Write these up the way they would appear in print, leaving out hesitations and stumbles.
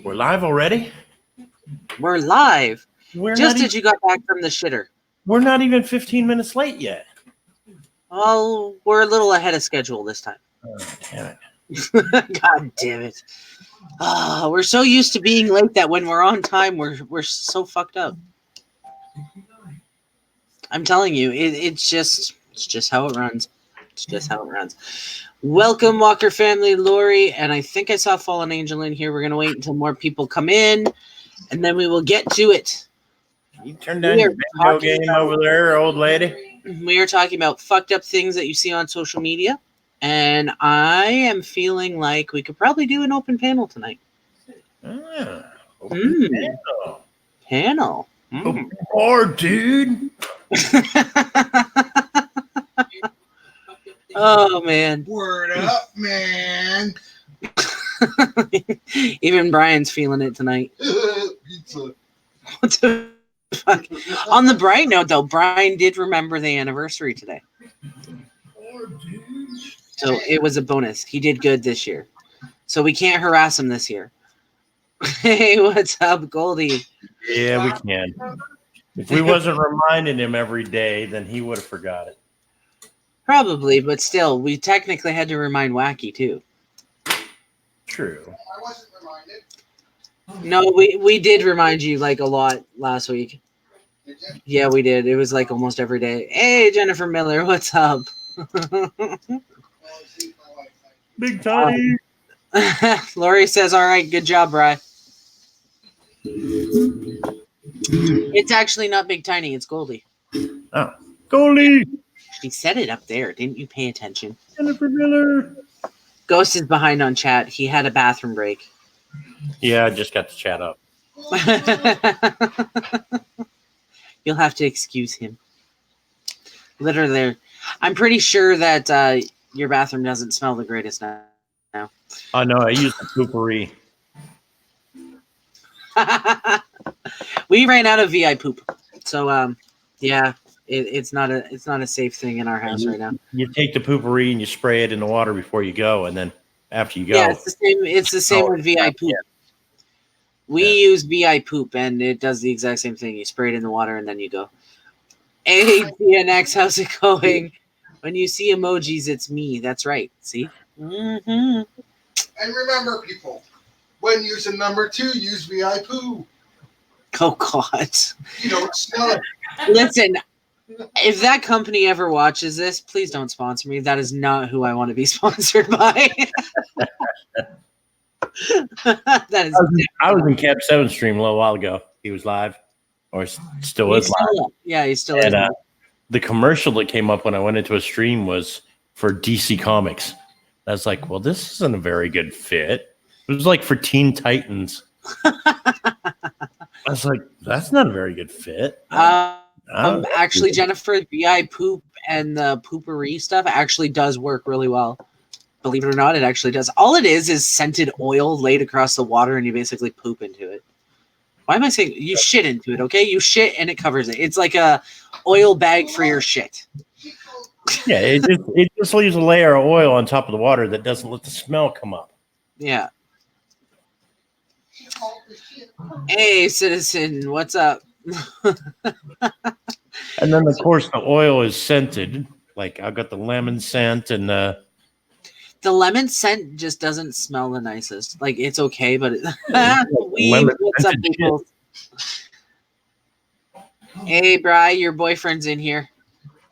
We're live already? We're live. We're Just not as you got back from the shitter. We're not even 15 minutes late yet. Well, we're a little ahead of schedule this time. Oh, damn it. God damn it. We're so used to being late that when we're on time, we're so fucked up. I'm telling you, it's just how it runs. It's just how it runs. Welcome, Walker family, Lori, and I think I saw Fallen Angel in here. We're going to wait until more people come in, and then we will get to it. You turn down your bingo game over there, old lady. We are talking about fucked up things that you see on social media, and I am feeling like we could probably do an open panel tonight. Open panel. Open board, dude. Oh, man. Word up, man. Even Brian's feeling it tonight. Pizza. What the fuck? On the bright note, though, Brian did remember the anniversary today. So it was a bonus. He did good this year. So we can't harass him this year. Hey, what's up, Goldie? Yeah, we can. If we wasn't reminding him every day, then he would have forgot it. Probably, but still, we technically had to remind Wacky, too. True. I wasn't reminded. No, we did remind you, like, a lot last week. Did you? Yeah, we did. It was, like, almost every day. Hey, Jennifer Miller, what's up? Big Tiny. Lori says, all right, good job, Bri. It's actually not Big Tiny, it's Goldie. Oh, Goldie. She said it up there. Didn't you pay attention? Jennifer Miller. Ghost is behind on chat. He had a bathroom break. Yeah, I just got to chat up. You'll have to excuse him. Literally, I'm pretty sure that your bathroom doesn't smell the greatest now. Oh, no, I used the poopery. We ran out of VI poop. So, yeah, it's not a safe thing in our house right now. You take the poopery and you spray it in the water before you go, and then after you go. Yeah, it's the same with VI poop. We use VI poop, and it does the exact same thing. You spray it in the water, and then you go. Hey, DNX, how's it going? When you see emojis, it's me. That's right. See? Mm-hmm. And remember, people, when using number 2, use VI poo. Oh, God. You don't smell it. Listen, if that company ever watches this, please don't sponsor me. That is not who I want to be sponsored by. That is. I was in Cap 7 stream a little while ago. He was live, or still is live. Yeah, he still is. The commercial that came up when I went into a stream was for DC Comics. I was like, well, this isn't a very good fit. It was like for Teen Titans. I was like, that's not a very good fit. Actually, Jennifer, VI poop and the poopery stuff actually does work really well. Believe it or not, it actually does. All it is scented oil laid across the water, and you basically poop into it. Why am I saying you shit into it? Okay, you shit and it covers it. It's like a oil bag for your shit. Yeah, it just leaves a layer of oil on top of the water that doesn't let the smell come up. Yeah. Hey, citizen, what's up? And then, of course, the oil is scented. Like, I've got the lemon scent and the lemon scent just doesn't smell the nicest. Like, it's okay, but what's up, people? Hey, Bri, your boyfriend's in here.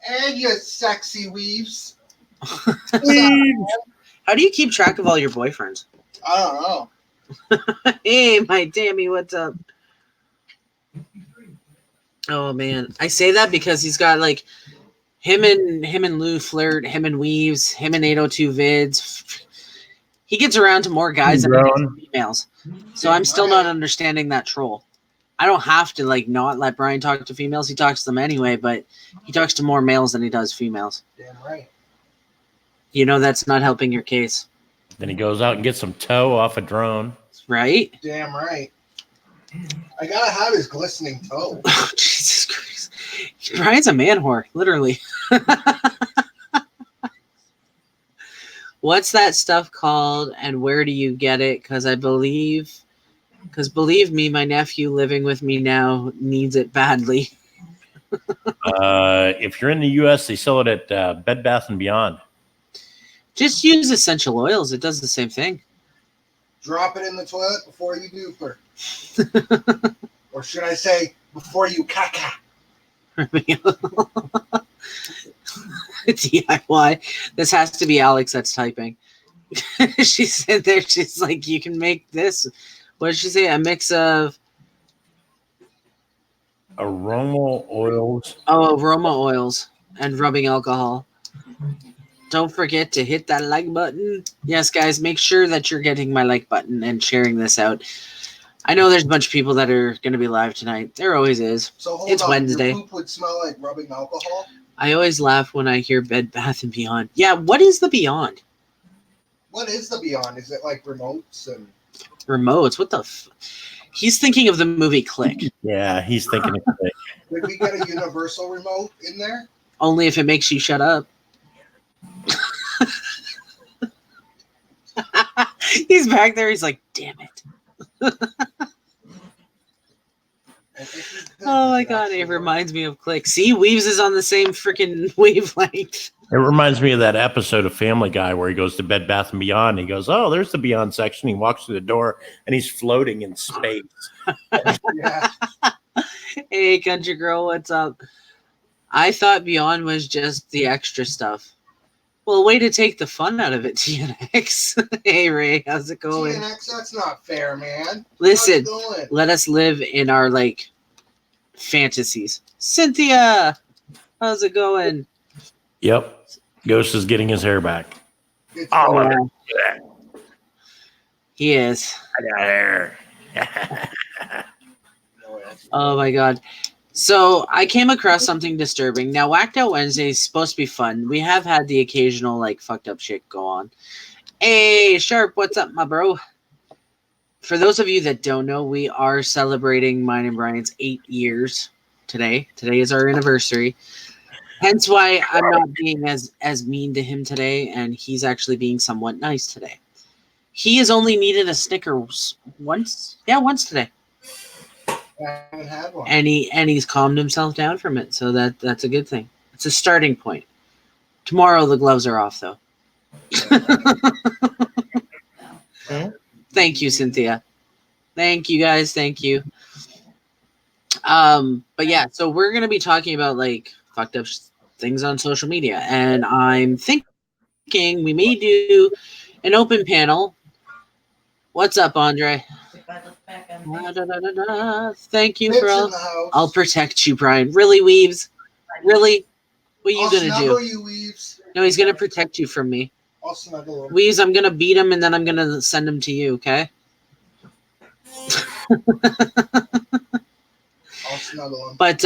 And you sexy weaves. How do you keep track of all your boyfriends? I don't know. Hey, my Tammy, what's up? Oh man, I say that because he's got like him and Lou flirt, him and Weaves, him and 802 vids. He gets around to more guys than females. So I'm still not understanding that troll. I don't have to like not let Brian talk to females. He talks to them anyway, but he talks to more males than he does females. Damn right. You know that's not helping your case. Then he goes out and gets some toe off a drone. Right? Damn right. I gotta have his glistening toe. Oh, Jesus Christ. Brian's a man whore, literally. What's that stuff called and where do you get it? Because I believe Because believe me, my nephew living with me now needs it badly. If you're in the U.S., they sell it at Bed Bath & Beyond. Just use essential oils. It does the same thing. Drop it in the toilet before you gooper. Or should I say, before you caca. DIY. This has to be Alex that's typing. She said there, she's like, you can make this. What did she say? A mix of aroma oils. Oh, aroma oils and rubbing alcohol. Don't forget to hit that like button. Yes, guys, make sure that you're getting my like button and sharing this out. I know there's a bunch of people that are going to be live tonight. There always is. So It's Wednesday. Your poop would smell like rubbing alcohol? I always laugh when I hear Bed Bath & Beyond. Yeah, what is the Beyond? What is the Beyond? Is it like remotes and Remotes? What the He's thinking of the movie Click. Yeah, he's thinking of Click. Did we get a universal remote in there? Only if it makes you shut up. He's back there. He's like, damn it. Oh my god, it reminds me of Click. See, Weaves is on the same freaking wavelength. It reminds me of that episode of Family Guy where he goes to Bed Bath & Beyond. And he goes, oh, there's the Beyond section. He walks through the door and he's floating in space. Yeah. Hey, country girl, what's up? I thought Beyond was just the extra stuff. Well, way to take the fun out of it, TNX. Hey, Ray, how's it going? TNX, that's not fair, man. Listen, How's it going? let us live in our, like, fantasies. Cynthia, how's it going? Yep. Ghost is getting his hair back. It's Oh, going. look at that. He is. I got hair. No, that's- Oh, my God. So I came across something disturbing. Now, Whacked Out Wednesday is supposed to be fun. We have had the occasional, like, fucked up shit go on. Hey, Sharp, what's up, my bro? For those of you that don't know, we are celebrating mine and Brian's 8 years today. Today is our anniversary. Hence why I'm not being as mean to him today, and he's actually being somewhat nice today. He has only needed a Snickers once. Yeah, once today. I haven't had one. And he's calmed himself down from it, so that's a good thing. It's a starting point. Tomorrow the gloves are off, though. Thank you, Cynthia. Thank you, guys. Thank you. But yeah, so we're gonna be talking about like fucked up things on social media, and I'm thinking we may do an open panel. What's up, Andre? Thank you, Nips bro. in the house. I'll protect you, Brian. Really, Weaves? Really? What are you I'll gonna snuggle do? you, Weaves. No, he's gonna protect you from me. I'll snuggle him. Weaves, I'm gonna beat him and then I'm gonna send him to you, okay? I'll snuggle him. But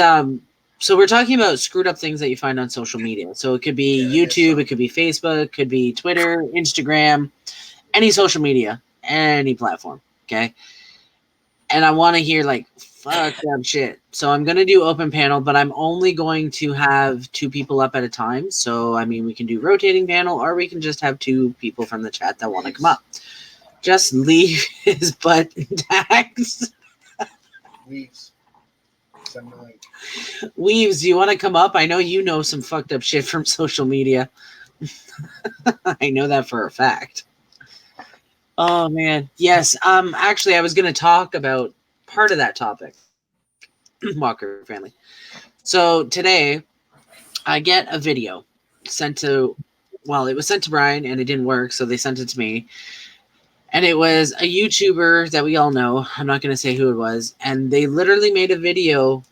so we're talking about screwed up things that you find on social media. So it could be YouTube, it could be Facebook, it could be Twitter, Instagram, any social media, any platform, okay? And I want to hear like fuck that shit. So I'm gonna do open panel, but I'm only going to have 2 people up at a time. So I mean, we can do rotating panel, or we can just have 2 people from the chat that want to come up. Just leave his butt intact. Weaves. Send me a link. Weaves, do you want to come up? I know you know some fucked up shit from social media. I know that for a fact. Oh man, yes. Actually, I was going to talk about part of that topic. Walker family. So today, I get a video sent to. Well, it was sent to Brian, and it didn't work, so they sent it to me. And it was a YouTuber that we all know. I'm not going to say who it was, and they literally made a video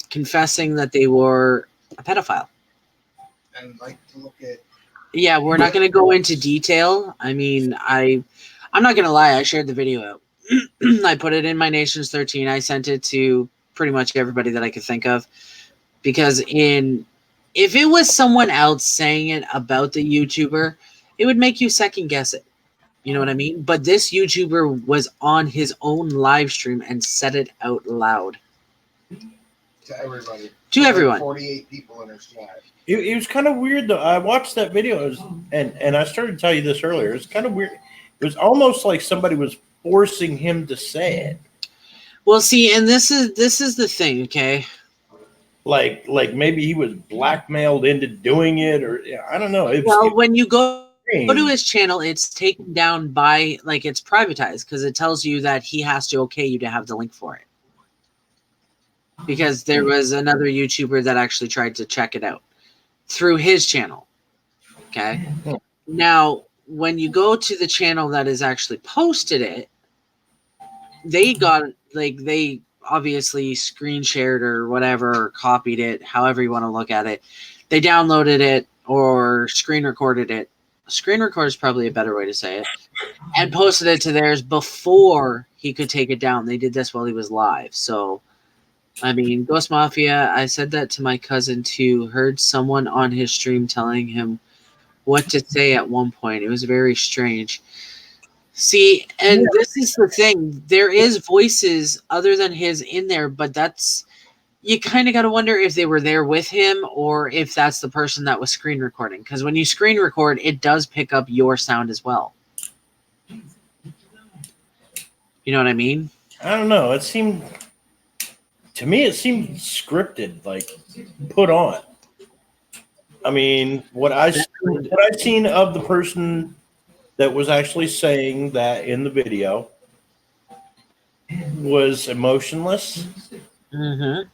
confessing that they were a pedophile. And like to look at. Yeah, we're not going to go into detail. I mean, I'm not going to lie. I shared the video out. I put it in my Nations 13. I sent it to pretty much everybody that I could think of. Because if it was someone else saying it about the YouTuber, it would make you second guess it. You know what I mean? But this YouTuber was on his own live stream and said it out loud. To everybody. To everyone. 48 people in her chat. It was kind of weird, though. I watched that video, and I started to tell you this earlier. It's kind of weird. It was almost like somebody was forcing him to say it. Well, see, and this is the thing, okay? Like maybe he was blackmailed into doing it, or I don't know. Well, when you go to strange. his channel, it's taken down by, like, it's privatized because it tells you that he has to okay you to have the link for it. Because there was another YouTuber that actually tried to check it out through his channel. Okay. Now, when you go to the channel that has actually posted it, they got, like, they obviously screen shared or whatever, or copied it, however you want to look at it. They downloaded it or screen recorded it. Screen record is probably a better way to say it. And posted it to theirs before he could take it down. They did this while he was live. So, I mean, Ghost Mafia, I said that to my cousin too. Heard someone on his stream telling him what to say at one point. It was very strange. See, and this is the thing. There is voices other than his in there, but that's, you kind of got to wonder if they were there with him or if that's the person that was screen recording. Because when you screen record, it does pick up your sound as well. You know what I mean? I don't know. It seemed scripted, like put on. I mean, what I've seen of the person that was actually saying that in the video was emotionless. Mm-hmm.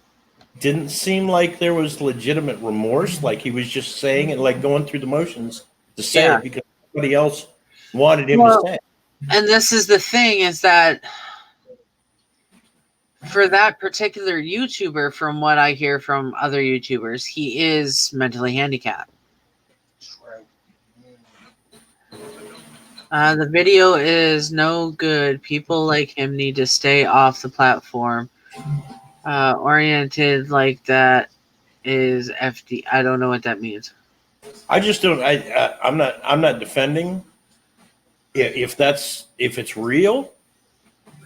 Didn't seem like there was legitimate remorse. Like he was just saying it, like going through the motions to say it because somebody else wanted him to say it. And this is the thing, is that for that particular YouTuber, from what I hear from other YouTubers, he is mentally handicapped. The video is no good. People like him need to stay off the platform. Oriented like that is FD. I don't know what that means. I just don't. I'm not defending if it's real.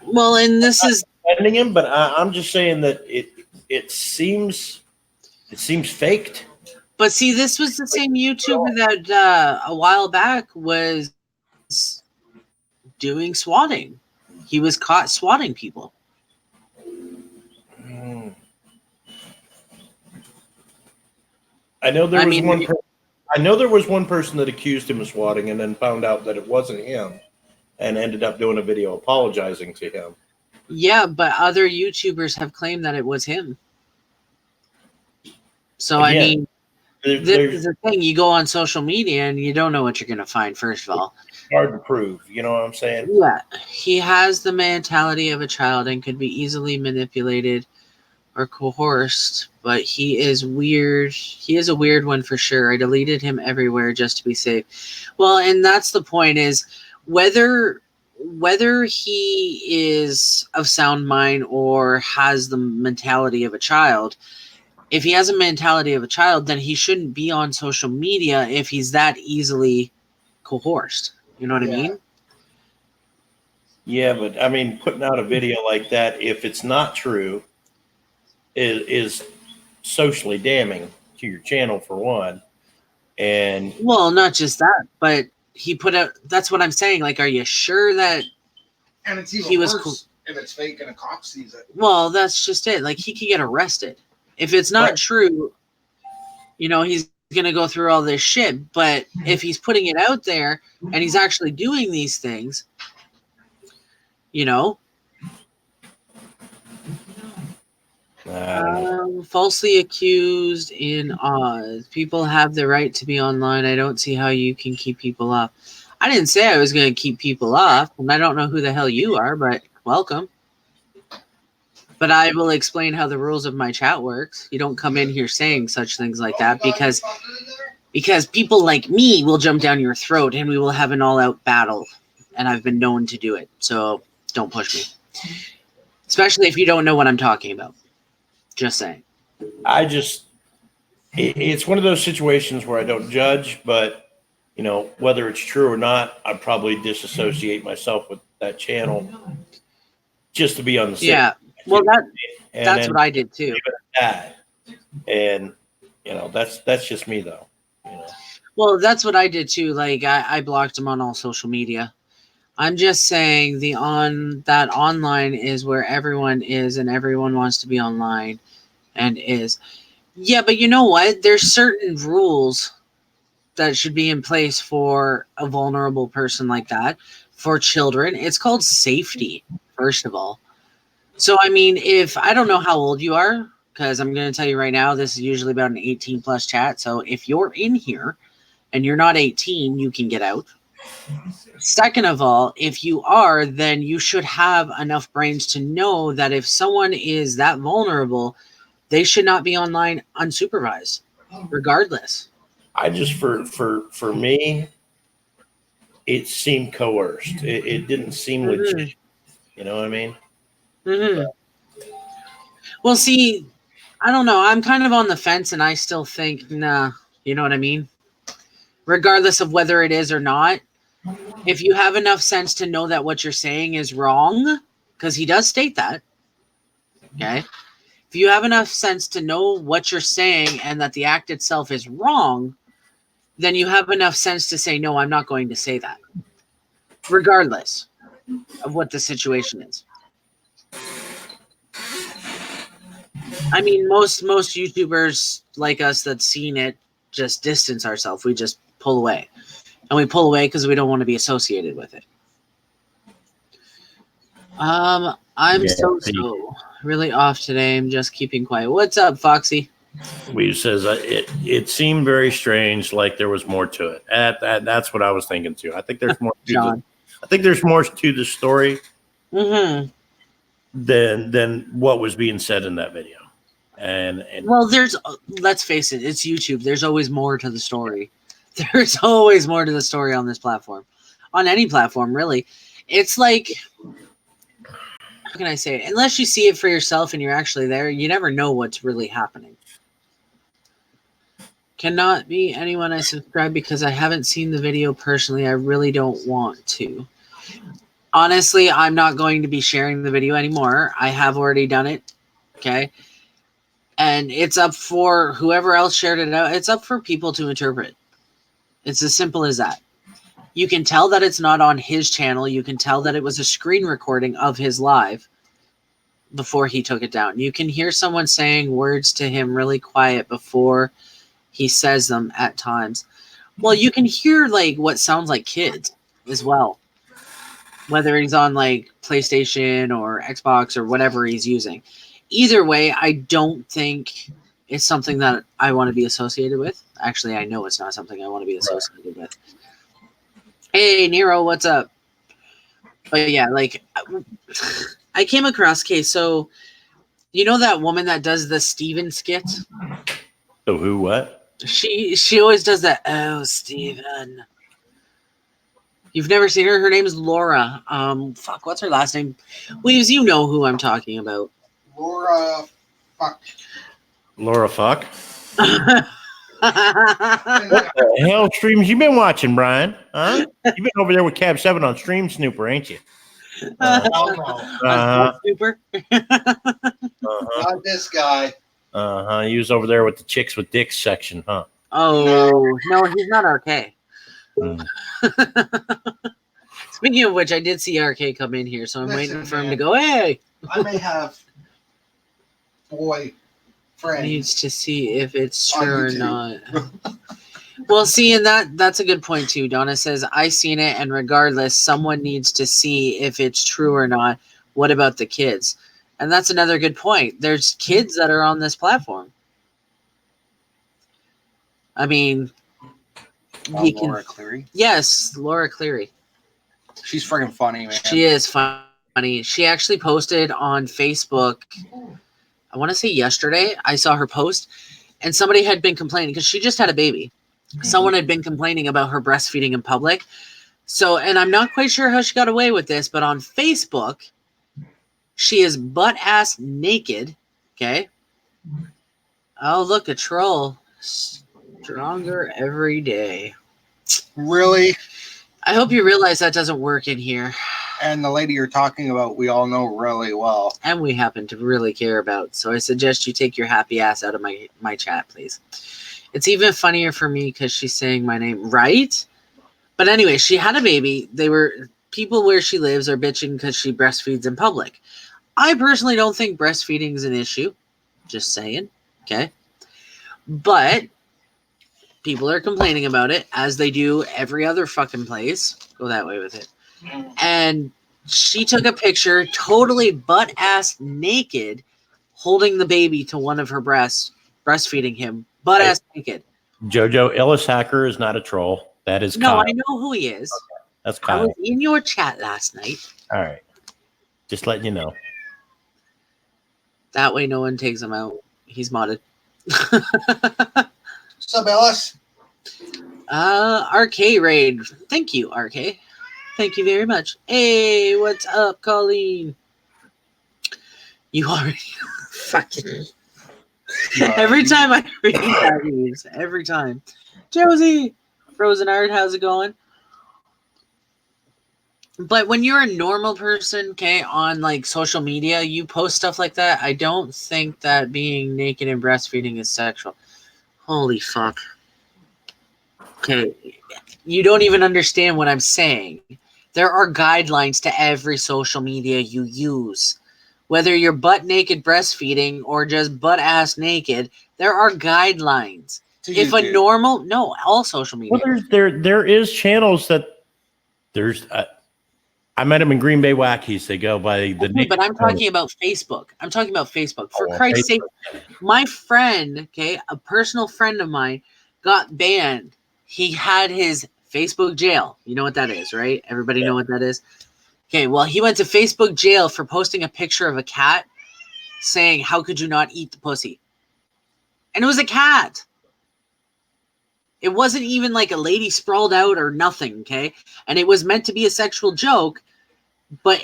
Well, and this is defending him, but I'm just saying that it seems faked. But see, this was the same YouTuber that a while back was doing swatting. He was caught swatting people. I know there was one. I know there was one person that accused him of swatting, and then found out that it wasn't him, and ended up doing a video apologizing to him. Yeah, but other YouTubers have claimed that it was him. So again, I mean, this is the thing. You go on social media and you don't know what you're going to find, first of all. It's hard to prove. You know what I'm saying? Yeah. He has the mentality of a child and could be easily manipulated or coerced, but he is weird. He is a weird one for sure. I deleted him everywhere just to be safe. Well, and that's the point, is whether he is of sound mind or has the mentality of a child. If he has a mentality of a child, then he shouldn't be on social media if he's that easily coerced. You know what I mean? Yeah, but I mean, putting out a video like that, if it's not true, is socially damning to your channel, for one. And well, not just that, but he put out. That's what I'm saying. Like, are you sure that? And it's even worse if it's fake and a cop sees it. Well, that's just it. Like, he could get arrested. If it's not true, you know, he's going to go through all this shit. But if he's putting it out there and he's actually doing these things, you know, falsely accused in Oz. People have the right to be online. I don't see how you can keep people off. I didn't say I was going to keep people off, and I don't know who the hell you are, but welcome. But I will explain how the rules of my chat works. You don't come in here saying such things like that because people like me will jump down your throat and we will have an all-out battle. And I've been known to do it. So don't push me. Especially if you don't know what I'm talking about. Just saying. It's one of those situations where I don't judge, but, you know, whether it's true or not, I'd probably disassociate myself with that channel just to be on the safe. Yeah. Well, that's what I did too. And you know, that's just me though. You know? Well, that's what I did too. Like I blocked him on all social media. I'm just saying that online is where everyone is and everyone wants to be online and is. Yeah, but you know what? There's certain rules that should be in place for a vulnerable person like that. For children, it's called safety, first of all. So, I mean, if I don't know how old you are, because I'm going to tell you right now, this is usually about an 18 plus chat. So if you're in here and you're not 18, you can get out. Second of all, if you are, then you should have enough brains to know that if someone is that vulnerable, they should not be online unsupervised, regardless. I just for me, it seemed coerced. It didn't seem legit. You know what I mean? Mm-hmm. Well, see, I don't know. I'm kind of on the fence, and I still think, nah. You know what I mean? Regardless of whether it is or not, if you have enough sense to know that what you're saying is wrong, because he does state that, okay? If you have enough sense to know what you're saying and that the act itself is wrong, then you have enough sense to say, no, I'm not going to say that, regardless of what the situation is. I mean, most YouTubers like us that's seen it just distance ourselves. We just pull away. And we pull away because we don't want to be associated with it. I'm so really off today. I'm just keeping quiet. What's up, Foxy? Weave says it seemed very strange, like there was more to it. That's what I was thinking too. I think there's more. I think there's more to the story than what was being said in that video. And well, there's, let's face it, it's YouTube. There's always more to the story. There's always more to the story on this platform, on any platform, really. It's like, how can I say it? Unless you see it for yourself and you're actually there, you never know what's really happening. Cannot be anyone I subscribe because I haven't seen the video personally. I really don't want to. Honestly, I'm not going to be sharing the video anymore. I have already done it. Okay. And it's up for whoever else shared it out. It's up for people to interpret. It's as simple as that. You can tell that it's not on his channel. You can tell that it was a screen recording of his live before he took it down. You can hear someone saying words to him really quiet before he says them at times. Well, you can hear like what sounds like kids as well. Whether he's on like PlayStation or Xbox or whatever he's using. Either way, I don't think it's something that I want to be associated with. Actually, I know it's not something I want to be associated with. Hey, Nero, what's up? But yeah, like, I came across, so you know that woman that does the Steven skit? So who, what? She always does that, oh, Steven. You've never seen her? Her name is Laura. Fuck, what's her last name? Weaves, you know who I'm talking about. Laura Fuck. Laura Fuck? What the hell streams you been watching, Brian? Huh? You've been over there with Cab 7 on Stream Snooper, ain't you? Snooper? Not this guy. He was over there with the chicks with dicks section, huh? Oh, no, he's not RK. Speaking of which, I did see RK come in here, so I'm waiting for him to go, hey! I may have boy friends. Needs to see if it's true or not. Well, see, and that's a good point too. Donna says, I seen it, and regardless, someone needs to see if it's true or not. What about the kids? And that's another good point. There's kids that are on this platform. I mean, Laura Cleary? Yes, Laura Cleary. She's freaking funny, man. She is funny. She actually posted on Facebook, I want to say yesterday, I saw her post, and somebody had been complaining because she just had a baby. Someone had been complaining about her breastfeeding in public. So, and I'm not quite sure how she got away with this, but on Facebook, she is butt-ass naked. Okay. Oh, look, a troll. Stronger every day. Really? I hope you realize that doesn't work in here. And the lady you're talking about, we all know really well. And we happen to really care about. So I suggest you take your happy ass out of my chat, please. It's even funnier for me because she's saying my name, right? But anyway, she had a baby. people where she lives are bitching because she breastfeeds in public. I personally don't think breastfeeding is an issue. Just saying. Okay. But people are complaining about it, as they do every other fucking place. Go that way with it. And she took a picture totally butt-ass naked, holding the baby to one of her breasts, breastfeeding him, butt-ass naked. Jojo, Ellis Hacker is not a troll. That is No, Kyle. I know who he is. Okay. That's I Kyle. was in your chat last night. All right. Just letting you know. That way no one takes him out. He's modded. What's up, Ellis? RK Raid. Thank you, RK. Thank you very much. Hey, what's up, Colleen? You already fucking... Every time I read that news, every time. Josie, Frozen Art, how's it going? But when you're a normal person, okay, on like social media, you post stuff like that. I don't think that being naked and breastfeeding is sexual. Holy fuck. Okay, you don't even understand what I'm saying. There are guidelines to every social media you use. Whether you're butt naked breastfeeding or just butt ass naked, there are guidelines. If a normal, no, all social media. Well, there is channels that there's. I met him in Green Bay Wackies. They go by the name. But I'm talking about Facebook. I'm talking about Facebook. For Christ's sake, my friend, okay, a personal friend of mine, got banned. He had his Facebook jail. You know what that is, right? Everybody know what that is? Okay, well, he went to Facebook jail for posting a picture of a cat saying, "How could you not eat the pussy?" And it was a cat. It wasn't even like a lady sprawled out or nothing, okay? And it was meant to be a sexual joke, but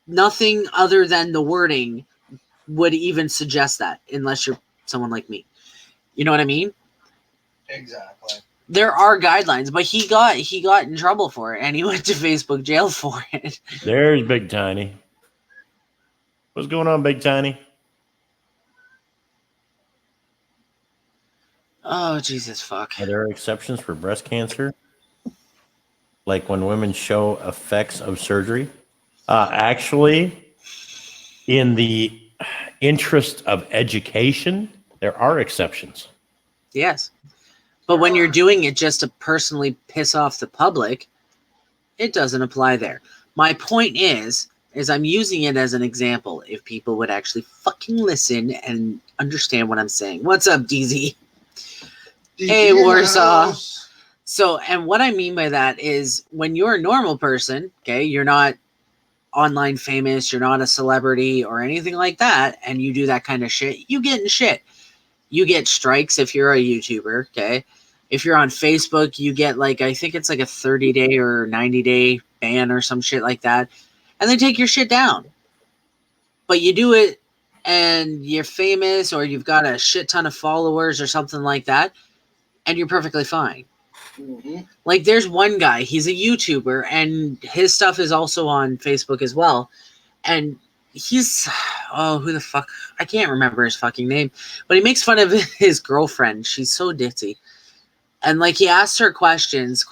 nothing other than the wording would even suggest that, unless you're someone like me. You know what I mean? Exactly. There are guidelines, but he got in trouble for it, and he went to Facebook jail for it. There's Big Tiny. What's going on, Big Tiny? Oh, Jesus fuck. Are there exceptions for breast cancer? Like when women show effects of surgery? Actually, in the interest of education, there are exceptions. Yes. But when you're doing it just to personally piss off the public, it doesn't apply there. My point is I'm using it as an example. If people would actually fucking listen and understand what I'm saying. What's up, DZ? Hey, Warsaw. So, and what I mean by that is when you're a normal person, okay, you're not online famous, you're not a celebrity or anything like that, and you do that kind of shit, you get in shit. You get strikes if you're a YouTuber, okay? If you're on Facebook, you get like, I think it's like a 30-day or 90-day ban or some shit like that, and they take your shit down. But you do it and you're famous or you've got a shit ton of followers or something like that, and you're perfectly fine. Mm-hmm. Like there's one guy, he's a YouTuber, and his stuff is also on Facebook as well. And he's, oh, who the fuck? I can't remember his fucking name. But he makes fun of his girlfriend. She's so ditzy. And like he asks her questions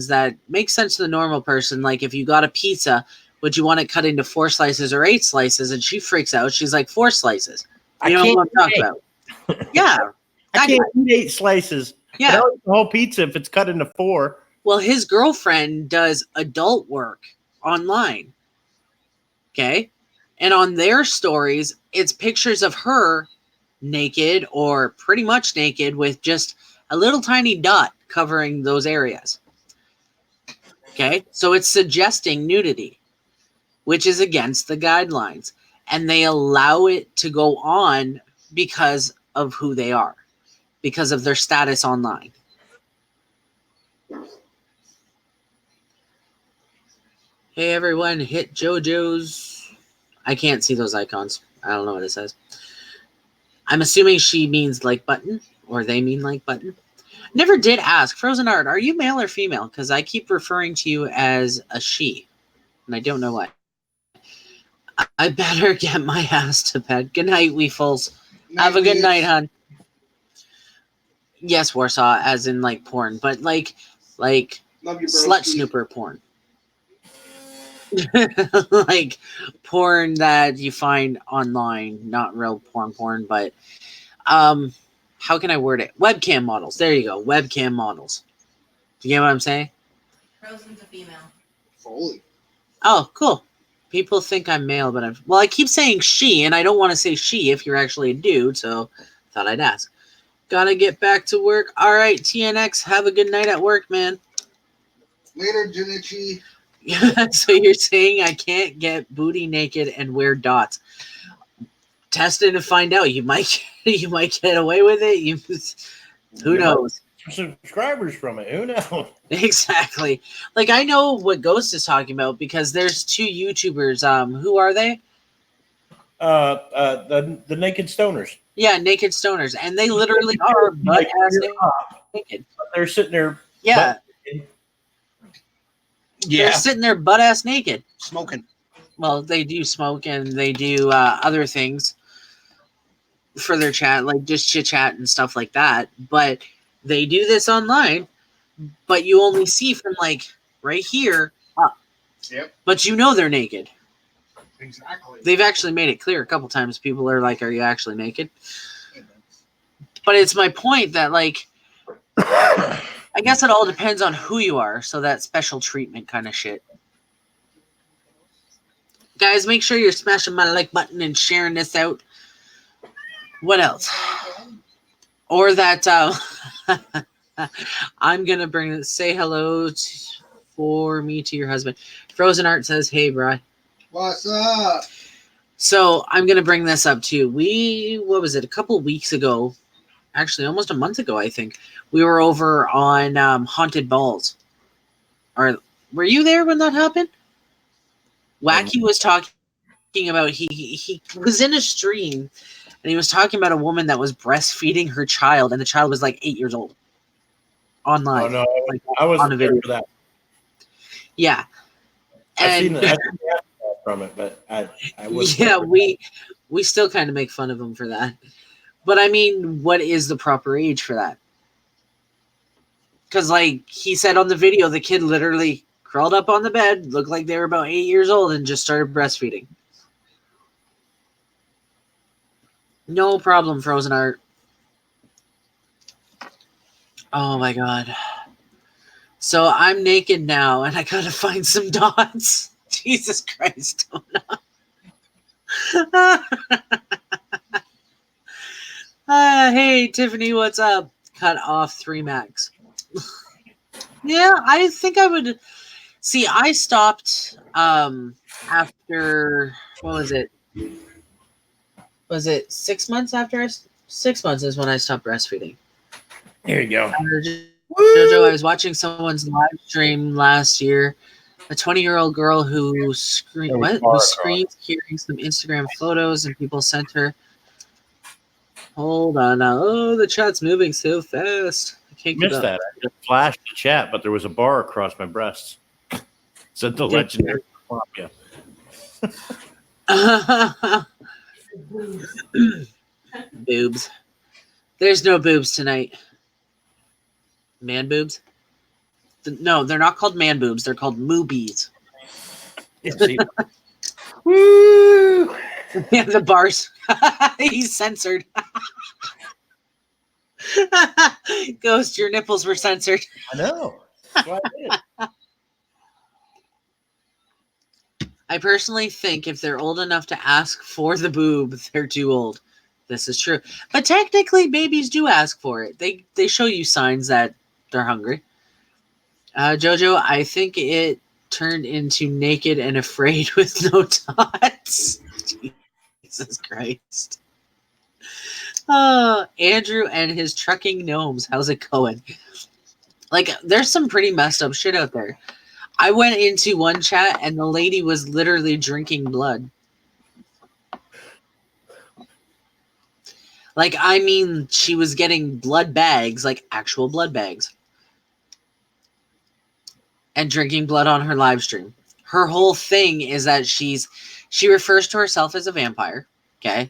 that make sense to the normal person. Like if you got a pizza, would you want it cut into 4 slices or 8 slices? And she freaks out. She's like, 4 slices. You know what I'm talking about? Yeah. I can't eat 8 slices. Yeah. I'll eat the whole pizza if it's cut into 4. Well, his girlfriend does adult work online. Okay? And on their stories, it's pictures of her naked or pretty much naked with just a little tiny dot covering those areas. Okay? So it's suggesting nudity, which is against the guidelines. And they allow it to go on because of who they are, because of their status online. Hey, everyone, hit JoJo's. I can't see those icons. I don't know what it says. I'm assuming she means like button, or they mean like button. Never did ask. Frozen Art, are you male or female? Because I keep referring to you as a she, and I don't know why. I better get my ass to bed. Good night, Weefles. Have a good night, hon. Yes, Warsaw, as in like porn, but like Love you, slut broski. snooper porn. like porn that you find online, not real porn, but how can I word it? Webcam models. There you go. Webcam models. Do you get what I'm saying? Frozen's a female. Foley. Oh, cool. People think I'm male, but I keep saying she, and I don't want to say she if you're actually a dude, so thought I'd ask. Gotta get back to work. All right, TNX, have a good night at work, man. Later, Junichi. So you're saying I can't get booty naked and wear dots? Test it and find out. You might get away with it. Who knows? Subscribers from it. Who knows? Exactly. Like I know what Ghost is talking about because there's two YouTubers. Who are they? The Naked Stoners. Yeah, Naked Stoners, and they literally are butt ass naked. They're sitting there. Yeah. Yeah. They're sitting there butt ass naked. Smoking. Well, they do smoke and they do other things for their chat, like just chit chat and stuff like that. But they do this online, but you only see from like right here up. Yep. But you know they're naked. Exactly. They've actually made it clear a couple times. People are like, "Are you actually naked?" But it's my point that like, I guess it all depends on who you are. So that special treatment kind of shit. Guys, make sure you're smashing my like button and sharing this out. What else? Or that I'm going to say hello for me to your husband. Frozen Art says, hey, bro. What's up? So I'm going to bring this up too. What was it? A couple weeks ago, actually almost a month ago, I think, we were over on Haunted Balls. Or were you there when that happened? Wacky was talking about he was in a stream and he was talking about a woman that was breastfeeding her child and the child was like 8 years old online. Oh no, like, I wasn't on a video. there for that. Yeah, I've seen and the from it, but I wasn't. yeah, we still kind of make fun of him for that. But I mean, what is the proper age for that? Because like he said on the video, the kid literally crawled up on the bed, looked like they were about 8 years old, and just started breastfeeding. No problem, Frozen Art. Oh my god. So I'm naked now, and I gotta find some dots. Jesus Christ. Hey, Tiffany, what's up? Cut off 3 max. Yeah, I think I would... See, I stopped after... What was it? Was it 6 months after 6 months is when I stopped breastfeeding. Here you go. Jojo, I was watching someone's live stream last year. A 20-year-old girl who screamed hearing some Instagram photos and people sent her. Hold on now. Oh, the chat's moving so fast. I can't keep Missed up. that. I just flashed the chat, but there was a bar across my breasts. Said the legendary. Yeah. Boobs. There's no boobs tonight. Man boobs? No, they're not called man boobs. They're called moobies. Woo! Yeah, the bars. He's censored. Ghost, your nipples were censored. I know. That's why I did. I personally think if they're old enough to ask for the boob, they're too old. This is true. But technically, babies do ask for it. They show you signs that they're hungry. Jojo, I think it turned into naked and afraid with no dots. Jesus Christ. Andrew and his trucking gnomes. How's it going? Like, there's some pretty messed up shit out there. I went into one chat and the lady was literally drinking blood. Like, I mean, she was getting blood bags, like actual blood bags, and drinking blood on her live stream. Her whole thing is that she refers to herself as a vampire, okay?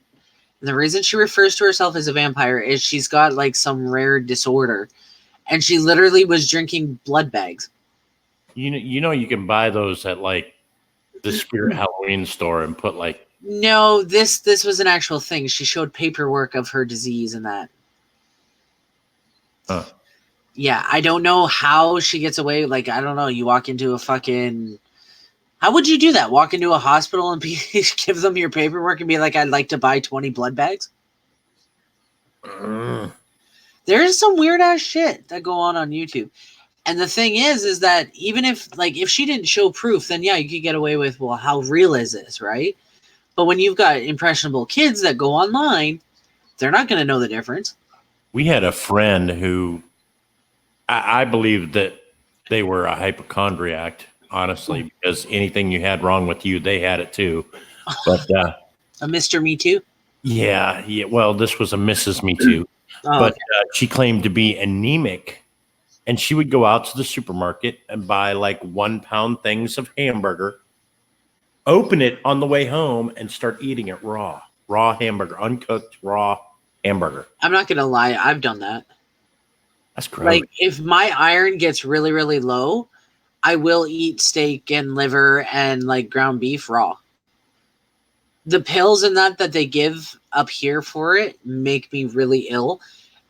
And the reason she refers to herself as a vampire is she's got like some rare disorder, and she literally was drinking blood bags. You know you can buy those at like the Spirit Halloween store and put like. No, this was an actual thing. She showed paperwork of her disease and that. Huh. Yeah, I don't know how she gets away. Like, I don't know. You walk into a fucking. How would you do that? Walk into a hospital and give them your paperwork and be like, "I'd like to buy 20 blood bags." There's some weird ass shit that go on YouTube. And the thing is that even if she didn't show proof, then yeah, you could get away with, well, how real is this, right? But when you've got impressionable kids that go online, they're not going to know the difference. We had a friend who I believe that they were a hypochondriac, honestly, because anything you had wrong with you, they had it too. But a Mr. Me Too? Yeah. Well, this was a Mrs. Me Too. But she claimed to be anemic. And she would go out to the supermarket and buy like 1 pound things of hamburger, open it on the way home, and start eating it raw. Raw hamburger, uncooked, raw hamburger. I'm not going to lie. I've done that. That's gross. Like, if my iron gets really, really low, I will eat steak and liver and like ground beef raw. The pills and that they give up here for it make me really ill.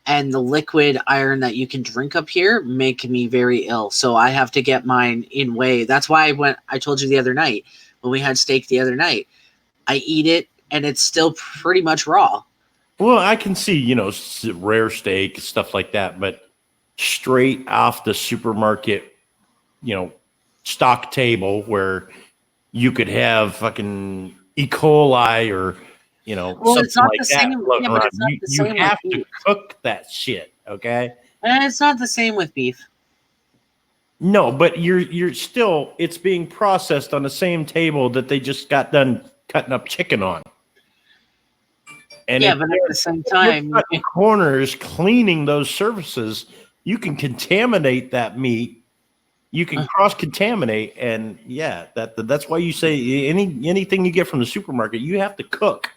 And the liquid iron that you can drink up here make me very ill. So I have to get mine in whey. That's why I told you the other night, when we had steak the other night, I eat it and it's still pretty much raw. Well, I can see, rare steak, stuff like that, but straight off the supermarket, stock table where you could have fucking E. coli or, well, it's not like the same. Yeah, but it's not the same. You have to cook that shit, okay? And it's not the same with beef. No, but you're still, it's being processed on the same table that they just got done cutting up chicken on. And yeah, but at the same time, corners cleaning those surfaces, you can contaminate that meat. You can cross-contaminate, and yeah, that's why you say anything you get from the supermarket, you have to cook.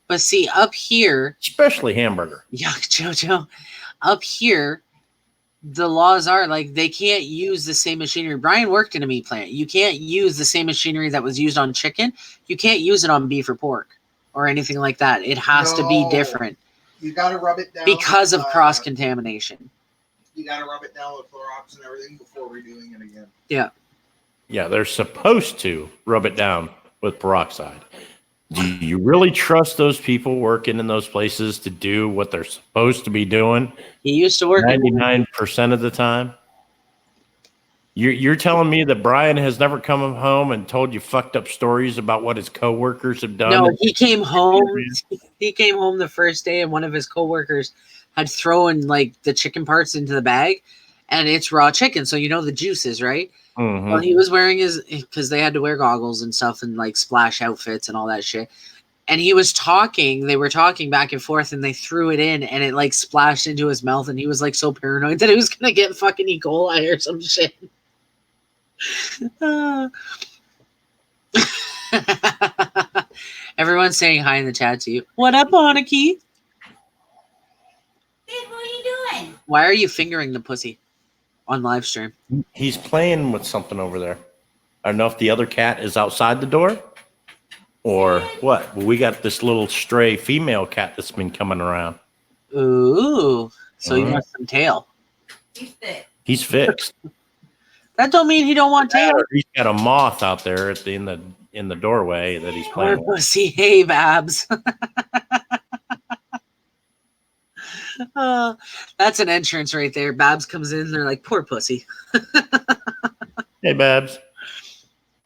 But see, up here, especially hamburger. Yuck, Jojo. Up here, the laws are like they can't use the same machinery. Brian worked in a meat plant. You can't use the same machinery that was used on chicken. You can't use it on beef or pork or anything like that. It has to be different. You got to rub it down because of cross-contamination. You got to rub it down with Clorox and everything before redoing it again. Yeah. Yeah, they're supposed to rub it down with peroxide. Do you really trust those people working in those places to do what they're supposed to be doing? He used to work 99% of the time. You're telling me that Brian has never come home and told you fucked up stories about what his coworkers have done? No, he came home. He came home the first day, and one of his coworkers had thrown like the chicken parts into the bag, and it's raw chicken, so the juices, right? Mm-hmm. Well, he was wearing because they had to wear goggles and stuff and like splash outfits and all that shit. And he was talking, they were talking back and forth, and they threw it in and it like splashed into his mouth, and he was like so paranoid that he was gonna get fucking E. coli or some shit. Everyone's saying hi in the chat to you. What up, Aniki? What are you doing? Why are you fingering the pussy on live stream? He's playing with something over there. I don't know if the other cat is outside the door or what. Well, we got this little stray female cat that's been coming around. Ooh, so he wants some tail. He's fixed. That don't mean he don't want tail. He's got a moth out there in the doorway that he's playing with. Pussy, hey, Babs. That's an entrance right there. Babs comes in, they're like, poor pussy. Hey, Babs.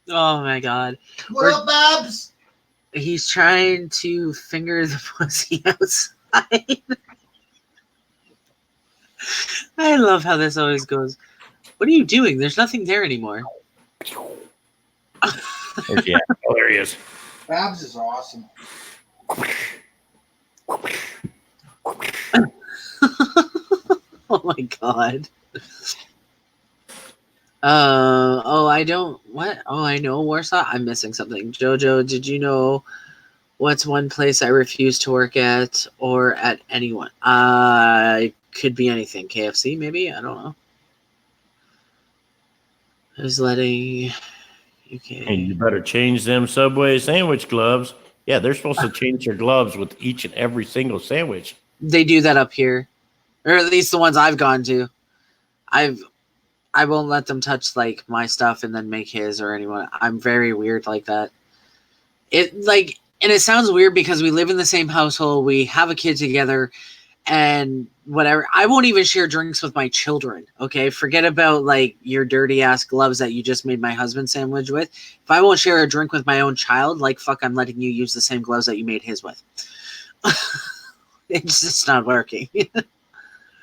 Oh my god. What up, Babs? He's trying to finger the pussy outside. I love how this always goes. What are you doing? There's nothing there anymore. Yeah. Oh, there he is. Babs is awesome. Oh my god. I don't. What? Oh, I know Warsaw. I'm missing something. Jojo, did you know what's one place I refuse to work at or at anyone? It could be anything. KFC, maybe? I don't know. Who's letting Okay. And you better change them Subway sandwich gloves. Yeah, they're supposed to change their gloves with each and every single sandwich. They do that up here, or at least the ones I've gone to. I won't let them touch like my stuff and then make his or anyone. I'm very weird like that. And it sounds weird because we live in the same household. We have a kid together and whatever. I won't even share drinks with my children. Okay. Forget about like your dirty ass gloves that you just made my husband sandwich with. If I won't share a drink with my own child, like fuck, I'm letting you use the same gloves that you made his with. It's just not working.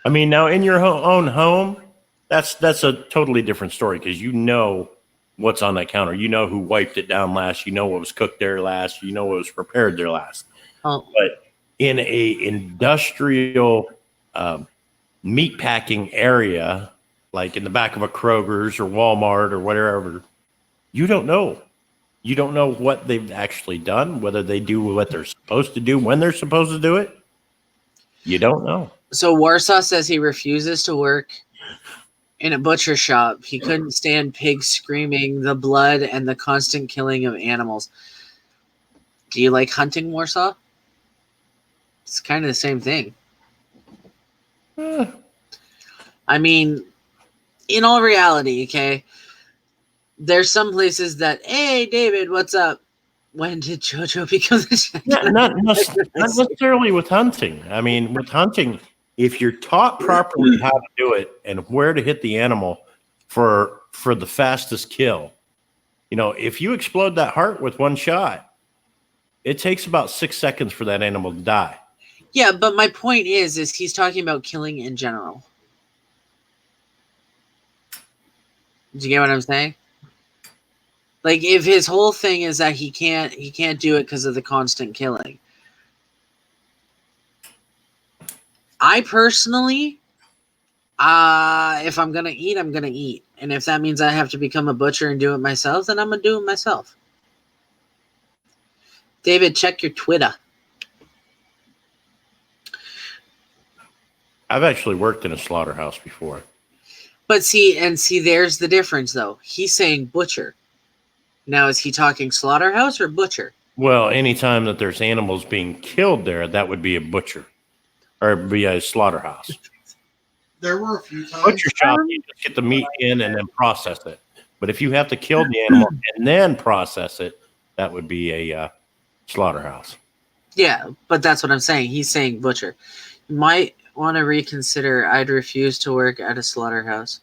I mean, now in your own home, that's a totally different story because you know what's on that counter. You know who wiped it down last. You know what was cooked there last. You know what was prepared there last. Oh. But in a industrial meat packing area, like in the back of a Kroger's or Walmart or whatever, you don't know. You don't know what they've actually done, whether they do what they're supposed to do, when they're supposed to do it. You don't know. So Warsaw says he refuses to work in a butcher shop. He couldn't stand pigs screaming, the blood, and the constant killing of animals. Do you like hunting, Warsaw? It's kind of the same thing. I mean, in all reality, okay, there's some places that, hey, David, what's up? When did JoJo become the Not necessarily with hunting. I mean, with hunting, if you're taught properly how to do it and where to hit the animal for the fastest kill, you know, if you explode that heart with one shot, it takes about 6 seconds for that animal to die. Yeah, but my point is he's talking about killing in general. Do you get what I'm saying? Like, if his whole thing is that he can't do it because of the constant killing. I personally, if I'm gonna eat, I'm gonna eat, and if that means I have to become a butcher and do it myself, then I'm gonna do it myself. David, check your Twitter. I've actually worked in a slaughterhouse before. But see, there's the difference, though. He's saying butcher. Now, is he talking slaughterhouse or butcher? Well, anytime that there's animals being killed there, that would be a butcher or be a slaughterhouse. There were a few times. Butcher shop, you just get the meat in and then process it. But if you have to kill the animal and then process it, that would be a slaughterhouse. Yeah, but that's what I'm saying. He's saying butcher. You might want to reconsider. I'd refuse to work at a slaughterhouse.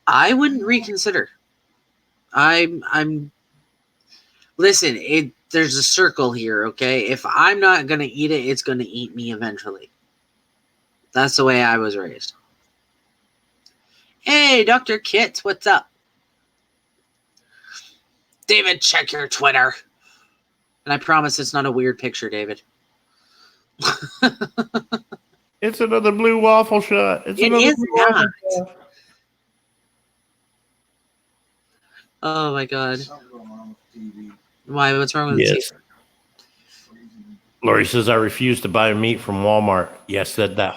I wouldn't reconsider. Listen, there's a circle here, okay? If I'm not going to eat it, it's going to eat me eventually. That's the way I was raised. Hey, Dr. Kit, what's up? David, check your Twitter. And I promise it's not a weird picture, David. It's another blue waffle shot. It is not. Oh, my God. Why? What's wrong with the TV? Lori says, I refuse to buy meat from Walmart. Yes, that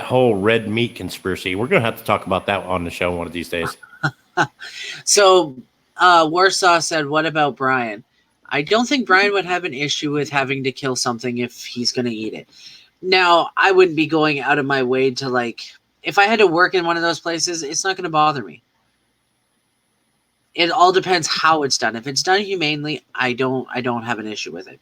whole red meat conspiracy. We're going to have to talk about that on the show one of these days. So, Warsaw said, what about Brian? I don't think Brian would have an issue with having to kill something if he's going to eat it. Now, I wouldn't be going out of my way to, like, if I had to work in one of those places, it's not going to bother me. It all depends how it's done. If it's done humanely, I don't have an issue with it.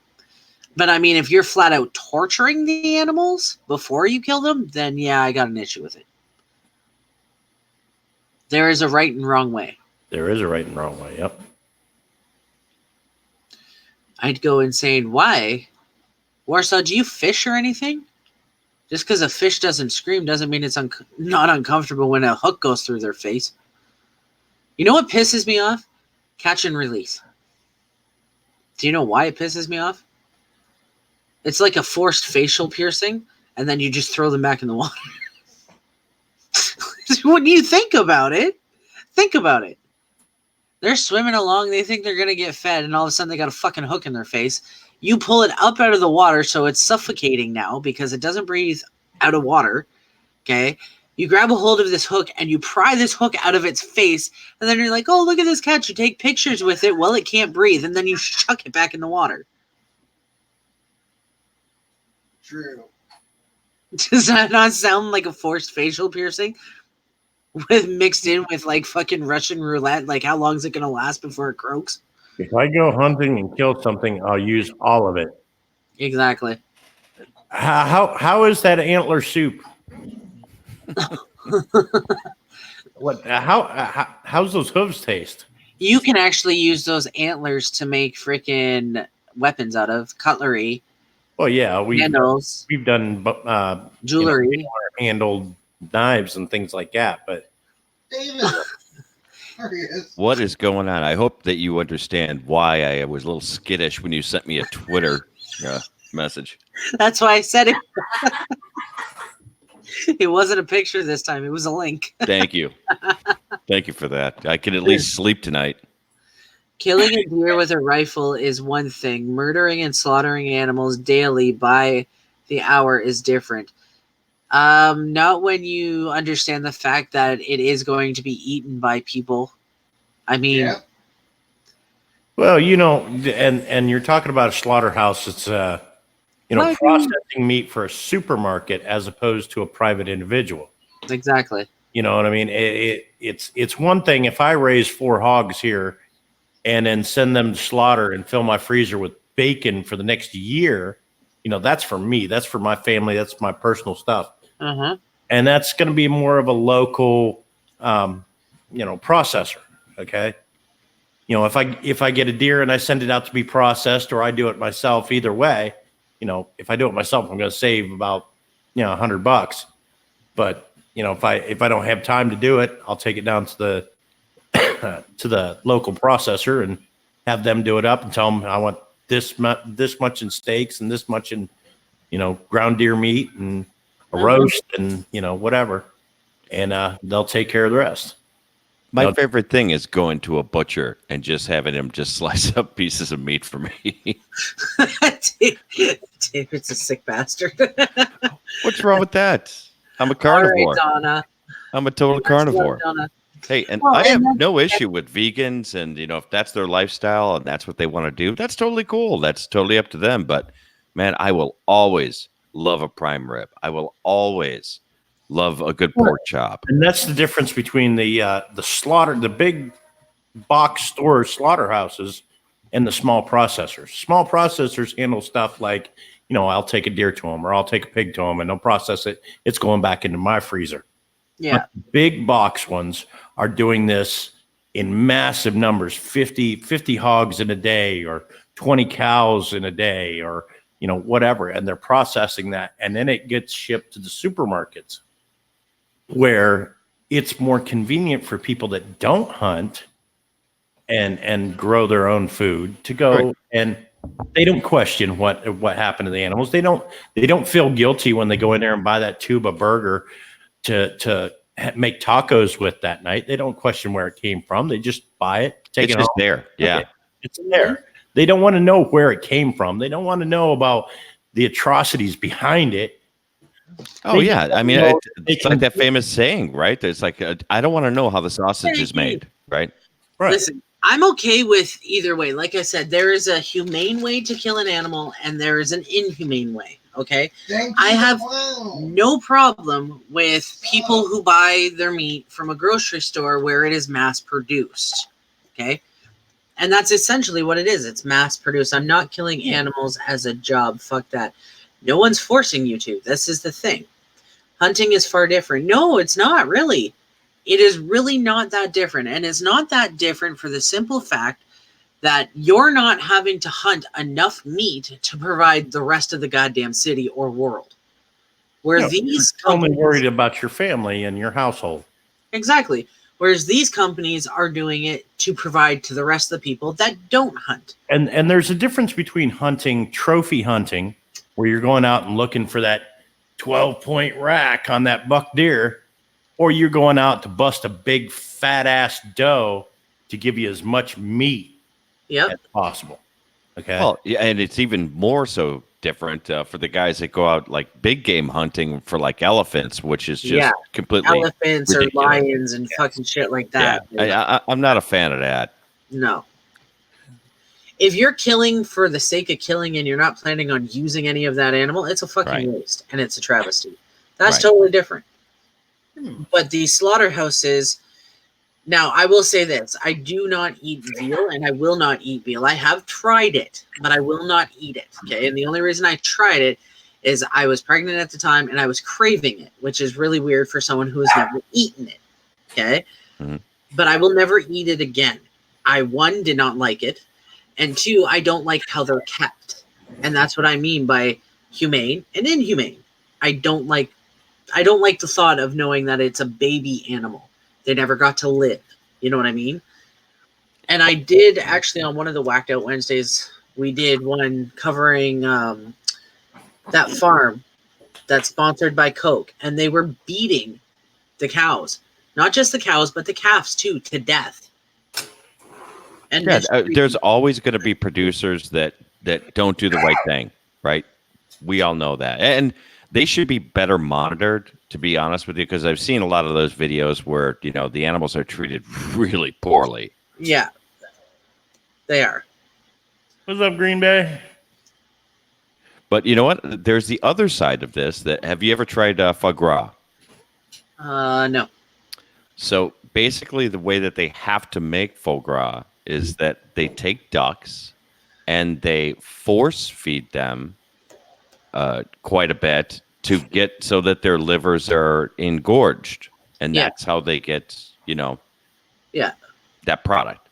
But I mean, if you're flat out torturing the animals before you kill them, then yeah, I got an issue with it. There is a right and wrong way. There is a right and wrong way, yep. I'd go insane. Why? Warsaw, do you fish or anything? Just because a fish doesn't scream doesn't mean it's not uncomfortable when a hook goes through their face. You know what pisses me off? Catch and release. Do you know why it pisses me off? It's like a forced facial piercing, and then you just throw them back in the water. When you think about it, they're swimming along, they think they're going to get fed, and all of a sudden they got a fucking hook in their face. You pull it up out of the water, so it's suffocating now because it doesn't breathe out of water, okay? You grab a hold of this hook and you pry this hook out of its face, and then you're like, oh, look at this catch. You take pictures with it. Well, it can't breathe, and then you chuck it back in the water. True. Does that not sound like a forced facial piercing? With mixed in with like fucking Russian roulette, like how long is it gonna last before it croaks? If I go hunting and kill something, I'll use all of it. Exactly. How is that antler soup? What? How's those hooves taste? You can actually use those antlers to make freaking weapons out of cutlery. Well, yeah, we've done jewelry, handled knives and things like that. But David, there he is. What is going on? I hope that you understand why I was a little skittish when you sent me a Twitter message. That's why I said it. It wasn't a picture this time. It was a link. Thank you. Thank you for that. I can at least sleep tonight. Killing a deer with a rifle is one thing. Murdering and slaughtering animals daily by the hour is different. Not when you understand the fact that it is going to be eaten by people. I mean... Yeah. Well, you know, and you're talking about a slaughterhouse. It's processing meat for a supermarket as opposed to a private individual. Exactly. You know what I mean? It's one thing if I raise 4 hogs here and then send them to slaughter and fill my freezer with bacon for the next year. You know, that's for me. That's for my family. That's my personal stuff. Uh-huh. And that's going to be more of a local, processor. Okay. You know, if I get a deer and I send it out to be processed, or I do it myself, either way, you know, if I do it myself, I'm going to save about, $100. But, you know, if I don't have time to do it, I'll take it down to the to the local processor and have them do it up and tell them I want this much in steaks and this much in, ground deer meat and a roast and, whatever. And they'll take care of the rest. My favorite thing is going to a butcher and just having him just slice up pieces of meat for me. David's a sick bastard. What's wrong with that? I'm a carnivore. All right, Donna. I'm a total carnivore. Donna. Hey, and I have no issue with vegans, and if that's their lifestyle and that's what they want to do, that's totally cool. That's totally up to them. But man, I will always love a prime rib. I will always love a good pork chop. And that's the difference between the big box store slaughterhouses and the small processors. Small processors handle stuff like, I'll take a deer to them or I'll take a pig to them and they'll process it. It's going back into my freezer. Yeah. But big box ones are doing this in massive numbers, 50 hogs in a day or 20 cows in a day or, whatever. And they're processing that. And then it gets shipped to the supermarkets where it's more convenient for people that don't hunt and grow their own food to go. Right. And they don't question what happened to the animals. They don't feel guilty when they go in there and buy that tube of burger to make tacos with that night. They don't question where it came from. They just buy it, take it home. There. Yeah. Okay. It's there. They don't want to know where it came from. They don't want to know about the atrocities behind it. Oh, yeah. I mean, it's like that famous saying, right? It's like, I don't want to know how the sausage is made, right? Right. Listen, I'm okay with either way. Like I said, there is a humane way to kill an animal and there is an inhumane way. Okay. I have no problem with people who buy their meat from a grocery store where it is mass produced. Okay. And that's essentially what it is. It's mass produced. I'm not killing animals as a job. Fuck that. No one's forcing you to. This is the thing. Hunting is far different. No, it's not really. It is really not that different. And it's not that different for the simple fact that you're not having to hunt enough meat to provide the rest of the goddamn city or world. Where these you're only worried about your family and your household. Exactly. Whereas these companies are doing it to provide to the rest of the people that don't hunt. And there's a difference between hunting, trophy hunting, where you're going out and looking for that 12-point rack on that buck deer, or you're going out to bust a big fat ass doe to give you as much meat as possible. Okay. Well, yeah, and it's even more so different for the guys that go out like big game hunting for like elephants, which is just Yeah. completely Elephants ridiculous. or lions and fucking shit like that. I'm not a fan of that. No. If you're killing for the sake of killing and you're not planning on using any of that animal, it's a fucking waste and it's a travesty. That's totally different. But these slaughterhouses, now I will say this, I do not eat veal and I will not eat veal. I have tried it, but I will not eat it. Okay. And the only reason I tried it is I was pregnant at the time and I was craving it, which is really weird for someone who has never eaten it. Okay. But I will never eat it again. I, one, did not like it. And two, I don't like how they're kept. And that's what I mean by humane and inhumane. I don't like the thought of knowing that it's a baby animal. They never got to live. You know what I mean? And I did actually on one of the Whacked Out Wednesdays, we did one covering that farm that's sponsored by Coke. And they were beating the cows. Not just the cows, but the calves too, to death. And there's always going to be producers that don't do the right thing, right? We all know that. And they should be better monitored, to be honest with you, because I've seen a lot of those videos where, you know, the animals are treated really poorly. Yeah, they are. What's up, Green Bay? But you know what? There's the other side of this. That have you ever tried foie gras? No. So basically, the way that they have to make foie gras is that they take ducks and they force feed them quite a bit to get so that their livers are engorged, and that's how they get, you know, that product.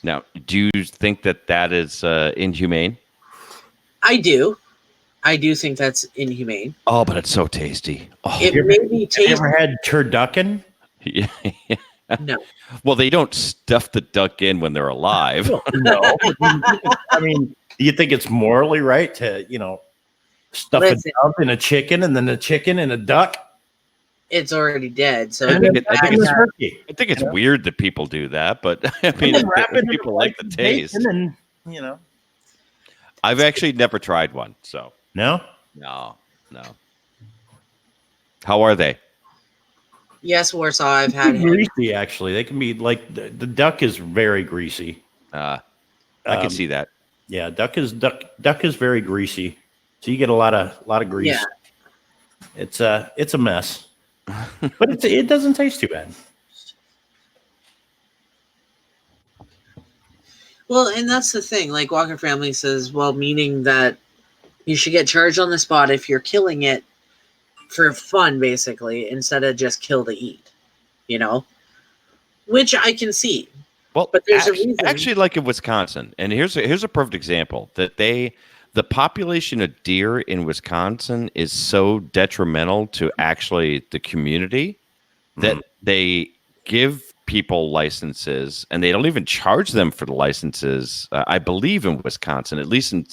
Now, do you think that is inhumane? I do. I do think that's inhumane. Oh, but it's so tasty. Oh. It may be tasty. Have you ever had turducken? Yeah. No. Well, they don't stuff the duck in when they're alive. No. I mean, do you think it's morally right to, you know, stuff a duck in a chicken and then a chicken in a duck? It's already dead. So I think it's weird that people do that, but I mean, people like the taste. And then, you know, I've actually never tried one. So no. How are they? Yes, Warsaw. I've had greasy. Actually, they can be like the duck is very greasy. I can see that. Yeah, duck is very greasy, so you get a lot of grease. Yeah. It's a mess, but it doesn't taste too bad. Well, and that's the thing. Like Walker Family says, well, meaning that you should get charged on the spot if you're killing it for fun, basically, instead of just kill to eat, you know, which I can see. Well, but there's a reason. Actually, like in Wisconsin, and here's a perfect example that the population of deer in Wisconsin is so detrimental to actually the community that they give people licenses and they don't even charge them for the licenses. I believe in Wisconsin, at least in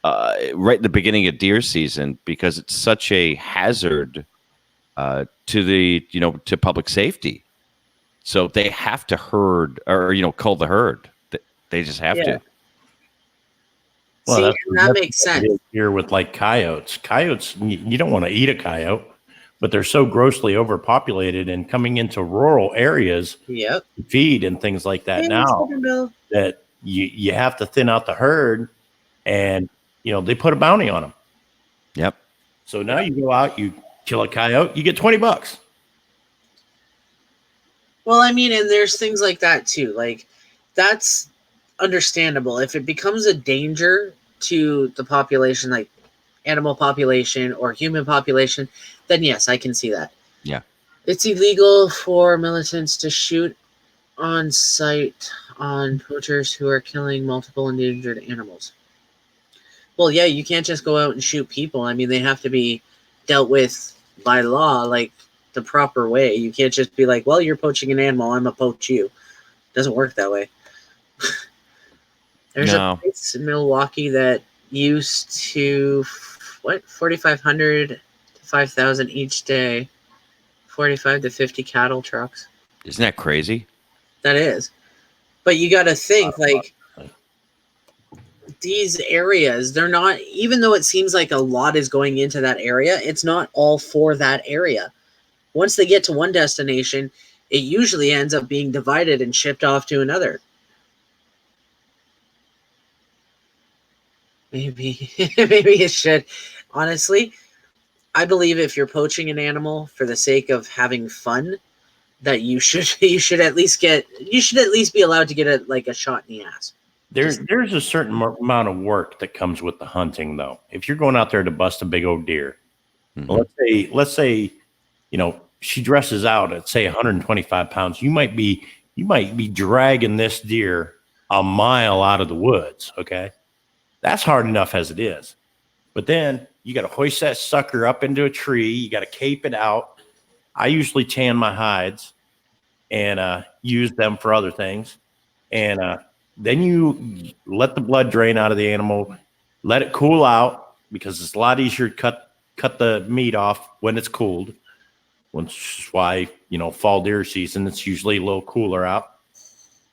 right in the beginning of deer season, because it's such a hazard to the, you know, to public safety. So they have to herd or, you know, cull the herd. They just have to. Well, see, that makes sense. Here with like coyotes, you don't want to eat a coyote, but they're so grossly overpopulated and coming into rural areas to feed and things like that that you have to thin out the herd, and you know they put a bounty on them. Yep. So now you go out, you kill a coyote, you get $20. Well, I mean, and there's things like that too. Like that's understandable. If it becomes a danger to the population, like animal population or human population, then yes, I can see that. Yeah. It's illegal for militants to shoot on sight on poachers who are killing multiple endangered animals. Well, yeah, you can't just go out and shoot people. I mean, they have to be dealt with by law, like the proper way. You can't just be like, well, you're poaching an animal, I'm gonna poach you. It doesn't work that way. There's a place in Milwaukee that used to, 4,500 to 5,000 each day, 45 to 50 cattle trucks. Isn't that crazy? That is. But you got to think, like, these areas, they're not, even though it seems like a lot is going into that area, it's not all for that area. Once they get to one destination, it usually ends up being divided and shipped off to another. Maybe it should. Honestly, I believe if you're poaching an animal for the sake of having fun, that you should at least be allowed to get a shot in the ass. There's a certain amount of work that comes with the hunting, though. If you're going out there to bust a big old deer, let's say, she dresses out at say 125 pounds. You might be dragging this deer a mile out of the woods. Okay, that's hard enough as it is. But then you got to hoist that sucker up into a tree. You got to cape it out. I usually tan my hides and use them for other things. And then you let the blood drain out of the animal, let it cool out, because it's a lot easier to cut the meat off when it's cooled. Which is why, fall deer season, it's usually a little cooler out.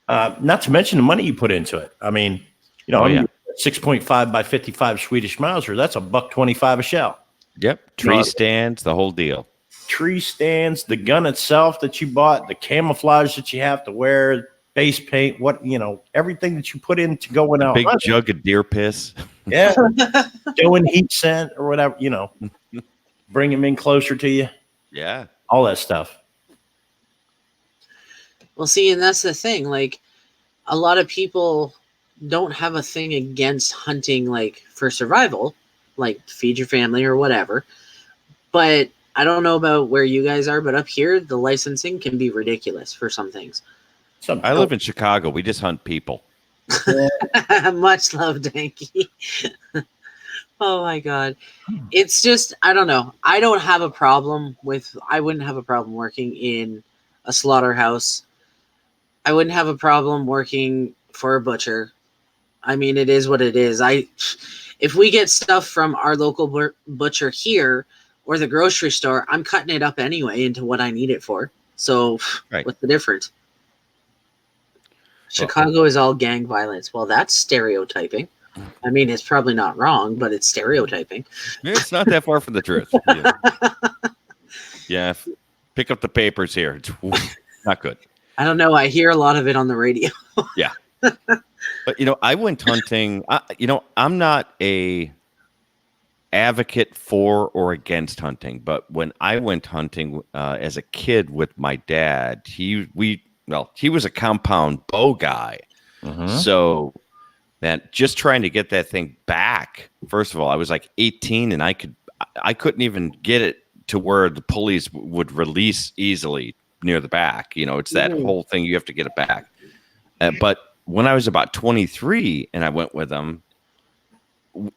Not to mention the money you put into it. I mean, 6.5 by 55 Swedish Mauser, that's $1.25 a shell. Yep. Tree stands, the whole deal. Tree stands, the gun itself that you bought, the camouflage that you have to wear, base paint, everything that you put into going out. Big jug of deer piss. Yeah. Doing heat scent or whatever, bring them in closer to you. Yeah. All that stuff. Well, see, and that's the thing. Like, a lot of people don't have a thing against hunting, like, for survival, like feed your family or whatever. But I don't know about where you guys are, but up here, the licensing can be ridiculous for some things. I live in Chicago. We just hunt people. Much love, Danky. Oh my God. It's just, I don't know. I wouldn't have a problem working in a slaughterhouse. I wouldn't have a problem working for a butcher. I mean, it is what it is. If we get stuff from our local butcher here or the grocery store, I'm cutting it up anyway into what I need it for. So What's the difference? Chicago is all gang violence. Well, that's stereotyping. I mean, it's probably not wrong, but it's stereotyping. It's not that far from the truth. Yeah. Pick up the papers here. It's not good. I don't know. I hear a lot of it on the radio. Yeah. But, I went hunting. I'm not a advocate for or against hunting, but when I went hunting as a kid with my dad, he was a compound bow guy. So that just trying to get that thing back, first of all, I was like 18 and I couldn't even get it to where the pulleys would release easily near the back. It's that whole thing. You have to get it back. But when I was about 23 and I went with them,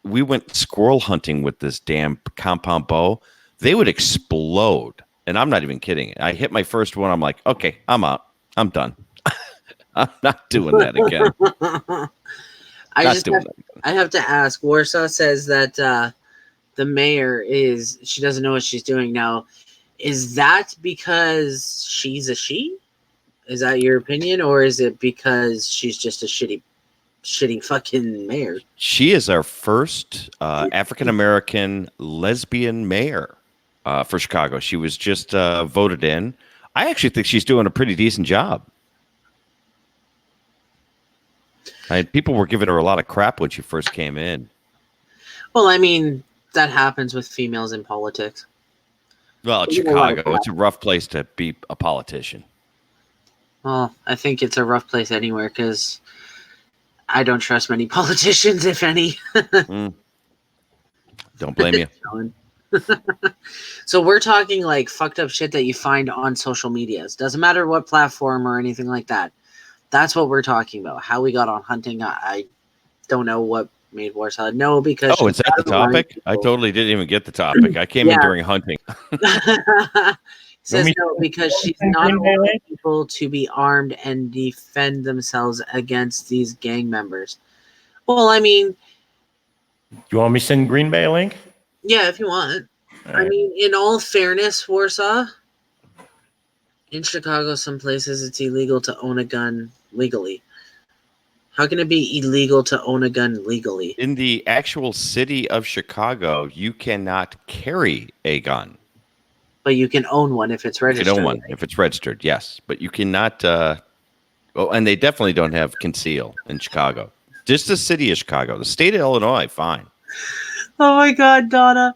we went squirrel hunting with this damn compound bow. They would explode. And I'm not even kidding. I hit my first one. I'm like, okay, I'm out. I'm done. I'm not doing that again. I have to ask. Warsaw says that the mayor she doesn't know what she's doing now. Is that because she's a she? Is that your opinion, or is it because she's just a shitty fucking mayor? She is our first African American lesbian mayor for Chicago. She was just voted in. I actually think she's doing a pretty decent job. People were giving her a lot of crap when she first came in. Well, I mean, that happens with females in politics. Well, it's Chicago. It's a rough place to be a politician. Well, I think it's a rough place anywhere because I don't trust many politicians, if any. Don't blame you. So we're talking like fucked up shit that you find on social medias. Doesn't matter what platform or anything like that. That's what we're talking about. How we got on hunting. I don't know what made Warsaw know because. Oh, is that the topic? I totally didn't even get the topic. I came in during hunting. Says no because she's not wanting people to be armed and defend themselves against these gang members. Well, I mean, You want me to send Green Bay a link? yeah, if you want. I mean, in all fairness, Warsaw, in Chicago, some places it's illegal to own a gun legally. How can it be illegal to own a gun legally? In the actual city of Chicago, you cannot carry a gun. But you can own one if it's registered. You can own one if it's registered, yes. But you cannot. Well, and they definitely don't have conceal in Chicago. Just the city of Chicago. The state of Illinois, fine. Oh my God, Donna.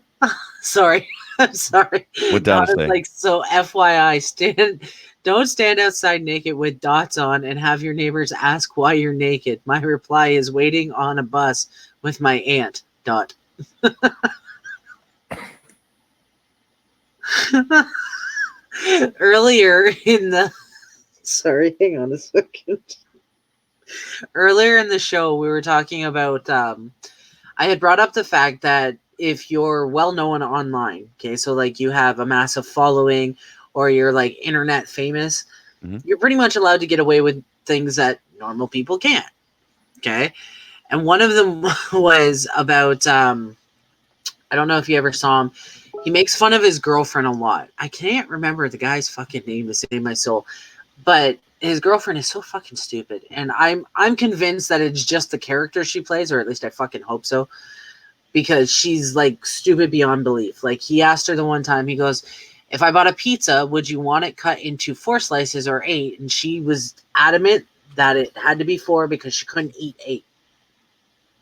Sorry. I'm sorry. What Donna say? Like, so FYI, don't stand outside naked with dots on and have your neighbors ask why you're naked. My reply is waiting on a bus with my aunt. Dot. Earlier in the sorry, hang on a second. Earlier in the show, we were talking about I had brought up the fact that if you're well known online, okay, so like you have a massive following or you're like internet famous, you're pretty much allowed to get away with things that normal people can't. Okay. And one of them was about I don't know if you ever saw him. He makes fun of his girlfriend a lot. I can't remember the guy's fucking name to save my soul, but his girlfriend is so fucking stupid. And I'm convinced that it's just the character she plays, or at least I fucking hope so, because she's like stupid beyond belief. Like he asked her the one time, he goes, if I bought a pizza, would you want it cut into 4 slices or 8? And she was adamant that it had to be 4 because she couldn't eat 8.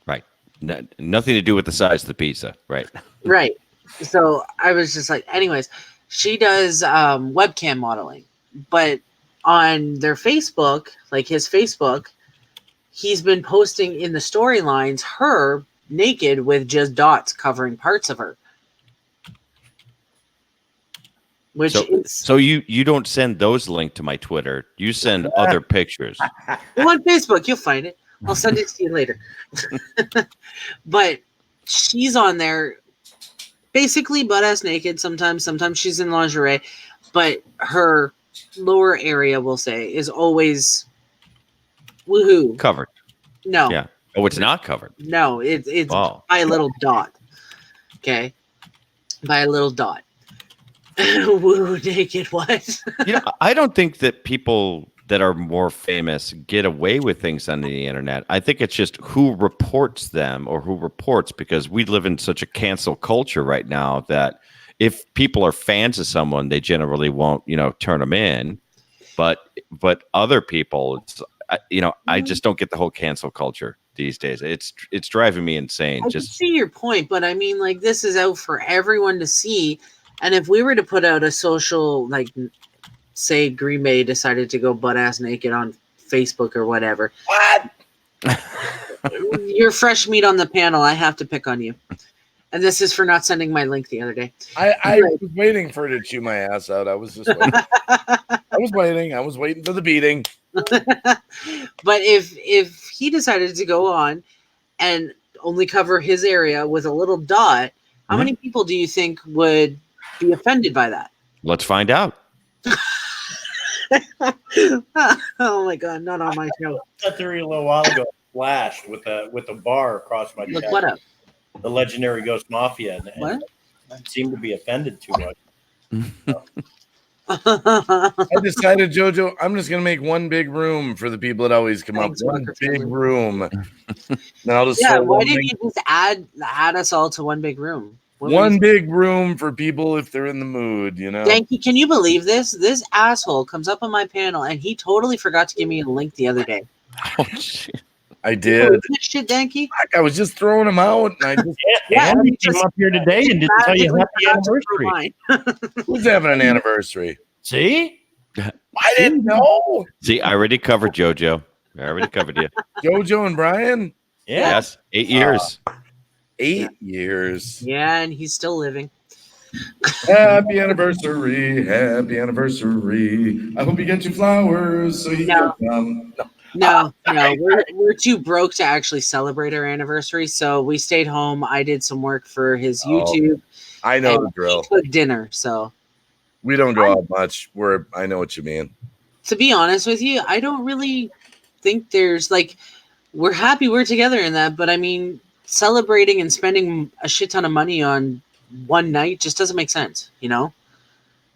Right. Nothing to do with the size of the pizza. Right. Right. So I was just like, anyways, she does webcam modeling, but on their Facebook, like his Facebook, he's been posting in the storylines her naked with just dots covering parts of her. Which so you don't send those links to my Twitter. You send other pictures. Well, on Facebook, you'll find it. I'll send it to you later. But she's on there basically butt-ass naked. Sometimes she's in lingerie. But her lower area, we'll say, is always woohoo. Covered. No. Yeah. Oh, it's not covered. No, it's by a little dot. Okay? By a little dot. Woo, naked, what? I don't think that people that are more famous get away with things on the internet. I think it's just who reports them or who reports, because we live in such a cancel culture right now that if people are fans of someone, they generally won't, turn them in. But other people, it's, I just don't get the whole cancel culture these days. It's driving me insane. I can see your point, but I mean, like, this is out for everyone to see. And if we were to put out a social, like, say Green Bay decided to go butt-ass naked on Facebook or whatever. What? You're fresh meat on the panel. I have to pick on you. And this is for not sending my link the other day. I was waiting for her to chew my ass out. I was just waiting. I was waiting for the beating. But if he decided to go on and only cover his area with a little dot, how many people do you think would be offended by that? Let's find out. Oh my God, not on my show. I theory a little while ago flashed with a bar across my Look chest. what up. The legendary Ghost Mafia, and What? seemed to be offended too much. I decided, JoJo, I'm just gonna make one big room for the people that always come Thanks, up. One Walker big family. room. Then I'll just Yeah, throw why one didn't big- you just add us all to one big room? What one was- big room for people if they're in the mood, Danky, can you believe this? This asshole comes up on my panel and he totally forgot to give me a link the other day. Oh, shit. I You did. believe this shit, Danky? I was just throwing them out, and I just Yeah, Andy just- came up here today and didn't tell you Magically happy forgot to throw anniversary. mine. who's having an anniversary. See? I didn't know. See, I already covered JoJo. I already covered you. JoJo and Brian, Yeah. Yes, 8 years. 8 years. Yeah, and he's still living. Happy anniversary, happy anniversary. I hope you get your flowers so you No. can come. No, we're too broke to actually celebrate our anniversary, so we stayed home. I did some work for his YouTube. I know the and drill. he cooked dinner. So We don't go out much. I know what you mean. to be honest with you, I don't really think there's like we're happy we're together in that, but I mean celebrating and spending a shit ton of money on one night just doesn't make sense,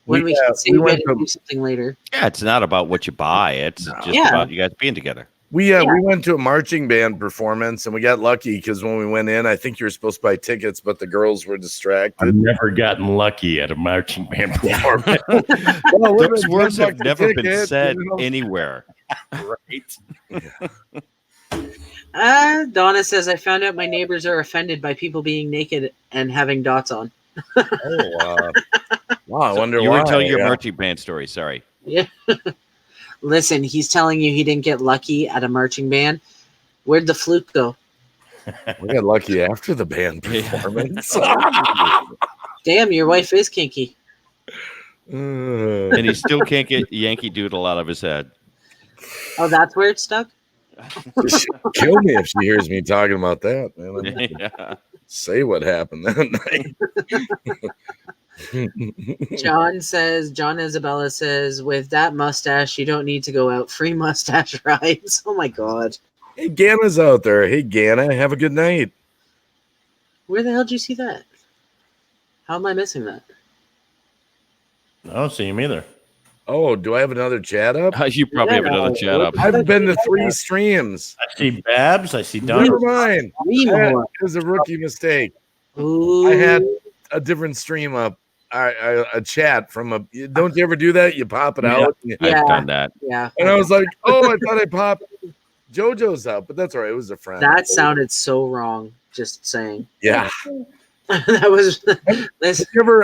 When we can save went it and do something later. Yeah, it's not about what you buy. It's just Yeah. about you guys being together. We went to a marching band performance and we got lucky because when we went in, I think you were supposed to buy tickets, but the girls were distracted. I've never gotten lucky at a marching band performance. Well, Those words have never been ticket, said you know? anywhere. Right. Donna says, I found out my neighbors are offended by people being naked and having dots on. Oh, wow. I wonder You why. were telling your marching band story. Sorry. Yeah. Listen, he's telling you he didn't get lucky at a marching band. Where'd the flute go? We got lucky after the band performance. Damn, your wife is kinky. And he still can't get Yankee Doodle out of his head. Oh, that's where it's stuck? She'll kill me if she hears me talking about that, man. Yeah. Say what happened that night. John Isabella says, with that mustache, you don't need to go out. Free mustache rides. Oh my God. Hey, Gana's out there. Hey, Gana, have a good night. Where the hell did you see that? How am I missing that? I don't see him either. Oh, do I have another chat up? You probably have another chat up. I've been to 3 streams. I see Babs. I see Don. Never mind. Three more. It was a rookie mistake. Ooh. I had a different stream up. A chat from a. Don't you ever do that? You pop it out. Yeah. I've done that. Yeah. And I was like, oh, I thought I popped JoJo's up, but that's all right. It was a friend. That sounded so wrong. Just saying. Yeah. That was.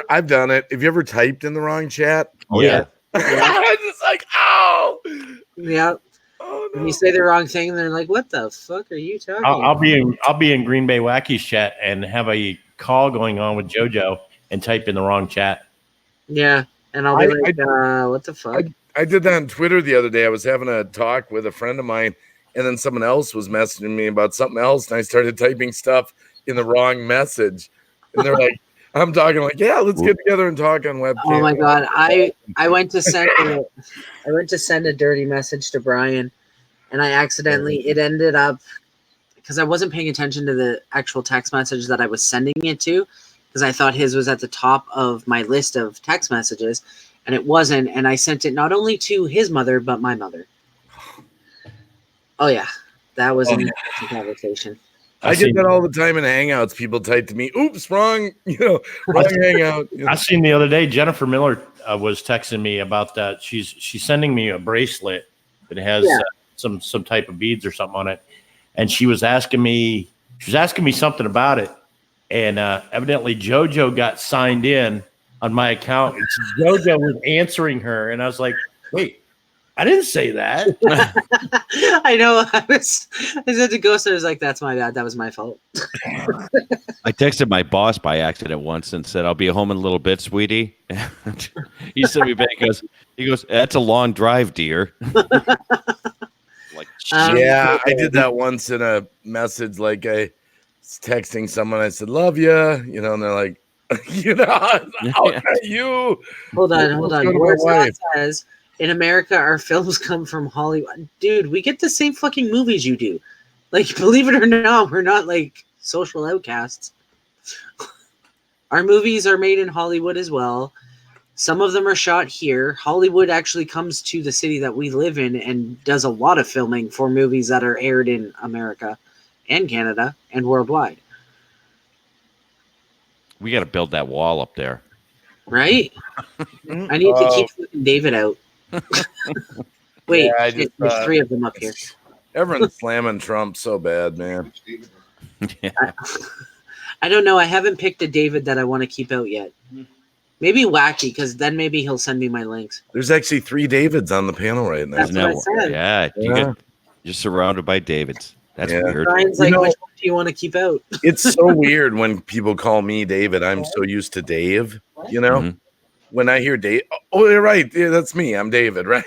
I've done it. Have you ever typed in the wrong chat? Oh, yeah. I'm just like, oh. Yeah. Oh, no. When you say the wrong thing, they're like, "What the fuck are you talking?" I'll be in Green Bay Wacky's chat and have a call going on with JoJo and type in the wrong chat. Yeah, and I'll be like, "What the fuck?" I did that on Twitter the other day. I was having a talk with a friend of mine, and then someone else was messaging me about something else, and I started typing stuff in the wrong message, and they're like, "I'm talking like, yeah, let's get together and talk on webcam." Oh my God, I went to send a dirty message to Brian, and I accidentally it ended up because I wasn't paying attention to the actual text message that I was sending it to, because I thought his was at the top of my list of text messages, and it wasn't. And I sent it not only to his mother but my mother. Oh yeah, that was an interesting conversation. I get that all the time in Hangouts. People type to me, "Oops, wrong Hangout." I seen the other day Jennifer Miller was texting me about that. She's sending me a bracelet that has some type of beads or something on it, and she was asking me something about it, and evidently JoJo got signed in on my account, and JoJo was answering her, and I was like, "Wait, I didn't say that." I know. I said to Ghost, I was like, "That's my bad. That was my fault." I texted my boss by accident once and said, "I'll be home in a little bit, sweetie." He sent me back. He goes, "That's a long drive, dear." Like, yeah, I did that once in a message. Like I was texting someone, I said, "Love you," and they're like, you. Hold on. Word says, in America, our films come from Hollywood. Dude, we get the same fucking movies you do. Like, believe it or not, we're not like social outcasts. Our movies are made in Hollywood as well. Some of them are shot here. Hollywood actually comes to the city that we live in and does a lot of filming for movies that are aired in America and Canada and worldwide. we got to build that wall up there. Right? I need to keep David out. Wait, there's 3 of them up here. Everyone's slamming Trump so bad, man. Yeah. I don't know. I haven't picked a David that I want to keep out yet. Maybe Wacky, because then maybe he'll send me my links. There's actually 3 Davids on the panel right now. That's what I said. Yeah, you're surrounded by Davids. That's weird. Brian's like, which one do you want to keep out? It's so weird when people call me David. I'm so used to Dave, Mhm. When I hear Dave, oh, you're right. Yeah, that's me. I'm David, right?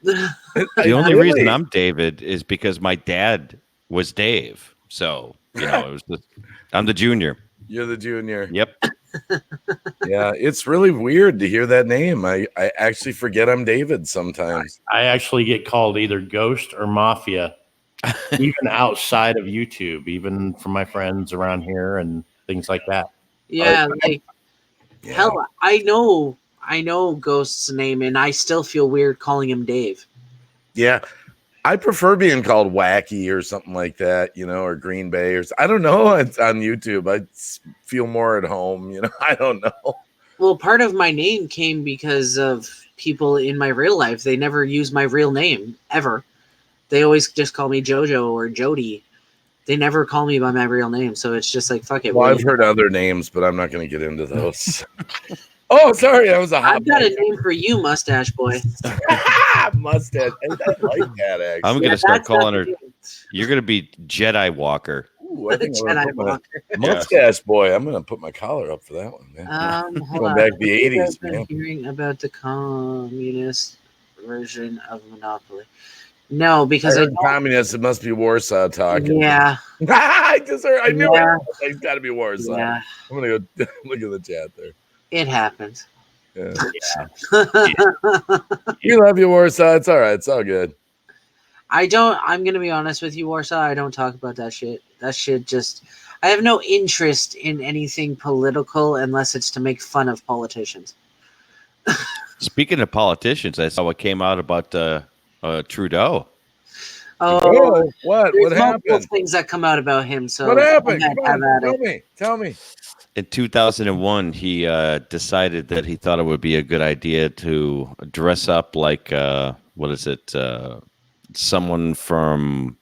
The only reason I'm David is because my dad was Dave. So, it was I'm the junior. You're the junior. Yep. Yeah, it's really weird to hear that name. I actually forget I'm David sometimes. I actually get called either Ghost or Mafia, even outside of YouTube, even from my friends around here and things like that. Yeah, hell, I know Ghost's name, and I still feel weird calling him Dave. Yeah. I prefer being called Wacky or something like that, or Green Bay or I don't know. It's on YouTube. I feel more at home, I don't know. Well, part of my name came because of people in my real life. They never use my real name ever. They always just call me Jojo or Jody. They never call me by my real name, so it's just like fuck it. Well, I've heard other names, but I'm not going to get into those. Oh, sorry, I was I've got a name for you, Mustache Boy. Mustache. I like that. Actually, I'm going to start calling her. You're going to be Jedi Walker. Ooh, I think Jedi Walker. Mustache Boy. I'm going to put my collar up for that one, man. Going back to the 80s, man. Hearing about the communist version of Monopoly. No, because I communist. It must be Warsaw talking. Yeah. I knew it. It's got to be Warsaw. Yeah. I'm gonna go look at the chat there. It happens. Yeah. You love you, Warsaw. It's all right. It's all good. I'm gonna be honest with you, Warsaw. I don't talk about that shit. That shit just. I have no interest in anything political unless it's to make fun of politicians. Speaking of politicians, I saw what came out about Trudeau. Oh, what happened? Things that come out about him. So what happened? Tell me. In 2001, he decided that he thought it would be a good idea to dress up like someone from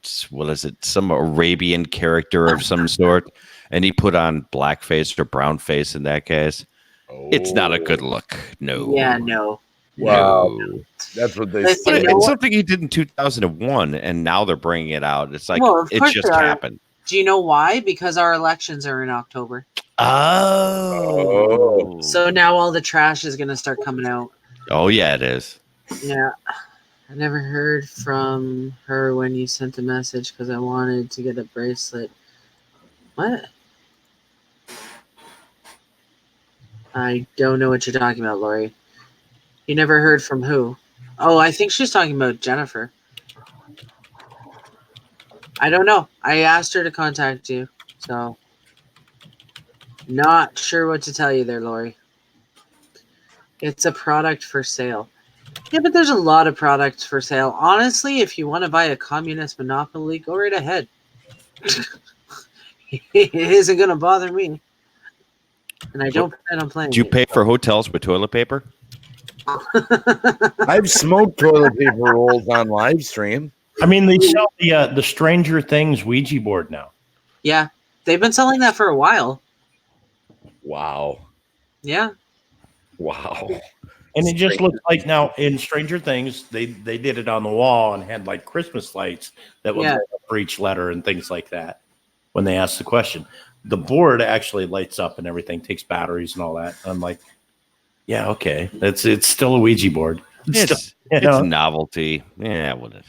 some Arabian character of some sort, and he put on blackface or brown face in that case. Oh. It's not a good look. No. Yeah, no. Wow, no. That's what they said. It's something he did in 2001, and now they're bringing it out. It's like it just happened. Do you know why? Because our elections are in October. Oh. So now all the trash is going to start coming out. Oh, yeah, it is. Yeah. I never heard from her when you sent the message because I wanted to get a bracelet. What? I don't know what you're talking about, Lori. You never heard from who? Oh, I think she's talking about Jennifer. I don't know. I asked her to contact you, so not sure what to tell you there, Lori. It's a product for sale. Yeah, but there's a lot of products for sale. Honestly, if you want to buy a communist Monopoly, go right ahead. It isn't going to bother me. And I don't plan on playing. Do you pay for hotels with toilet paper? I've smoked toilet paper rolls on live stream. I mean, they sell the Stranger Things Ouija board now. Yeah, they've been selling that for a while. Wow. Yeah. Wow. And it just looks like now in Stranger Things, they did it on the wall and had like Christmas lights that would light up for each letter and things like that when they asked the question. The board actually lights up and everything, takes batteries and all that. I'm like, yeah, okay. It's still a Ouija board. It's novelty. Yeah, what is it?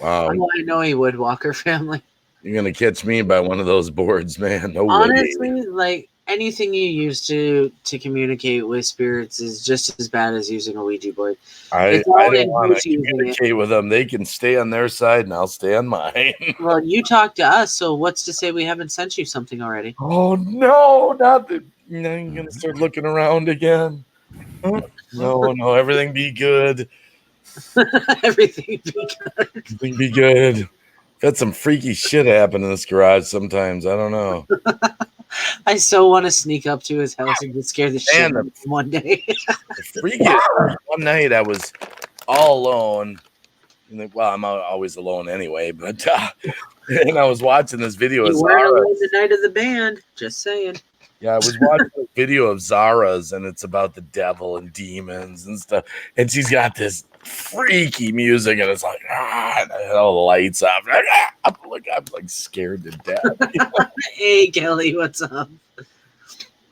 Wow. I know he would, Walker family. You're going to catch me by one of those boards, man. No Honestly, way. like anything you use to communicate with spirits is just as bad as using a Ouija board. I don't want to communicate with them. They can stay on their side and I'll stay on mine. Well, you talk to us, so what's to say we haven't sent you something already? Oh, no, not that. Now you're going to start looking around again. No, everything be good. Everything be good. Everything be good. Had some freaky shit happen in this garage sometimes. I don't know. I so want to sneak up to his house and just scare the shit out of him one day. One night I was all alone. Well, I'm always alone anyway, but and I was watching this video of Zara. The night of the band. Just saying. Yeah, I was watching a video of Zara's, and it's about the devil and demons and stuff. And she's got this freaky music, and it's like, and all the lights off. I'm like scared to death. Hey, Kelly, what's up?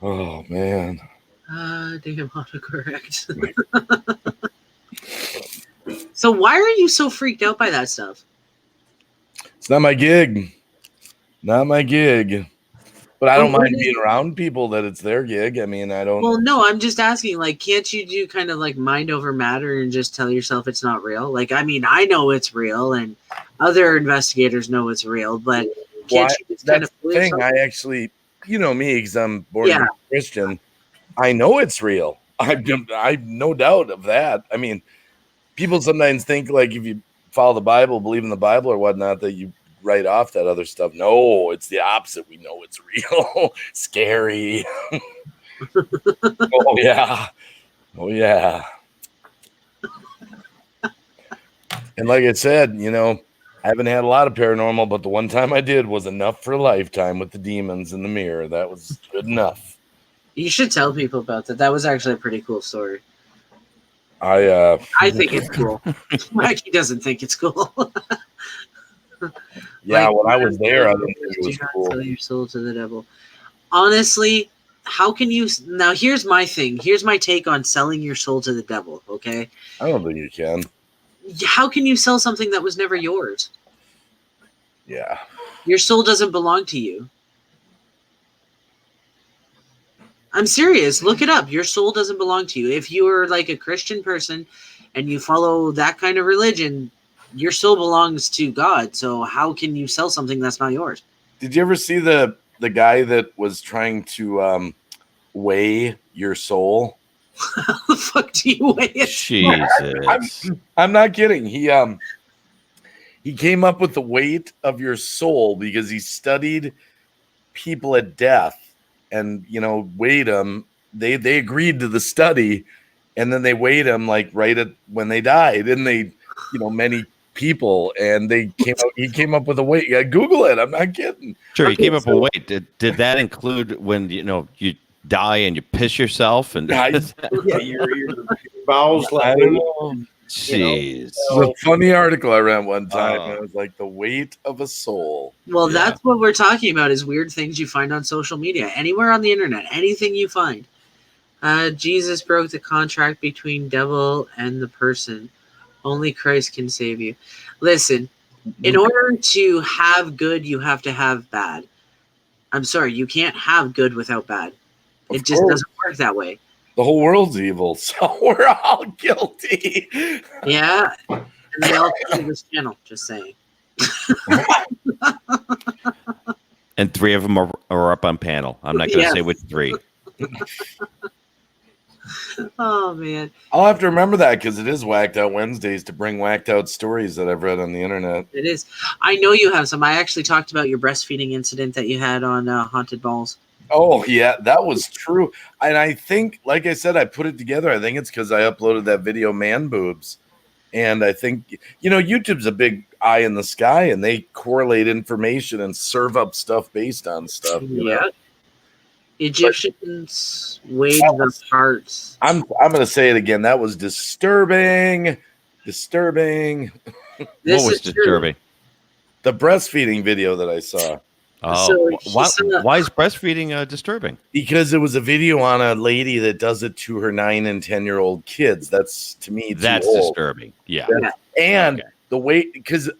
Oh, man. Damn autocorrect. So why are you so freaked out by that stuff? It's not my gig. Not my gig. But I don't mind being around people that it's their gig. I mean, I don't. Well, no, I'm just asking, like, can't you do kind of like mind over matter and just tell yourself it's not real? Like, I mean, I know it's real and other investigators know it's real, but can't you just kind of fool yourself? I actually, you know me, because I'm born a Christian. I know it's real. I've no doubt of that. I mean, people sometimes think like if you follow the Bible, believe in the Bible or whatnot, that you write off that other stuff. No, it's the opposite. We know it's real. Scary. Oh yeah. Oh yeah. And like I said, you know, I haven't had a lot of paranormal, but the one time I did was enough for a lifetime with the demons in the mirror. That was good enough. You should tell people about that. That was actually a pretty cool story. I think it's cool. Mikey doesn't think it's cool. yeah, Like, when I was there, I didn't think it do was not cool. sell your soul to the devil. Honestly, how can you now? Here's my thing. Here's my take on selling your soul to the devil. Okay, I don't think you can. how can you sell something that was never yours? Yeah. Your soul doesn't belong to you. I'm serious. Look it up. Your soul doesn't belong to you. If you are like a Christian person and you follow that kind of religion, your soul belongs to God. So how can you sell something that's not yours? Did you ever see the guy that was trying to weigh your soul? How the fuck do you weigh it? Jesus. I'm not kidding. He came up with the weight of your soul because he studied people at death and, you know, weighed them. They agreed to the study, and then they weighed them like right at when they died, and they, you know, many people, and he came up with a weight. Yeah, Google it. I'm not kidding. Sure, you came up with a weight. Did that include when you die and you piss yourself and your bowels. I don't know. Jeez. It was a funny article I read one time. And it was like the weight of a soul. Well, that's what we're talking about is weird things you find on social media. Anywhere on the internet, anything you find. Jesus broke the contract between devil and the person. Only Christ can save you. Listen, in order to have good, you have to have bad. I'm sorry, you can't have good without bad. It just doesn't work that way. The whole world's evil, so we're all guilty. Yeah, and they all come to this channel, just saying. And 3 of them are up on panel. I'm not going to say which 3. Oh, man. I'll have to remember that because it is Whacked Out Wednesdays to bring whacked out stories that I've read on the internet. It is. I know you have some. I actually talked about your breastfeeding incident that you had on Haunted Balls. Oh, yeah, that was true. And I think, like I said, I put it together. I think it's because I uploaded that video, Man Boobs. And I think, you know, YouTube's a big eye in the sky, and they correlate information and serve up stuff based on stuff. You know? Egyptians weighed their parts. I'm going to say it again. That was disturbing. Disturbing. What was disturbing? The breastfeeding video that I saw. Oh, why is breastfeeding disturbing? Because it was a video on a lady that does it to her 9 and 10-year-old kids. That's, to me, that's too old. Disturbing. Yeah. And the way, because,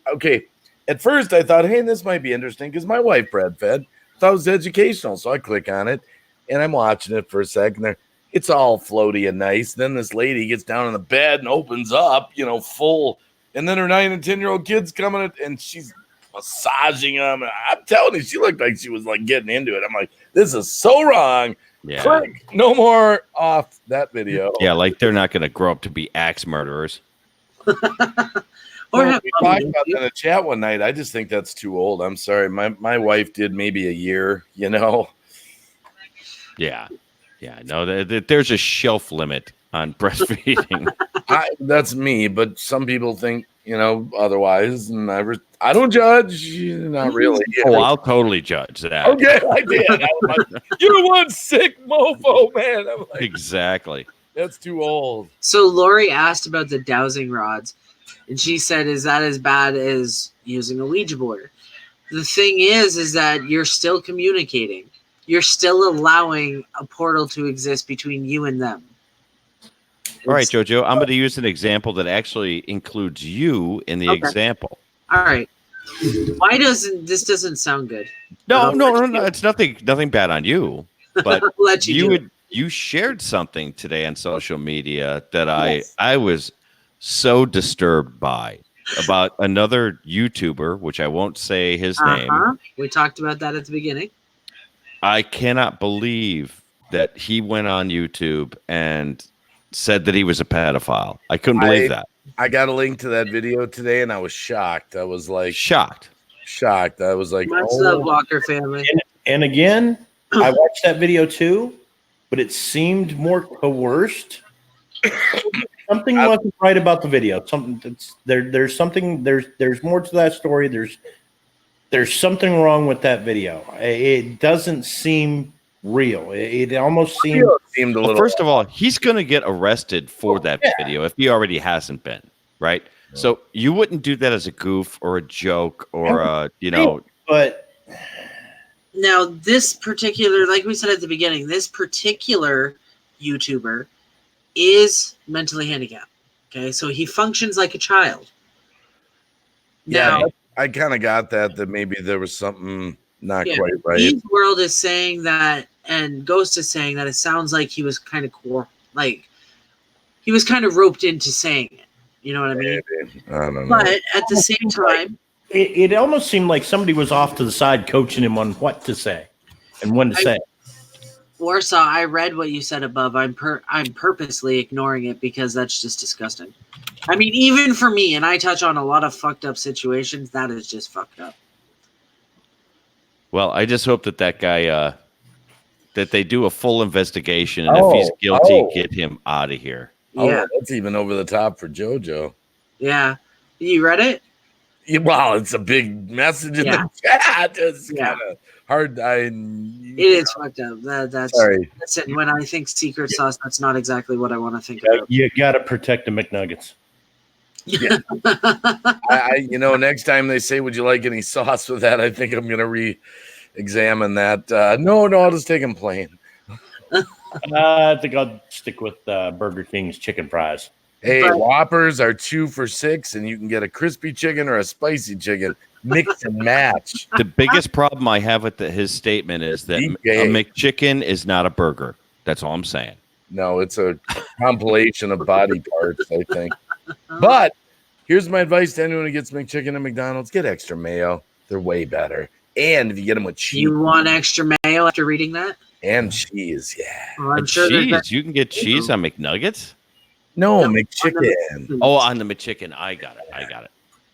at first I thought, hey, this might be interesting because my wife breastfed. Thought it was educational. So I click on it and I'm watching it for a second. It's all floaty and nice. Then this lady gets down on the bed and opens up, you know, full. And then her 9 and 10-year-old kids coming and she's massaging them. I'm telling you, she looked like she was like getting into it. I'm like, this is so wrong. Yeah. Click. No more off that video. Yeah, like they're not going to grow up to be axe murderers. Or well, we talked about that in a chat one night. I just think that's too old. I'm sorry. My wife did maybe a year, you know. Yeah. Yeah. No, there's a shelf limit on breastfeeding. That's me, but some people think, you know, otherwise. And I don't judge. Not really. Oh, I'll totally judge that. Okay, I did. Like, you're one sick mofo, man. I'm like, exactly. That's too old. So Lori asked about the dowsing rods, and she said, is that as bad as using a Ouija board? The thing is that you're still communicating. You're still allowing a portal to exist between you and them. All right, Jojo, I'm going to use an example that actually includes you in the example. All right. Why doesn't sound good? No, it's nothing bad on you. But you shared something today on social media that I was so disturbed by about another YouTuber, which I won't say his name. We talked about that at the beginning. I cannot believe that he went on YouTube and said that he was a pedophile. I couldn't believe that. I got a link to that video today, and I was shocked. I was like Shocked. I was like, Much love, Walker family. And again, I watched that video too, but it seemed more coerced. Something wasn't right about the video. Something that's there's something there's more to that story. There's something wrong with that video. It doesn't seem real. It almost seemed a little. Well, first of all, he's going to get arrested for that video if he already hasn't been, right? Yeah. So you wouldn't do that as a goof or a joke or But now this particular, like we said at the beginning, this particular YouTuber is mentally handicapped. Okay, so he functions like a child. Yeah, I kind of got that maybe there was something not quite right. Each World is saying that, and Ghost is saying that it sounds like he was kind of he was kind of roped into saying it. You know what I mean? I don't know. But at the same time, it almost seemed like somebody was off to the side coaching him on what to say and when to say it. Warsaw, I read what you said above. I'm purposely ignoring it because that's just disgusting. I mean, even for me, and I touch on a lot of fucked up situations, that is just fucked up. Well, I just hope that guy, that they do a full investigation, and if he's guilty, get him out of here. Yeah. Oh, that's even over the top for JoJo. Yeah. You read it? Yeah, wow, it's a big message in the chat. It's kind of hard. It is fucked up. That's sorry. Listen, when I think secret sauce, that's not exactly what I want to think about. You got to protect the McNuggets. Yeah. Next time they say, would you like any sauce with that? I think I'm going to re-examine that. No, I'll just take them plain. I think I'll stick with Burger King's chicken fries. Hey, Whoppers are 2 for $6, and you can get a crispy chicken or a spicy chicken. Mix and match. The biggest problem I have with his statement is that a McChicken is not a burger. That's all I'm saying. No, it's a compilation of body parts, I think. But here's my advice to anyone who gets McChicken at McDonald's: get extra mayo. They're way better. And if you get them with cheese. You want extra mayo after reading that? And cheese, yeah. Well, I'm sure cheese. You can get cheese on McNuggets? No, McChicken. On the McChicken. I got it.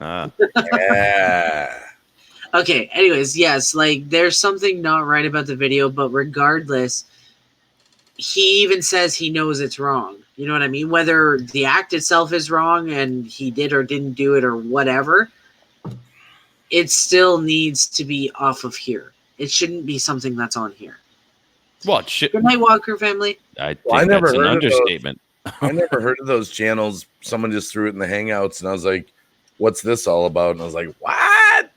Yeah. Okay, anyways, yes, like there's something not right about the video, but regardless, he even says he knows it's wrong. You know what I mean? Whether the act itself is wrong and he did or didn't do it or whatever, it still needs to be off of here. It shouldn't be something that's on here. Well, it should. Good night, Walker family. I think that's an understatement. I never heard of those channels. Someone just threw it in the Hangouts, and I was like, what's this all about? And I was like, what?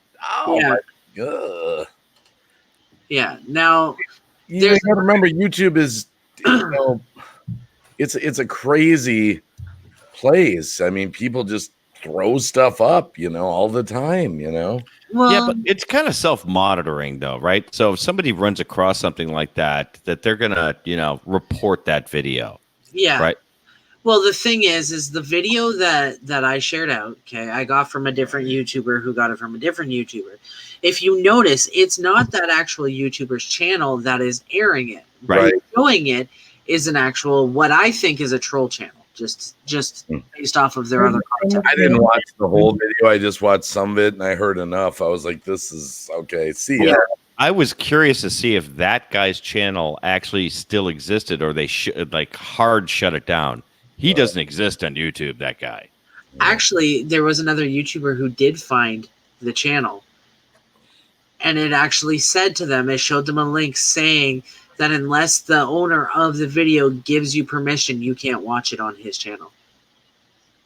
Oh, my God. Yeah. Now, you got to remember, YouTube is, it's a crazy place. I mean, people just throw stuff up, all the time, Well, yeah, but it's kind of self-monitoring, though, right? So if somebody runs across something like that they're gonna, report that video. Yeah. Right. Well, the thing is the video that I shared out, okay, I got from a different YouTuber who got it from a different YouTuber. If you notice, it's not that actual YouTuber's channel that is airing it. Right. Showing it is an actual, what I think is a troll channel, just based off of their other content. I didn't watch the whole video. I just watched some of it, and I heard enough. I was like, this is okay. See ya. I was curious to see if that guy's channel actually still existed or they hard shut it down. He doesn't exist on YouTube, that guy. Actually, there was another YouTuber who did find the channel. And it actually said to them, it showed them a link saying that unless the owner of the video gives you permission, you can't watch it on his channel.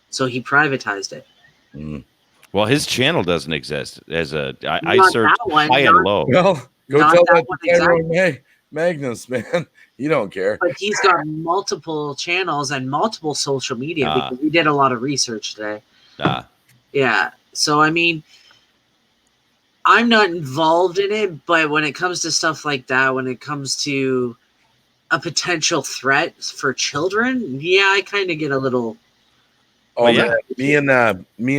So he privatized it. Mm. Well, his channel doesn't exist. I searched high and low. Well, go tell that to Tyrone Magnus, man. You don't care. But he's got multiple channels and multiple social media because we did a lot of research today. Yeah. So, I mean, I'm not involved in it, but when it comes to stuff like that, when it comes to a potential threat for children, yeah, I kind of get a little. Oh, yeah. Me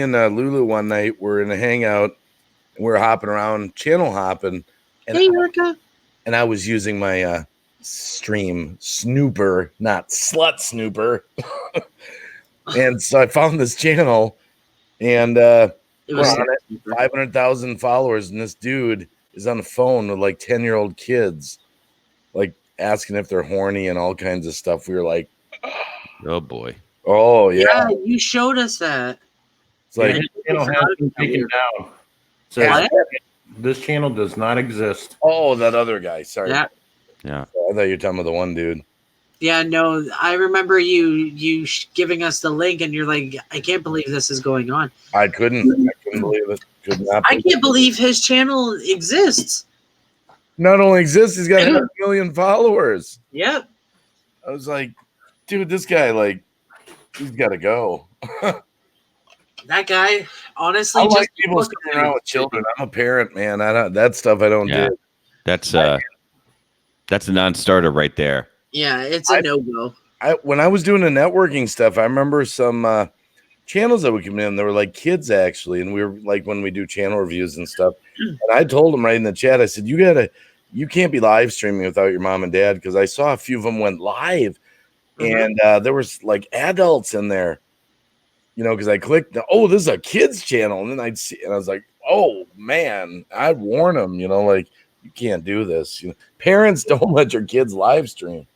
and Lulu one night were in a hangout, and we were hopping around, channel hopping. And hey, Erica. And I was using my stream snooper, not slut snooper. And so I found this channel, and It we're was on it, 500,000 followers, and this dude is on the phone with like 10-year-old kids, like asking if they're horny and all kinds of stuff. We were like, Oh boy. oh yeah. you showed us that. It's like, This channel has been taken down. So What? this channel does not exist. oh, that other guy. Sorry. Yeah. Yeah. I thought you were talking about the one dude. Yeah, no, I remember you giving us the link, and you're like, I can't believe this is going on. I couldn't believe it. Could not. I can't believe his channel exists. Not only exists, he's got 500,000 followers. Yep. I was like, dude, this guy, like, he's got to go. That guy, honestly, I just like people screwing around with children. I'm a parent, man. I don't that stuff. I don't Yeah. do. That's a non-starter right there. Yeah, it's a no-go. When I was doing the networking stuff, I remember some channels that would come in. They were like kids actually, and we were like when we do channel reviews and stuff. And I told them right in the chat, I said, you can't be live streaming without your mom and dad, because I saw a few of them went live, and there was like adults in there, you know, because I clicked, oh, this is a kids channel, and then I'd see, and I was like, oh man, I'd warn them, you know, like you can't do this. You know, parents don't let your kids live stream.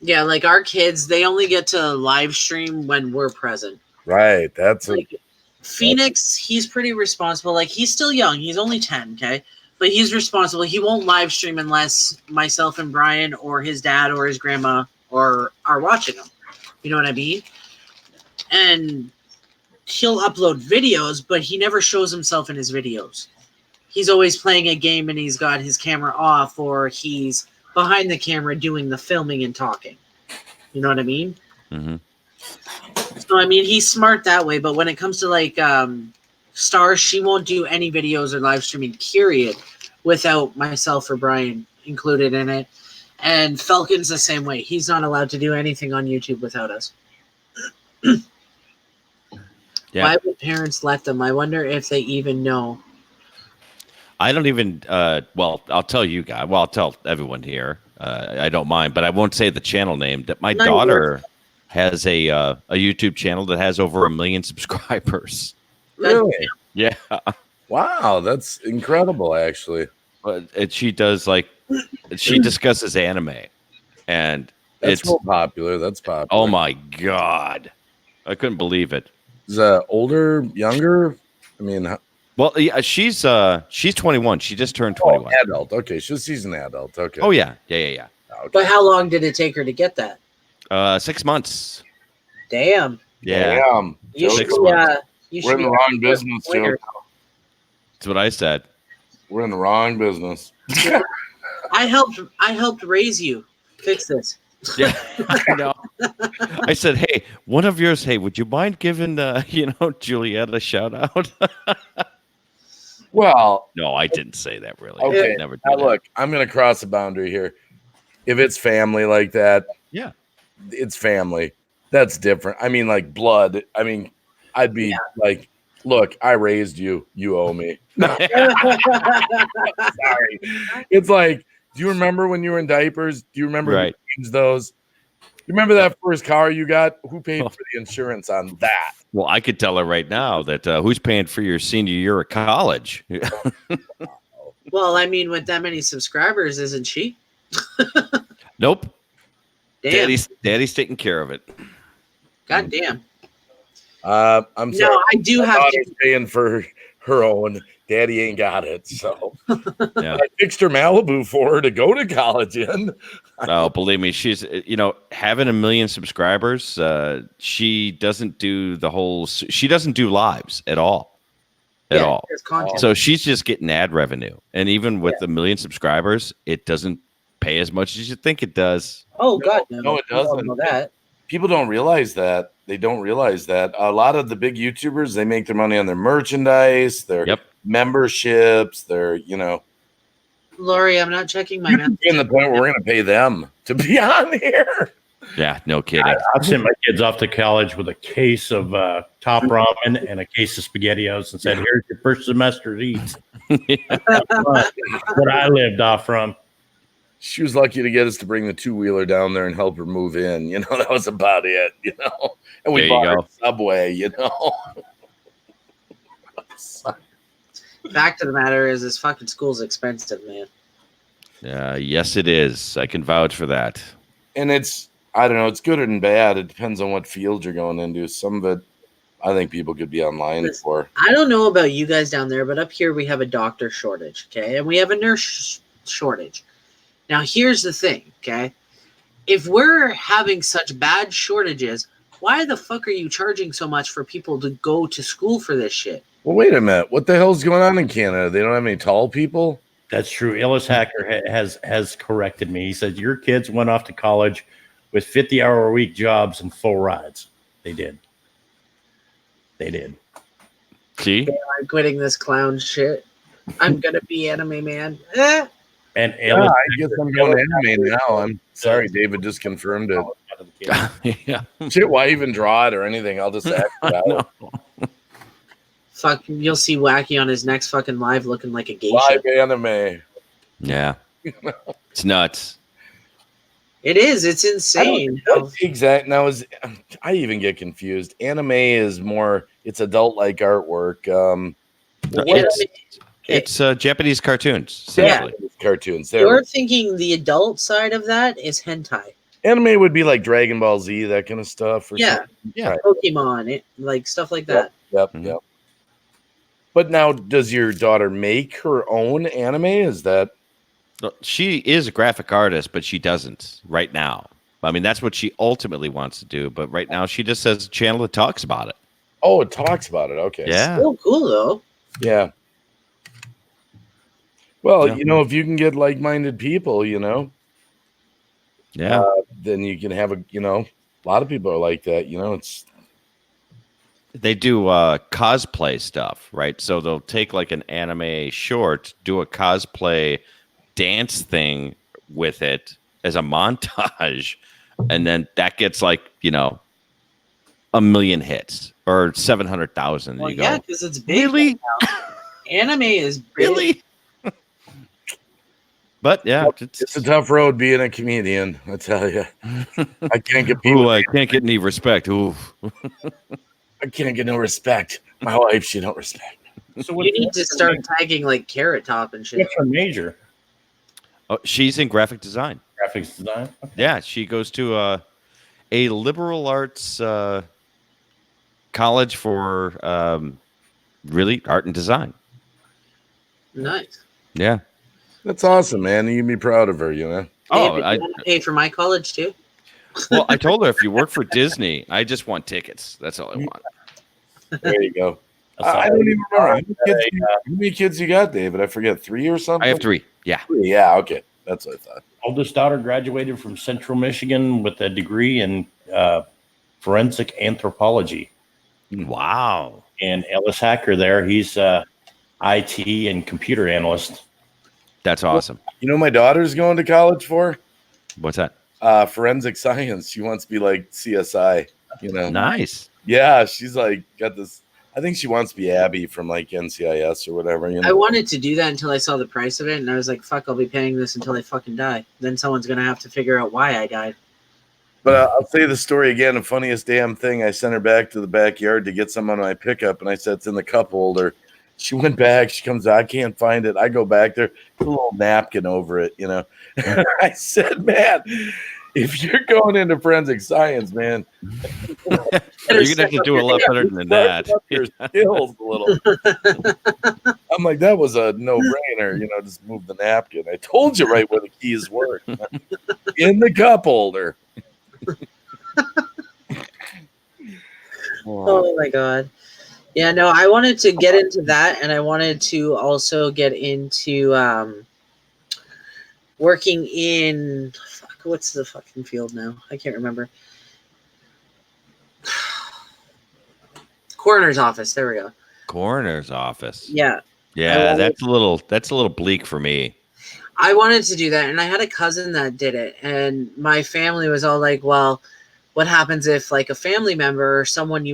Yeah, like our kids, they only get to live stream when we're present. Right. That's like Phoenix, he's pretty responsible. Like he's still young. He's only 10, okay? But he's responsible. He won't live stream unless myself and Brian or his dad or his grandma or are watching him. You know what I mean? And he'll upload videos, but he never shows himself in his videos. He's always playing a game and he's got his camera off, or he's behind the camera doing the filming and talking. You know what I mean? Mm-hmm. So, I mean, he's smart that way, but when it comes to, like, Star, she won't do any videos or live streaming, period, without myself or Brian included in it. And Falcon's the same way. He's not allowed to do anything on YouTube without us. Yeah. Why would parents let them? I wonder if they even know. I don't even, well, I'll tell you guys. Well, I'll tell everyone here. I don't mind, but I won't say the channel name. That my daughter has a YouTube channel that has over 1 million subscribers. really, Yeah. wow, that's incredible, actually. And she does she discusses anime, and That's it's real popular. That's popular. oh my God, I couldn't believe it. Is older, younger? I mean, Well, yeah, she's 21. She just turned 21. adult. Okay, she's an adult. Okay. Oh yeah. Okay. But how long did it take her to get that? 6 months. Damn. Yeah. Damn. You should, 6 months. you We're should in the wrong business, Joe. That's what I said. We're in the wrong business. I helped raise you. Fix this. Yeah, I know. I said, hey, one of yours. Hey, would you mind giving Juliet a shout out? Well, No, I didn't say that really. okay. I never did. Now, that. look, I'm going to cross a boundary here. If it's family like that, Yeah. it's family. That's different. I mean, like blood. I mean, I'd be like, look, I raised you. You owe me. Sorry. It's like, do you remember when you were in diapers? Do you remember who changed those? You remember that first car you got? Who paid for the insurance on that? Well, I could tell her right now that who's paying for your senior year of college? Well, I mean, with that many subscribers, isn't she? Nope. Damn. Daddy's taking care of it. God damn. I'm sorry. No, I do My have daughter's to. paying for her own. Daddy ain't got it, so Yeah. I fixed her Malibu for her to go to college in. Oh, believe me, she's having 1 million subscribers. She doesn't do she doesn't do lives at all, There's content. So she's just getting ad revenue, and even with 1 million subscribers, it doesn't pay as much as you think it does. Oh God, No, it I don't doesn't. know that. People don't realize that. They don't realize that. A lot of the big YouTubers, they make their money on their merchandise, their memberships, their, Lori, I'm not checking my message. in the point where we're going to pay them to be on here. Yeah, no kidding. I sent my kids off to college with a case of top ramen and a case of SpaghettiOs and said, here's your first semester's eats. That's what I lived off from. she was lucky to get us to bring the 2-wheeler down there and help her move in. That was about it. And we bought her Subway. Fact of the matter is, this fucking school's expensive, man. Yes, it is. I can vouch for that. And I don't know, it's good and bad. It depends on what field you're going into. Some of it, I think people could be online for. I don't know about you guys down there, but up here we have a doctor shortage, okay? And we have a nurse shortage. Now, here's the thing, okay? If we're having such bad shortages, why the fuck are you charging so much for people to go to school for this shit? Well, wait a minute. What the hell's going on in Canada? They don't have any tall people? That's true. Ellis Hacker has corrected me. He says your kids went off to college with 50-hour-a-week jobs and full rides. They did. See? I'm quitting this clown shit. I'm gonna be anime man. And I guess I'm going anime now. I'm sorry, David just confirmed it. Yeah. Shit, why even draw it or anything? I'll just act it out. Fuck, you'll see Wacky on his next fucking live looking like a geisha. Live anime. Yeah. It's nuts. It is. It's insane. Exactly. Now, I even get confused. Anime is more, it's adult-like artwork. It's Japanese cartoons, essentially. Yeah, cartoons. You're thinking the adult side of that is hentai. Anime would be like Dragon Ball Z, that kind of stuff. Or yeah. something. Yeah. Right. Pokemon, like stuff like that. Yep. But now, does your daughter make her own anime? Is that? She is a graphic artist, but she doesn't right now. I mean, that's what she ultimately wants to do. But right now, she just has a channel that talks about it. Oh, it talks about it. Okay. Yeah. Still cool though. Yeah. Well, if you can get like-minded people, Yeah. then you can have a lot of people are like that. They do cosplay stuff, right? So they'll take like an anime short, do a cosplay dance thing with it as a montage, and then that gets like 1 million hits or 700,000. Well, you yeah, go, because it's big. really? Anime is big. Really? But yeah, it's a tough road being a comedian. I tell you, I can't get people. Ooh, I can't get any respect. Ooh. I can't get no respect. My wife, she don't respect me. So you need to start tagging like Carrot Top and shit. What's her major? Oh, she's in graphic design. Graphics design. Okay. Yeah, she goes to a liberal arts college for really art and design. Nice. Yeah, that's awesome, man. You can be proud of her, Oh, I want to pay for my college too. Well, I told her if you work for Disney, I just want tickets. That's all I want. There you go. I don't even remember. How many kids you got, David? I forget. 3 or something? I have 3. Yeah. 3, yeah, okay. That's what I thought. Oldest daughter graduated from Central Michigan with a degree in forensic anthropology. Wow. And Ellis Hacker there, he's IT and computer analyst. That's awesome. You know my daughter's going to college for? What's that? Forensic science. She wants to be like CSI, Nice. Yeah, she's like got this. I think she wants to be Abby from like NCIS or whatever. I wanted to do that until I saw the price of it, and I was like, fuck, I'll be paying this until I fucking die. Then someone's going to have to figure out why I died. But I'll say the story again. The funniest damn thing, I sent her back to the backyard to get some on my pickup, and I said, it's in the cup holder. She went back. She comes out. I can't find it. I go back there, put a little napkin over it, I said, man, if you're going into forensic science, man, you're going to have to do a lot better than that. Your skills a little. I'm like, that was a no-brainer. Just move the napkin. I told you right where the keys were. In the cup holder. Oh, my God. Yeah, no, I wanted to get into that, and I wanted to also get into working in what's the fucking field now? I can't remember. Coroner's office. There we go. Coroner's office. Yeah. Yeah, that's a little bleak for me. I wanted to do that, and I had a cousin that did it, and my family was all like, well, what happens if like a family member or someone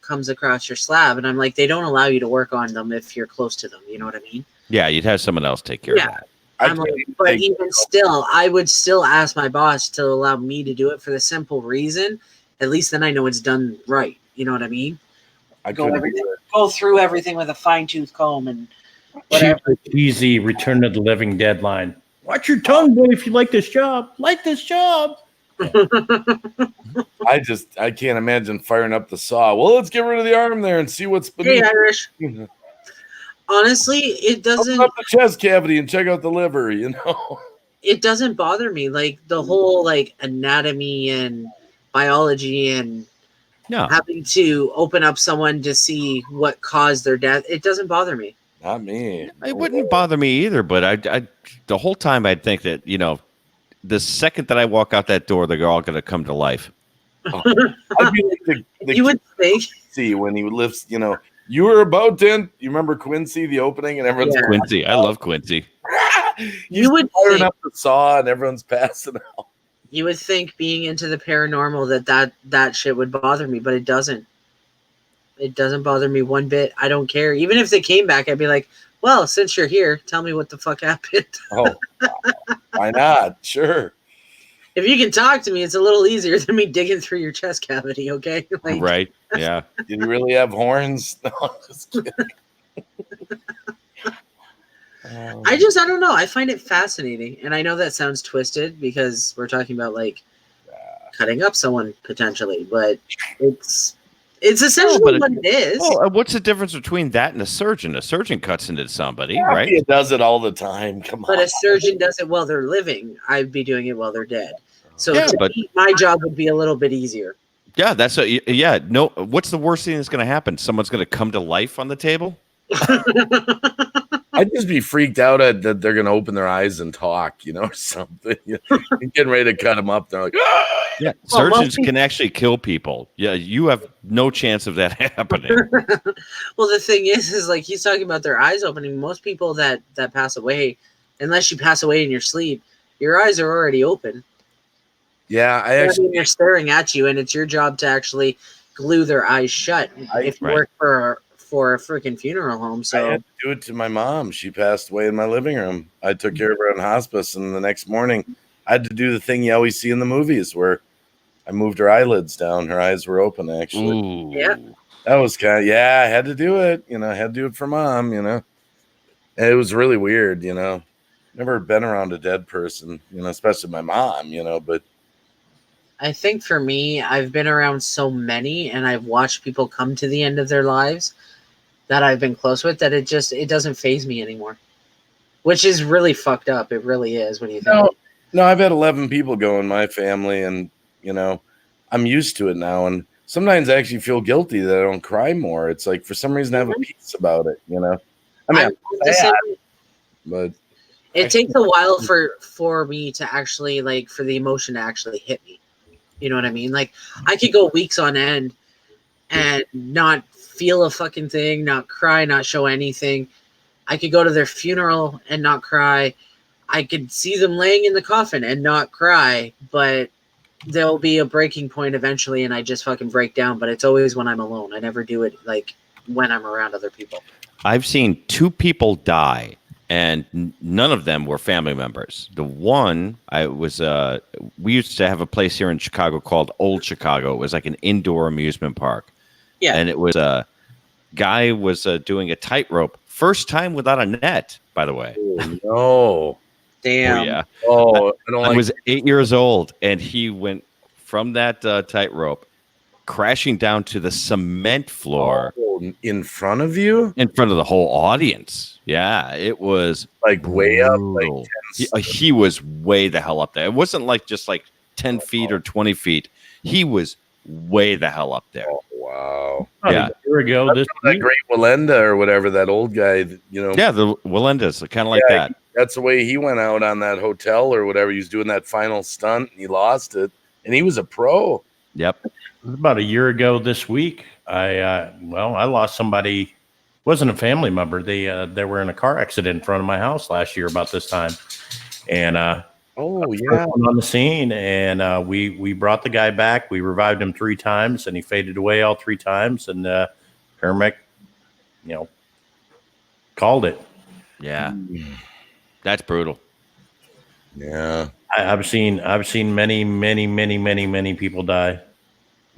comes across your slab? And I'm like, they don't allow you to work on them if you're close to them. You know what I mean? Yeah, you'd have someone else take care of that. I'm like, but even still, I would still ask my boss to allow me to do it for the simple reason, at least then I know it's done right. You know what I mean? Go through everything with a fine-tooth comb and whatever. Cheesy Return of the Living Dead line. Watch your tongue, boy, if you like this job. Like this job. I can't imagine firing up the saw. Well, let's get rid of the arm there and see what's beneath. Hey, Irish. Honestly, it doesn't. Open up the chest cavity and check out the liver. It doesn't bother me. Like the whole like anatomy and biology and having to open up someone to see what caused their death. It doesn't bother me. Not me. It wouldn't bother me either. But I the whole time I'd think that the second that I walk out that door, they're all going to come to life. I'd be like you would think. See when he lifts, you were about to. You remember Quincy, the opening, and everyone's Quincy. I love Quincy. You would firing up the saw, and everyone's passing out. You would think being into the paranormal that shit would bother me, but it doesn't. It doesn't bother me one bit. I don't care. Even if they came back, I'd be like, well, since you're here, tell me what the fuck happened. Oh, why not? Sure. If you can talk to me, it's a little easier than me digging through your chest cavity, okay? Like, right. Yeah. Did you really have horns? No, I'm just kidding. I don't know. I find it fascinating. And I know that sounds twisted because we're talking about like cutting up someone potentially, but it's essentially what it is. Well, what's the difference between that and a surgeon? A surgeon cuts into somebody, right? He does it all the time. Come on. But a surgeon does it while they're living. I'd be doing it while they're dead. So me, my job would be a little bit easier. Yeah, no. What's the worst thing that's going to happen? Someone's going to come to life on the table? I'd just be freaked out that they're going to open their eyes and talk, or something. You're getting ready to cut them up. They're like, ah! Yeah, surgeons can actually kill people. Yeah, you have no chance of that happening. Well, the thing is like he's talking about their eyes opening. Most people that pass away, unless you pass away in your sleep, your eyes are already open. Yeah, they're staring at you, and it's your job to actually glue their eyes shut. If you work for a freaking funeral home, so I had to do it to my mom. She passed away in my living room. I took care of her in hospice, and the next morning, I had to do the thing you always see in the movies, where I moved her eyelids down. Her eyes were open, actually. Ooh. Yeah, that was I had to do it. I had to do it for mom. And it was really weird. Never been around a dead person. Especially my mom. But. I think for me, I've been around so many and I've watched people come to the end of their lives that I've been close with that it doesn't faze me anymore, which is really fucked up. It really is when you think. No, I've had 11 people go in my family and, I'm used to it now. And sometimes I actually feel guilty that I don't cry more. It's like, for some reason I have a peace about it, I mean, but it takes a while for me to actually like, for the emotion to actually hit me. You know what I mean? Like I could go weeks on end and not feel a fucking thing, not cry, not show anything. I could go to their funeral and not cry. I could see them laying in the coffin and not cry, but there'll be a breaking point eventually and I just fucking break down. But it's always when I'm alone. I never do it like when I'm around other people. I've seen 2 people die. And none of them were family members. The one, we used to have a place here in Chicago called Old Chicago. It was like an indoor amusement park. Yeah. And it was guy was doing a tightrope. First time without a net, by the way. Oh, no. Damn. Oh, yeah. Oh, I was 8 years old, and he went from that tightrope, crashing down to the cement floor. Oh, in front of you? In front of the whole audience. Yeah, it was like way up. Like he was way the hell up there. It wasn't like just like 10 feet or 20 feet. He was way the hell up there. Oh, wow. Yeah. A year ago, that great Walenda or whatever, that old guy, Yeah, the Walendas, kind of like that. That's the way he went out on that hotel or whatever. He was doing that final stunt and he lost it. And he was a pro. Yep. It was about a year ago this week. I lost somebody. Wasn't a family member. They were in a car accident in front of my house last year about this time, and on the scene, and we brought the guy back. We revived him 3 times, and he faded away all 3 times. And paramedic, called it. Yeah, that's brutal. Yeah. I've seen many people die.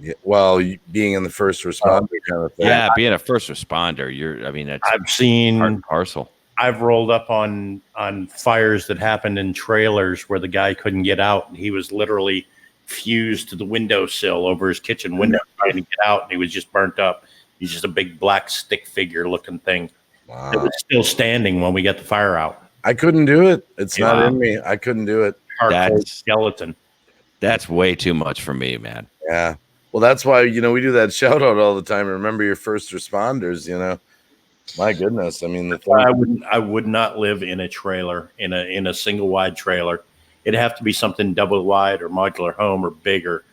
Yeah. Well, being in the first responder kind of thing. Yeah, being a first responder, that's I've seen part and parcel. I've rolled up on fires that happened in trailers where the guy couldn't get out, and he was literally fused to the windowsill over his kitchen window trying to get out, and he was just burnt up. He's just a big black stick figure looking thing. Wow. It was still standing when we got the fire out. I couldn't do it. It's not in me. I couldn't do it. Hardcore skeleton. That's way too much for me, man. Yeah. Well, that's why, we do that shout out all the time. Remember your first responders, My goodness. I mean, I would not live in a trailer, in a single wide trailer. It'd have to be something double wide or modular home or bigger.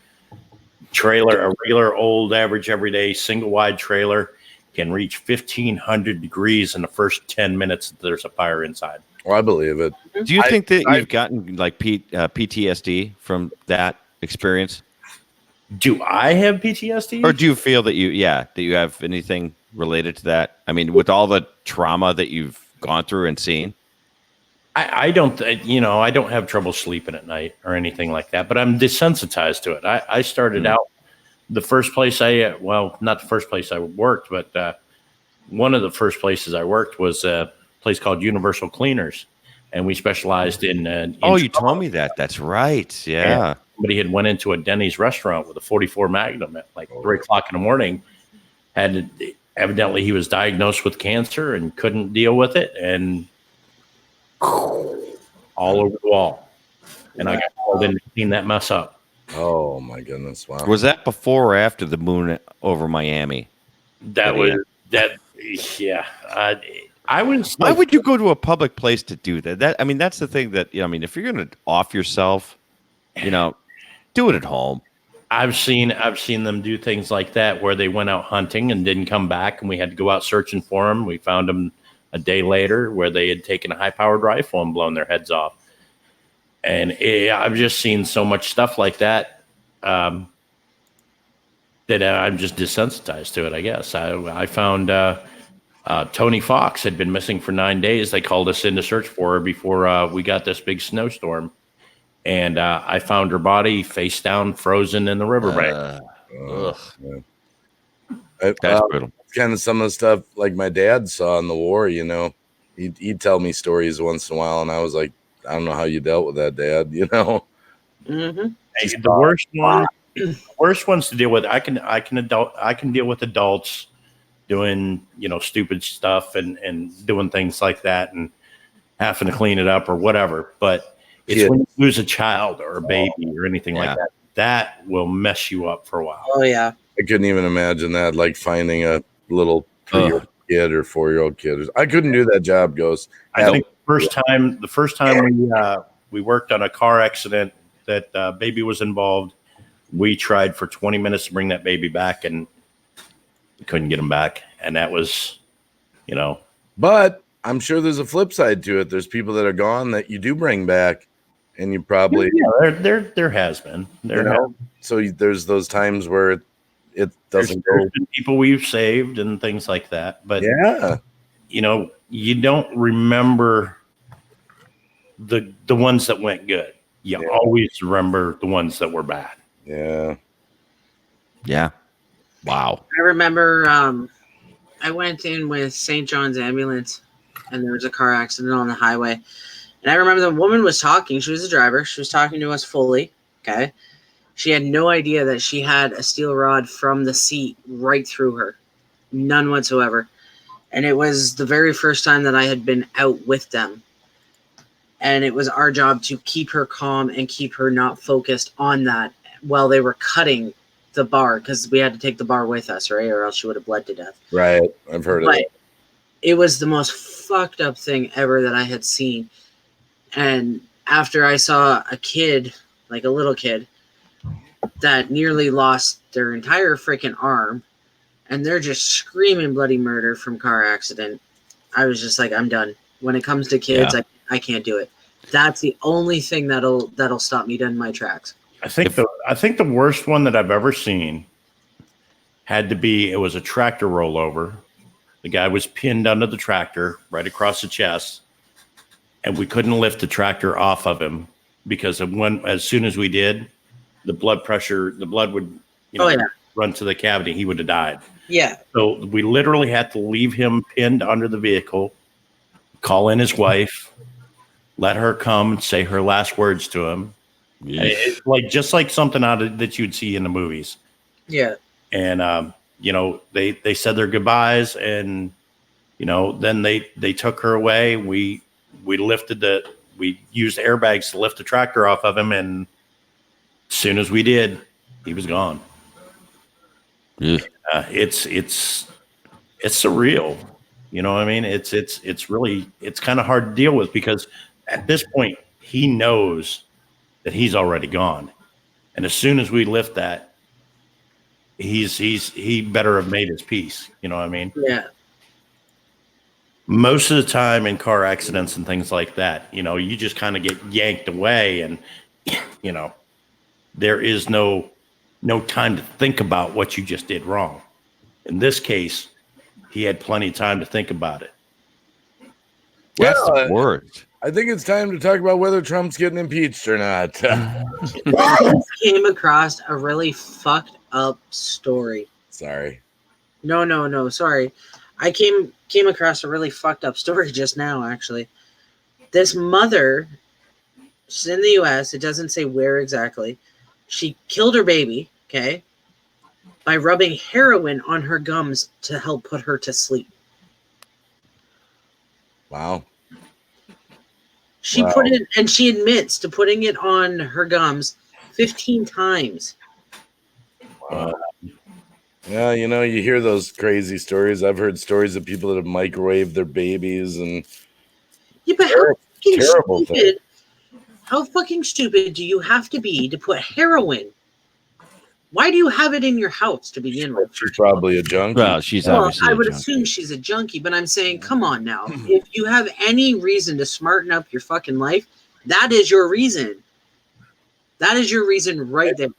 Trailer, a regular old average everyday single wide trailer can reach 1,500 degrees in the first 10 minutes that there's a fire inside. Well, I believe it. Do you think that you've gotten like PTSD from that experience? Do I have PTSD? Or do you feel that you have anything related to that? I mean, with all the trauma that you've gone through and seen? I don't have trouble sleeping at night or anything like that, but I'm desensitized to it. I started out the first place not the first place I worked, but one of the first places I worked was a place called Universal Cleaners, and we specialized in you told me that. That's right. Yeah. And somebody had went into a Denny's restaurant with a 44 Magnum at like 3 o'clock in the morning. Evidently he was diagnosed with cancer and couldn't deal with it, and all over the wall. And I got called in to clean that mess up. Oh my goodness! Wow. Was that before or after the moon over Miami? I was. Why would you go to a public place to do that? That's the thing that if you're going to off yourself, do it at home. I've seen them do things like that where they went out hunting and didn't come back, and we had to go out searching for them. We found them a day later where they had taken a high-powered rifle and blown their heads off. And I've just seen so much stuff like that that I'm just desensitized to it, I guess. I found Tony Fox had been missing for 9 days. They called us in to search for her before we got this big snowstorm. And I found her body face down, frozen in the riverbank. That's brutal. Kind of some of the stuff like my dad saw in the war, he'd tell me stories once in a while, and I was like, I don't know how you dealt with that, Dad, Mm-hmm. Hey, the worst ones to deal with. I can deal with adults doing stupid stuff and doing things like that and having to clean it up or whatever. But it's when you lose a child or a baby or anything like that, that will mess you up for a while. Oh yeah. I couldn't even imagine that, like finding a little 3-year-old kid or 4-year-old kid. I couldn't do that job, Ghost. I think the first time we worked on a car accident that baby was involved, we tried for 20 minutes to bring that baby back, and we couldn't get him back. And that was, But I'm sure there's a flip side to it. There's people that are gone that you do bring back, and you probably there has been So there's those times where it doesn't go. There's been people we've saved and things like that, but you don't remember the ones that went good. You always remember the ones that were bad. Yeah. Wow. I remember I went in with St. John's ambulance, and there was a car accident on the highway. And I remember the woman was talking. She was a driver. She was talking to us fully. Okay. She had no idea that she had a steel rod from the seat right through her. None whatsoever. And it was the very first time that I had been out with them. And it was our job to keep her calm and keep her not focused on that while they were cutting the bar, because we had to take the bar with us, right? Or else she would have bled to death. Right. I've heard of it. It was the most fucked up thing ever that I had seen. And after I saw a kid, like a little kid, that nearly lost their entire freaking arm, and they're just screaming bloody murder from car accident, I was just like, I'm done. When it comes to kids, I can't do it. That's the only thing that'll stop me dead in my tracks. I think the worst one that I've ever seen had to be, it was a tractor rollover. The guy was pinned under the tractor right across the chest, and we couldn't lift the tractor off of him because as soon as we did, the blood would, run to the cavity. He would have died. Yeah. So we literally had to leave him pinned under the vehicle, call in his wife, let her come and say her last words to him. It's just like something that you'd see in the movies. Yeah. And, they said their goodbyes, and, then they took her away. We used airbags to lift the tractor off of him. And as soon as we did, he was gone. Yeah. It's surreal. You know what I mean? It's kind of hard to deal with, because at this point he knows that he's already gone. And as soon as we lift that, he better have made his peace. You know what I mean? Yeah. Most of the time in car accidents and things like that, you just kind of get yanked away, and, there is no time to think about what you just did wrong. In this case, he had plenty of time to think about it. That's the word. I think it's time to talk about whether Trump's getting impeached or not. Came across a really fucked up story. Sorry. No, sorry. I came across a really fucked up story just now, actually. This mother, she's in the U.S., it doesn't say where exactly. She killed her baby, okay, by rubbing heroin on her gums to help put her to sleep. Wow. She put it, and she admits to putting it on her gums 15 times. Wow. Yeah, you hear those crazy stories. I've heard stories of people that have microwaved their babies, and but how fucking stupid do you have to be to put heroin? Why do you have it in your house to begin with? She's probably a junkie. Well, she's obviously I would assume she's a junkie, but I'm saying, come on now. If you have any reason to smarten up your fucking life, that is your reason. That is your reason right there.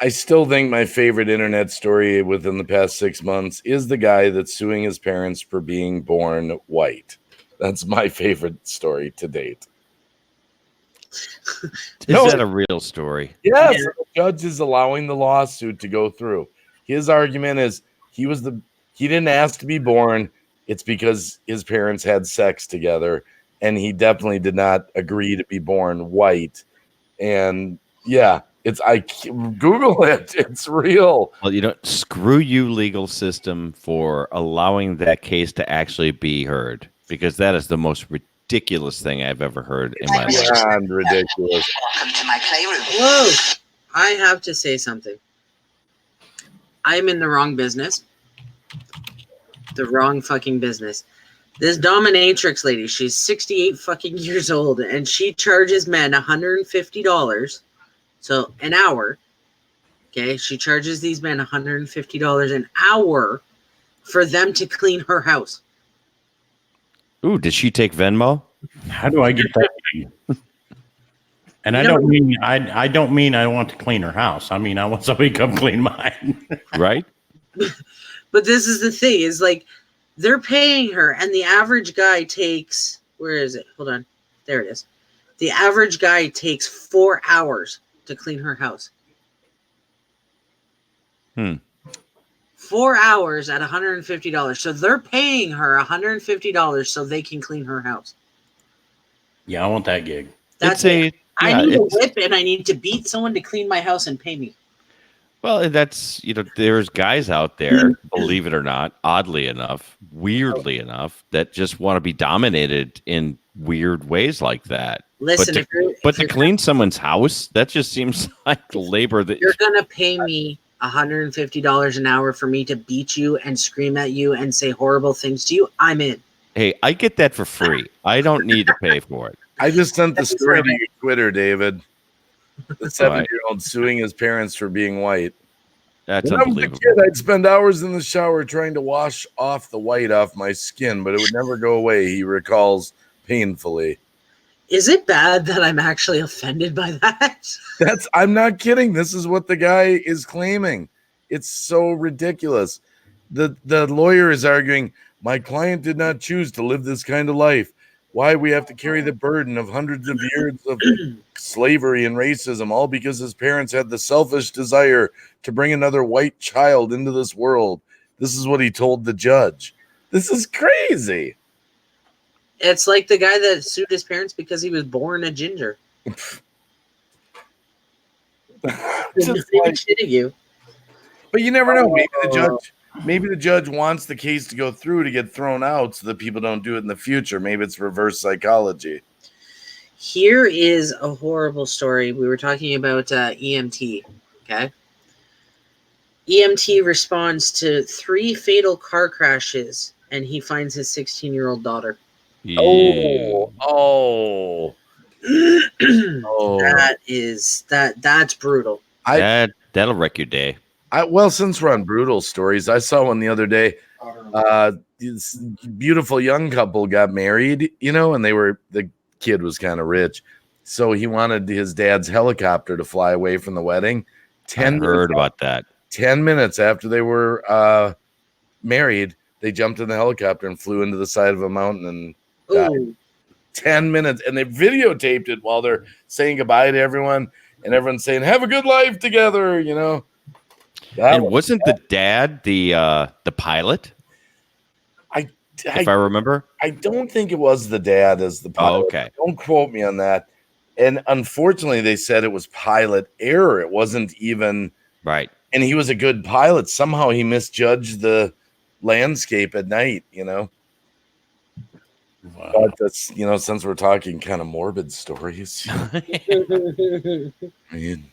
I still think my favorite internet story within the past 6 months is the guy that's suing his parents for being born white. That's my favorite story to date. Is that a real story? Yes. Yeah. The judge is allowing the lawsuit to go through. His argument is he didn't ask to be born. It's because his parents had sex together, and he definitely did not agree to be born white. And yeah, Google it. It's real. Well, screw you, legal system, for allowing that case to actually be heard, because that is the most ridiculous thing I've ever heard in my life. Beyond ridiculous. Welcome to my playroom. Whoa! I have to say something. I'm in the wrong business. The wrong fucking business. This dominatrix lady, she's 68 fucking years old, and she charges men $150 so an hour. Okay, she charges these men $150 an hour for them to clean her house. Ooh, did she take Venmo? How do I get that? And I don't mean I want to clean her house. I mean I want somebody to come clean mine. Right? But this is the thing, is like they're paying her, and the average guy takes, where is it? Hold on. There it is. The average guy takes 4 hours to clean her house. 4 hours at $150. So they're paying her $150 so they can clean her house. Yeah, I want that gig. That's it. I need a whip, and I need to beat someone to clean my house and pay me. Well, that's, there's guys out there, believe it or not, oddly enough, weirdly enough, that just want to be dominated in weird ways like that. Listen, but to clean someone's house, that just seems like labor that you're going to pay me $150 an hour for me to beat you and scream at you and say horrible things to you. I'm in. Hey, I get that for free. I don't need to pay for it. I just sent the story to your Twitter, David. The 7-year-old suing his parents for being white. That's when unbelievable. I was a kid, I'd spend hours in the shower trying to wash off the white off my skin, but it would never go away, he recalls painfully. Is it bad that I'm actually offended by that? I'm not kidding. This is what the guy is claiming. It's so ridiculous. The lawyer is arguing, my client did not choose to live this kind of life. why we have to carry the burden of hundreds of years of slavery and racism, all because his parents had the selfish desire to bring another white child into this world. This is what he told the judge. This is crazy. It's like the guy that sued his parents because he was born a ginger. Just Not even like- kidding you. But you never know. Maybe the judge wants the case to go through to get thrown out so that people don't do it in the future. Maybe it's reverse psychology. Here is a horrible story. We were talking about EMT. Okay. EMT responds to 3 fatal car crashes, and he finds his 16-year-old daughter. Oh. That's brutal. That'll wreck your day. Well, since we're on brutal stories, I saw one the other day. This beautiful young couple got married, and the kid was kind of rich, so he wanted his dad's helicopter to fly away from the wedding. I heard about that. 10 minutes after they were married, they jumped in the helicopter and flew into the side of a mountain and died. Ooh. 10 minutes, and they videotaped it while they're saying goodbye to everyone, and everyone's saying, "Have a good life together," And wasn't the dad the pilot? If I remember, I don't think it was the dad as the pilot. Oh, okay. Don't quote me on that. And unfortunately, they said it was pilot error. It wasn't even right. And he was a good pilot. Somehow he misjudged the landscape at night. Wow. But that's since we're talking kind of morbid stories. I mean,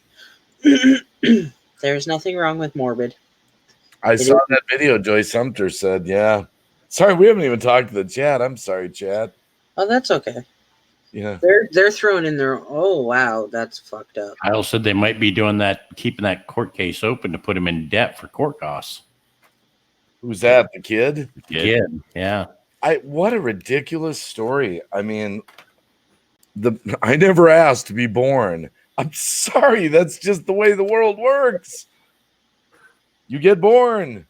There's nothing wrong with morbid. I saw that video. Joyce Sumter said, "Yeah, sorry, we haven't even talked to the chat. I'm sorry, chat." Oh, that's okay. Yeah, they're throwing in their. Oh wow, that's fucked up. Kyle said they might be doing that, keeping that court case open to put him in debt for court costs. who's that? The kid? Kid, yeah. What a ridiculous story. I mean, I never asked to be born. I'm sorry. That's just the way the world works. You get born.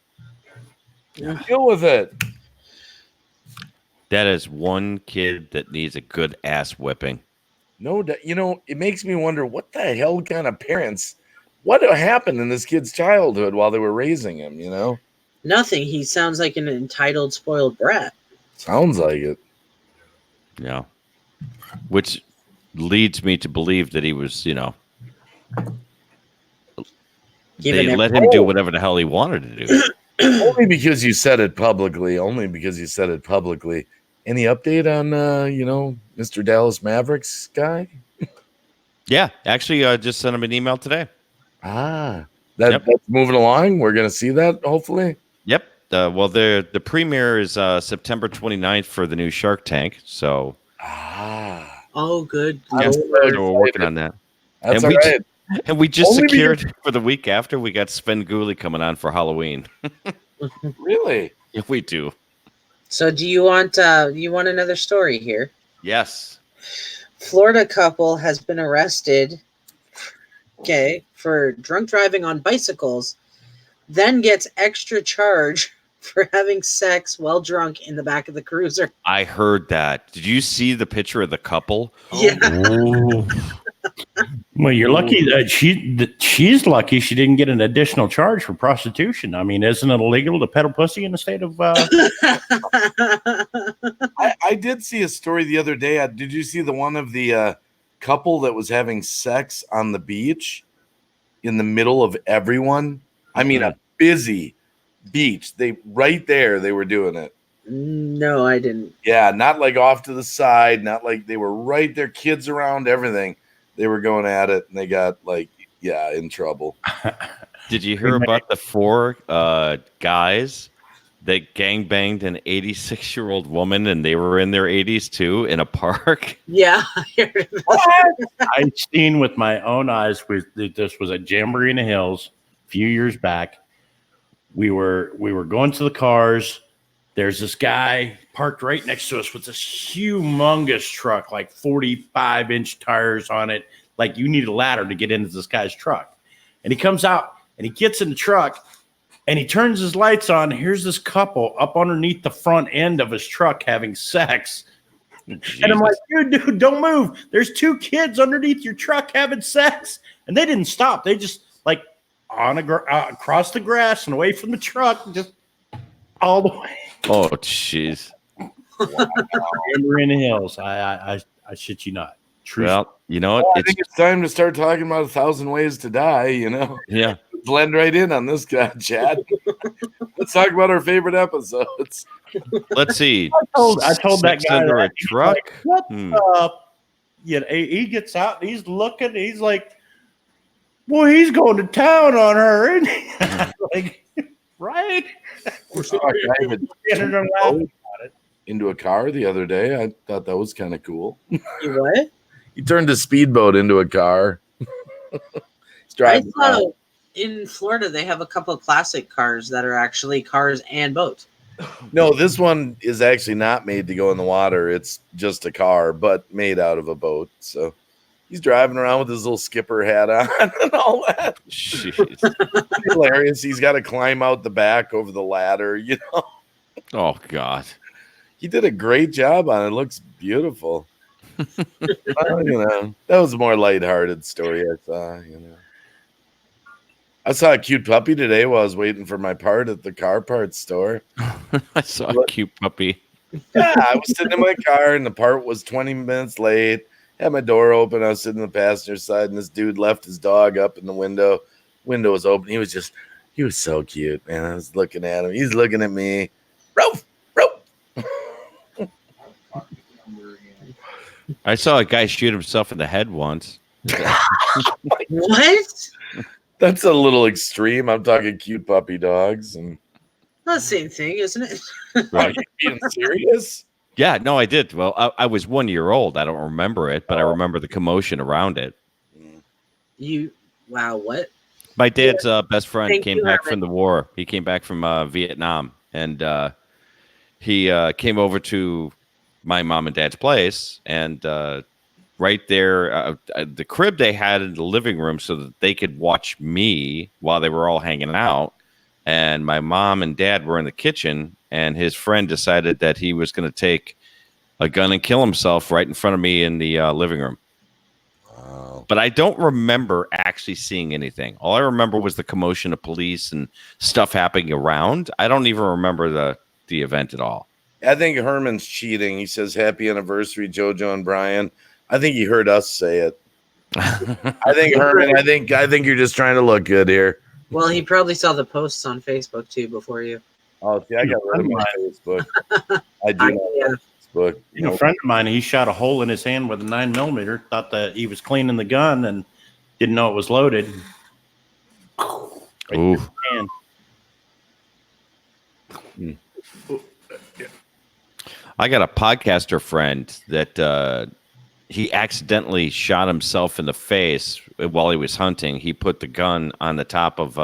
You deal with it. That is one kid that needs a good ass whipping. No, it makes me wonder what the hell kind of parents, what happened in this kid's childhood while they were raising him, Nothing. He sounds like an entitled, spoiled brat. Sounds like it. Yeah. Which leads me to believe that he was, they let him do whatever the hell he wanted to do. Only because you said it publicly. Any update on, Mr. Dallas Mavericks guy? Yeah. Actually, I just sent him an email today. That's moving along. We're going to see that, hopefully. Yep. Well, the premiere is September 29th for the new Shark Tank. So, Oh, good. yes, so so we're working on that. That's And all right. And we just Only secured for the week after, we got Sven Gulli coming on for Halloween. Really? Yeah, we do. So, do you want another story here? Yes. Florida couple has been arrested, for drunk driving on bicycles, then gets extra charge for having sex while drunk in the back of the cruiser. I heard that. Did you see the picture of the couple? Yeah. Oh. Well, you're lucky that she's lucky she didn't get an additional charge for prostitution. I mean, isn't it illegal to peddle pussy in the state of? I did see a story the other day. Did you see the one of the couple that was having sex on the beach in the middle of everyone? I mean, a busy beach. They were doing it. No, I didn't. Yeah, not like off to the side, not like they were right there, kids around, everything. They were going at it, and they got in trouble. Did you hear about the 4 guys that gangbanged an 86-year-old woman, and they were in their 80s too in a park? Yeah. I've seen with my own eyes. This was at Jamboree in the Hills a few years back. We were going to the cars. There's this guy parked right next to us with this humongous truck, like 45-inch tires on it. Like you need a ladder to get into this guy's truck. And he comes out and he gets in the truck and he turns his lights on. Here's this couple up underneath the front end of his truck having sex. And I'm like, dude, don't move. There's 2 kids underneath your truck having sex. And they didn't stop. They just like across the grass and away from the truck, just all the way. Oh, jeez. We're in the hills. I shit you not. True. Well, you know what? I think it's time to start talking about 1,000 Ways to Die, you know? Yeah. Blend right in on this guy, Chad. Let's talk about our favorite episodes. Let's see. I told that Sex guy under that. a truck. Like, what up? Yeah, he gets out and he's looking. He's like, "Boy, he's going to town on her." Isn't he? Like, right? I even into a car the other day. I thought that was kind of cool. You what? He turned a speedboat into a car. He's driving. I saw in Florida they have a couple of classic cars that are actually cars and boats. No, this one is actually not made to go in the water. It's just a car, but made out of a boat. So he's driving around with his little skipper hat on and all that. Jeez. Hilarious. He's got to climb out the back over the ladder, you know. Oh, God. He did a great job on it. It looks beautiful. You know, that was a more lighthearted story I saw, you know. I saw a cute puppy today while I was waiting for my part at the car parts store. I saw a cute puppy. Yeah, I was sitting in my car and the part was 20 minutes late. Had my door open. I was sitting on the passenger side and this dude left his dog up in the window. Window was open. He was so cute, man. I was looking at him. He's looking at me. Roof. I saw a guy shoot himself in the head once. What? That's a little extreme. I'm talking cute puppy dogs. And Not the same thing, isn't it? are you being serious? Yeah, no, I did. Well, I was 1 year old. I don't remember it, but I remember the commotion around it. Wow, what? My dad's best friend Thank came you, back Herman. from the war. He came back from Vietnam, and he came over to my mom and dad's place, and right there, the crib they had in the living room so that they could watch me while they were all hanging out. And my mom and dad were in the kitchen, and his friend decided that he was going to take a gun and kill himself right in front of me in the living room. Wow. But I don't remember actually seeing anything. All I remember was the commotion of police and stuff happening around. I don't even remember the event at all. I think Herman's cheating. He says, "Happy anniversary, JoJo and Brian." I think he heard us say it. I think Herman. I think you're just trying to look good here. Well, he probably saw the posts on Facebook too before you. Oh, see, I got rid of my Facebook. I do not Yeah. have Facebook. You know, a friend of mine, he shot a hole in his hand with a 9mm, thought that he was cleaning the gun and didn't know it was loaded. Ooh. I got a podcaster friend that he accidentally shot himself in the face while he was hunting. He put the gun on the top of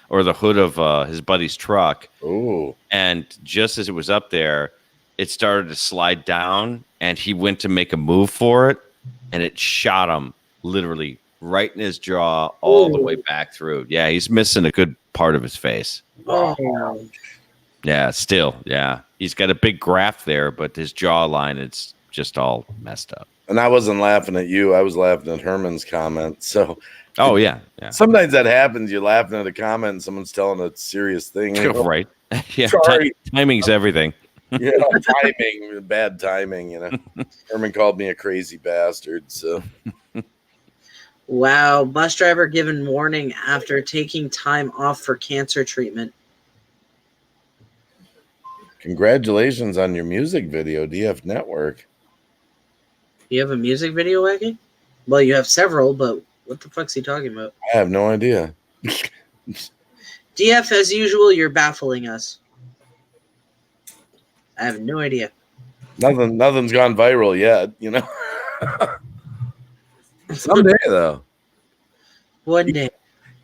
or the hood of his buddy's truck. Oh, And just as it was up there, it started to slide down, and he went to make a move for it, and it shot him literally right in his jaw all the way back through. Yeah, he's missing a good part of his face. Oh, Yeah, still, yeah. He's got a big graft there, but his jawline, it's just all messed up. and I wasn't laughing at you. I was laughing at Herman's comment. So Oh, yeah. Yeah. sometimes that happens. You're laughing at a comment and someone's telling a serious thing. You know? Right. Yeah. Sorry. Timing's everything. You know, timing, bad timing. You know, Herman called me a crazy bastard. So wow. Bus driver given warning after taking time off for cancer treatment. congratulations on your music video, DF Network. You have a music video, Wacky? Well, you have several, but what the fuck's he talking about? I have no idea. DF, as usual, you're baffling us. I have no idea. Nothing's gone viral yet. You know. Someday though. One day.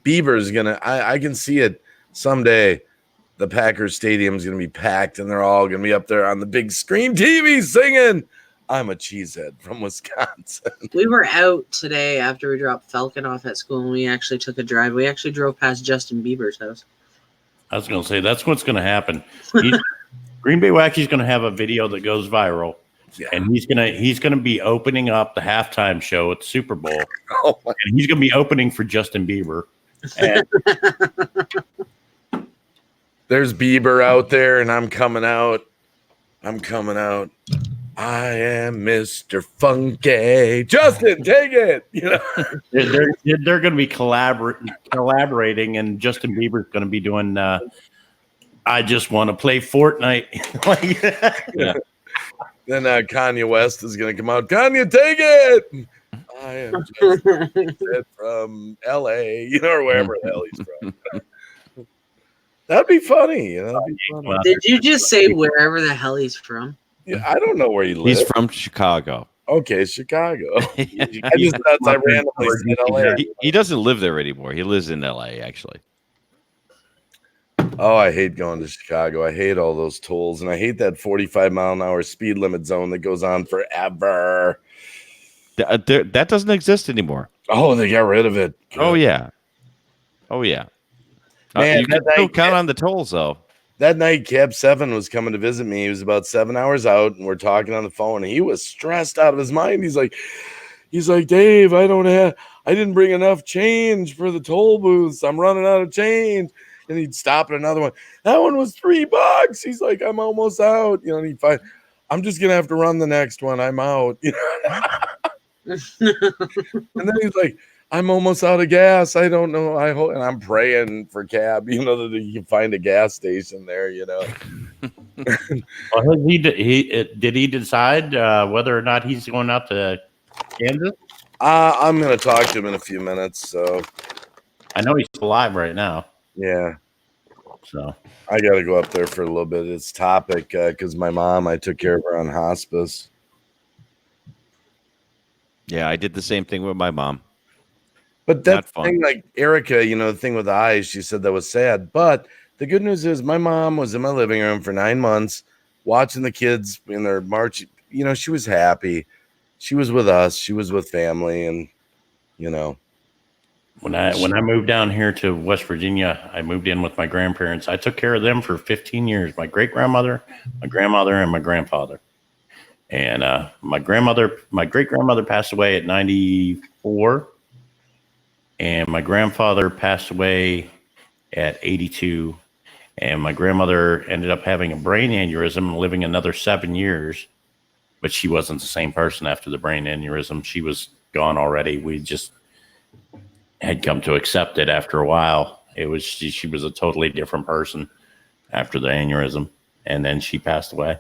Bieber's gonna. I can see it someday. The Packers Stadium is gonna be packed, and they're all gonna be up there on the big screen TV singing "I'm a Cheesehead" from Wisconsin. We were out today after we dropped Falcon off at school, and we actually took a drive. We actually drove past Justin Bieber's house. I was going to say, that's what's going to happen. Green Bay Wacky's going to have a video that goes viral, Yeah. And he's gonna be opening up the halftime show at the Super Bowl. Oh my. And he's gonna be opening for Justin Bieber. And There's Bieber out there, and I'm coming out. I am Mr. Funky. Justin, take it. You know, they're going to be collaborating, and Justin Bieber's going to be doing. I just want to play Fortnite. Yeah. Then Kanye West is going to come out. Kanye, take it. I am just from LA, you know, or wherever the hell he's from. That'd be funny. You know, that'd be funny. Did you just say wherever the hell he's from? Yeah, I don't know where he lives. He's from Chicago. Okay, Chicago. I just thought I randomly said LA. He doesn't live there anymore. He lives in LA, actually. Oh, I hate going to Chicago. I hate all those tolls, and I hate that 45-mile-an-hour speed limit zone that goes on forever. That doesn't exist anymore. Oh, they got rid of it. Good. Oh yeah. Man, you can still count on the tolls, though. That night, Cab 7 was coming to visit me. He was about 7 hours out, and we're talking on the phone, and he was stressed out of his mind. He's like, Dave, I didn't bring enough change for the toll booths. I'm running out of change. And he'd stop at another one. That one was $3. He's like, I'm almost out. You know, and he'd find, I'm just gonna have to run the next one. I'm out. You know? And then he's like, I'm almost out of gas. I don't know. I hope, and I'm praying for Cab, you know, that he can find a gas station there, you know. Well, did he decide whether or not he's going out to Kansas? I'm gonna talk to him in a few minutes. So I know he's alive right now. Yeah. So I got to go up there for a little bit. It's topic because my mom, I took care of her on hospice. Yeah, I did the same thing with my mom. But that thing, like Erica, you know, the thing with the eyes, she said that was sad. But the good news is my mom was in my living room for 9 months watching the kids in their march. You know, she was happy. She was with us. She was with family. And, you know. When I moved down here to West Virginia, I moved in with my grandparents. I took care of them for 15 years. My great-grandmother, my grandmother, and my grandfather. And my great-grandmother passed away at 94. And my grandfather passed away at 82. And my grandmother ended up having a brain aneurysm and living another 7 years. But she wasn't the same person after the brain aneurysm. She was gone already. We just had come to accept it after a while. She was a totally different person after the aneurysm. And then she passed away.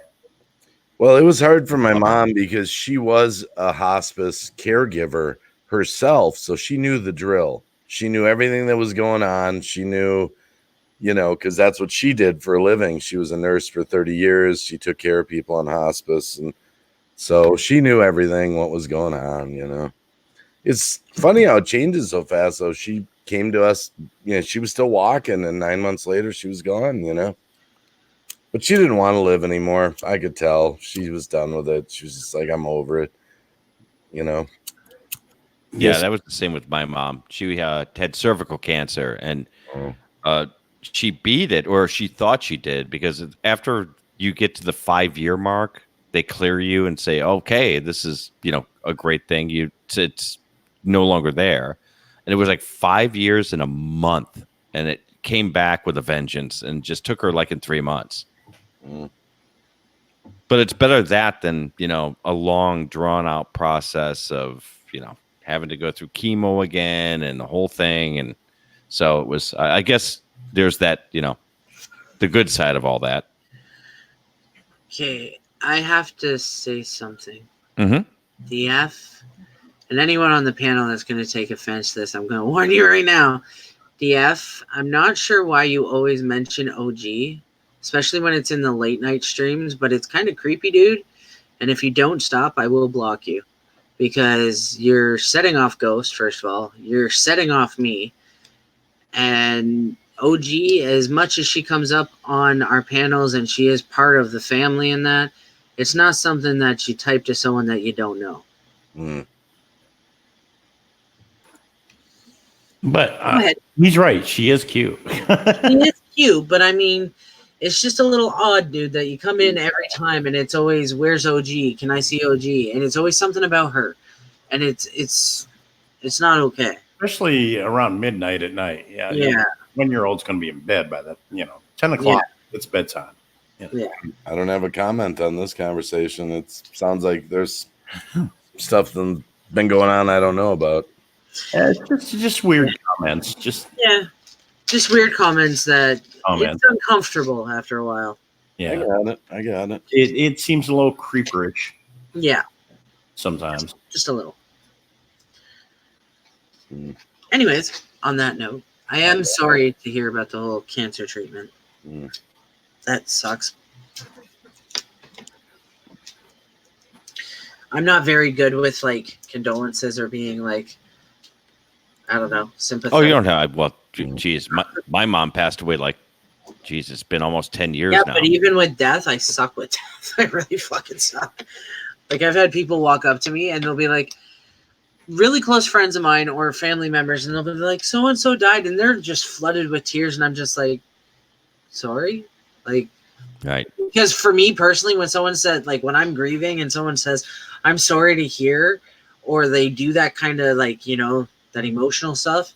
Well, it was hard for my mom because she was a hospice caregiver herself. So she knew the drill. She knew everything that was going on. She knew, you know, because that's what she did for a living. She was a nurse for 30 years. She took care of people on hospice. And so she knew everything, what was going on, you know. It's funny how it changes so fast. So she came to us, you know, she was still walking, and 9 months later she was gone, you know. But she didn't want to live anymore. I could tell she was done with it. She was just like, I'm over it, you know. Yeah, that was the same with my mom. She had cervical cancer, and she beat it, or she thought she did, because after you get to the 5-year mark, they clear you and say, okay, this is, you know, a great thing. It's no longer there. And it was like 5 years and a month, and it came back with a vengeance and just took her like in 3 months. But it's better that than, you know, a long drawn out process of, you know, having to go through chemo again and the whole thing. And so it was, I guess there's that, you know, the good side of all that. Okay, I have to say something. Mm-hmm. DF, and anyone on the panel that's going to take offense to this, I'm going to warn you right now. DF, I'm not sure why you always mention OG, especially when it's in the late night streams, but it's kind of creepy, dude. And if you don't stop, I will block you, because you're setting off Ghost, first of all. You're setting off me. And OG, as much as she comes up on our panels and she is part of the family in that, it's not something that you type to someone that you don't know. But he's right. She is cute. She is cute, but I mean, It's just a little odd, dude, that you come in every time and it's always, where's OG? Can I see OG? And it's always something about her. And it's not okay. Especially around midnight at night. Yeah. Yeah. 1-year-old's going to be in bed by 10 o'clock. It's bedtime. Yeah. I don't have a comment on this conversation. It sounds like there's stuff that's been going on I don't know about. It's just weird comments. Just weird comments that it's uncomfortable after a while. Yeah. I got it. It seems a little creeperish. Yeah. Sometimes. Just a little. Anyways, on that note, I am sorry to hear about the whole cancer treatment. That sucks. I'm not very good with like condolences or being like, I don't know, sympathetic. Oh, you don't have. Well, geez, my mom passed away like, geez, it's been almost 10 years now. But even with death, I suck with death. I really fucking suck. Like I've had people walk up to me and they'll be like, really close friends of mine or family members, and they'll be like, so and so died, and they're just flooded with tears, and I'm just like, sorry, like, right? Because for me personally, when someone said, like, when I'm grieving and someone says, I'm sorry to hear, or they do that kind of like, you know, that emotional stuff,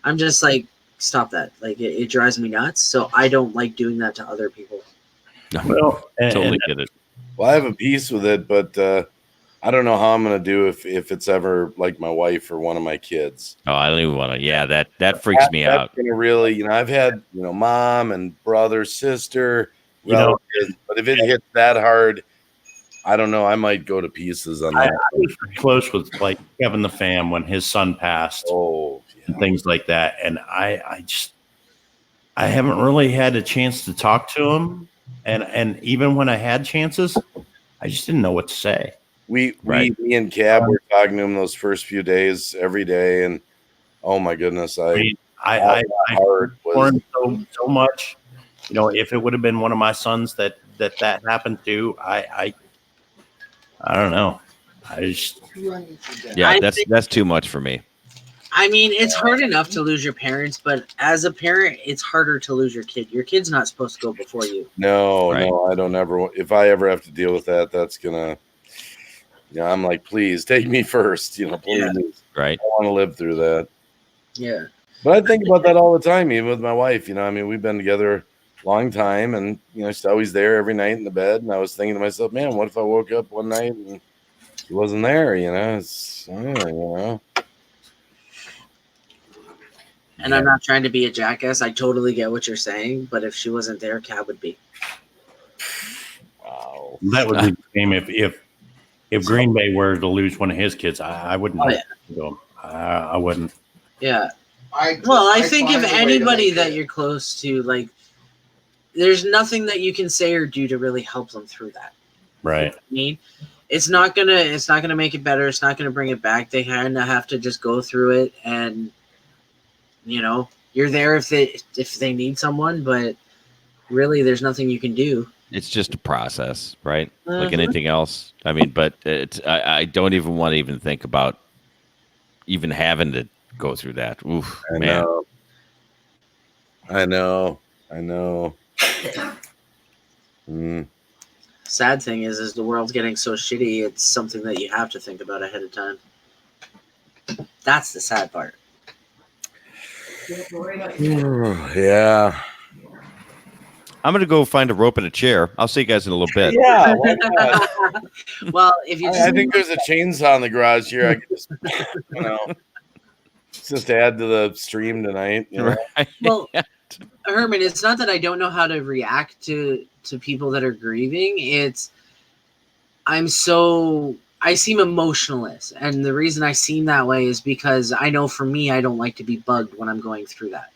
I'm just like, stop that. Like it drives me nuts. So I don't like doing that to other people. Well, totally get it. Well, I have a piece with it, but I don't know how I'm going to do if it's ever like my wife or one of my kids. Oh, I don't even want to. Yeah, that freaks me out. Gonna really, you know, I've had, you know, mom and brother, sister, relatives, but if it hits that hard, I don't know. I might go to pieces on that. I was close with like Kevin the Fam when his son passed. Oh, and things like that. And I haven't really had a chance to talk to him. And even when I had chances, I just didn't know what to say. Me and Cab were talking to him those first few days every day, and oh my goodness, I for him so much. You know, if it would have been one of my sons that happened to, I don't know. That's too much for me. I mean, it's hard enough to lose your parents, but as a parent, it's harder to lose your kid. Your kid's not supposed to go before you. No, I don't ever. If I ever have to deal with that, that's gonna. Yeah, I'm like, please take me first. You know, please. Yeah. Right. I want to live through that. Yeah. But I think about that all the time, even with my wife. You know, I mean, we've been together a long time, and you know, she's always there every night in the bed. And I was thinking to myself, man, what if I woke up one night and she wasn't there? You know, you know. And I'm not trying to be a jackass. I totally get what you're saying, but if she wasn't there, Cab would be. Wow. That would be the same if Green Bay were to lose one of his kids. I wouldn't. Go. I wouldn't. Yeah. I think if anybody that you're close to, like, there's nothing that you can say or do to really help them through that. Right. You know what I mean, it's not gonna make it better. It's not gonna bring it back. They kind of have to just go through it, and you know, you're there if they need someone, but really, there's nothing you can do. It's just a process, right? Like anything else. I mean, but I don't even want to even think about even having to go through that. Oof, man. I know. Sad thing is the world's getting so shitty. It's something that you have to think about ahead of time. That's the sad part. Yeah. I'm going to go find a rope and a chair. I'll see you guys in a little bit. Yeah. Well, if you I think there's a chainsaw in the garage here. I could just, you know, just add to the stream tonight. You know? Right. Well, Herman, it's not that I don't know how to react to people that are grieving. It's I seem emotionless, and the reason I seem that way is because I know for me, I don't like to be bugged when I'm going through that.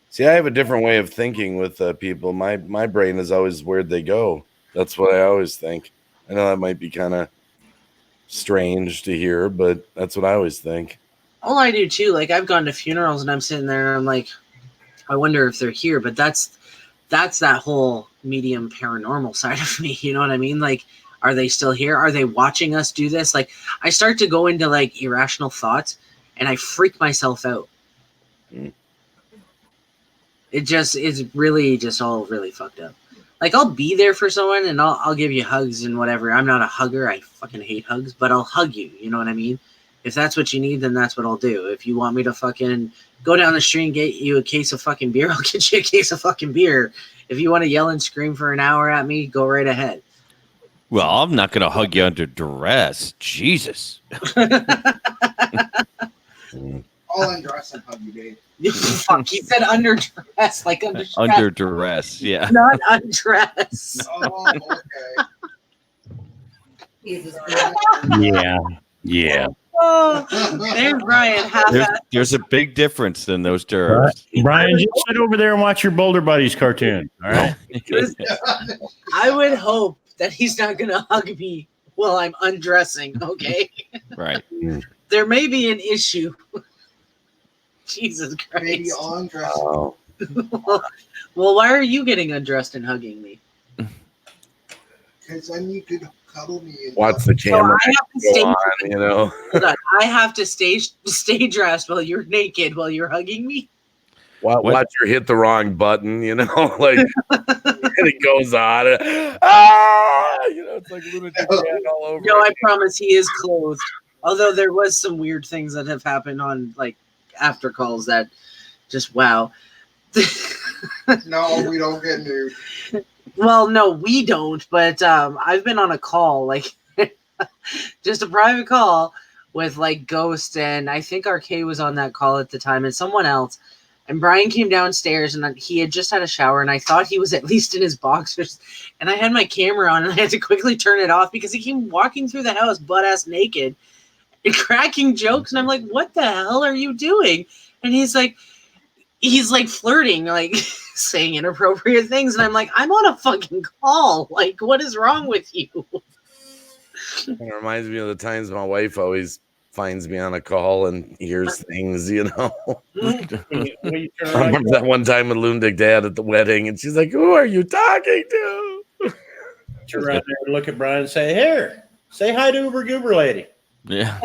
See, I have a different way of thinking with people. My brain is always where'd they go. That's what I always think. I know that might be kind of strange to hear, but that's what I always think. Well, I do too. Like I've gone to funerals and I'm sitting there and I'm like, I wonder if they're here. But that's that whole medium paranormal side of me. You know what I mean? Like, are they still here? Are they watching us do this? Like, I start to go into like irrational thoughts and I freak myself out. It's really just all really fucked up. Like, I'll be there for someone and I'll give you hugs and whatever. I'm not a hugger. I fucking hate hugs, but I'll hug you. You know what I mean? If that's what you need, then that's what I'll do. If you want me to fucking go down the street and get you a case of fucking beer, I'll get you a case of fucking beer. If you want to yell and scream for an hour at me, go right ahead. Well, I'm not going to hug you under duress. Jesus. I'll undress and hug you, Dave. Fuck, he said underdress, like underdress. Under duress, yeah. Not undress. Oh, Yeah. Yeah. Oh, there's Brian. There's a big difference in those terms. Brian, just sit over there and watch your Boulder Buddies cartoon. All right. I would hope that he's not going to hug me while I'm undressing, okay? Right. There may be an issue. Jesus Christ. Maybe I'll undress. Oh. Well, why are you getting undressed and hugging me? Because then you could cuddle me. And Watch the camera I have to go stay, on, you know. hold on. I have to stay dressed while you're naked while you're hugging me? Watch her hit the wrong button, you know, like and it goes on. You know, it's like lunatic all over. No, I promise he is clothed. Although there was some weird things that have happened on like after calls that just wow. No, we don't get nude. Well, no, we don't, but I've been on a call, like just a private call with like Ghost, and I think RK was on that call at the time, and someone else. And Brian came downstairs, and he had just had a shower, and I thought he was at least in his boxers. And I had my camera on, and I had to quickly turn it off because he came walking through the house butt-ass naked and cracking jokes. And I'm like, what the hell are you doing? And he's like flirting, like saying inappropriate things. And I'm like, I'm on a fucking call. Like, what is wrong with you? It reminds me of the times my wife always finds me on a call and hears things, you know. I remember that one time with Lunatic Dad at the wedding, and she's like, "Who are you talking to?" Turn around there and look at Brian and say, "Here, say hi to Uber Goober Lady." Yeah.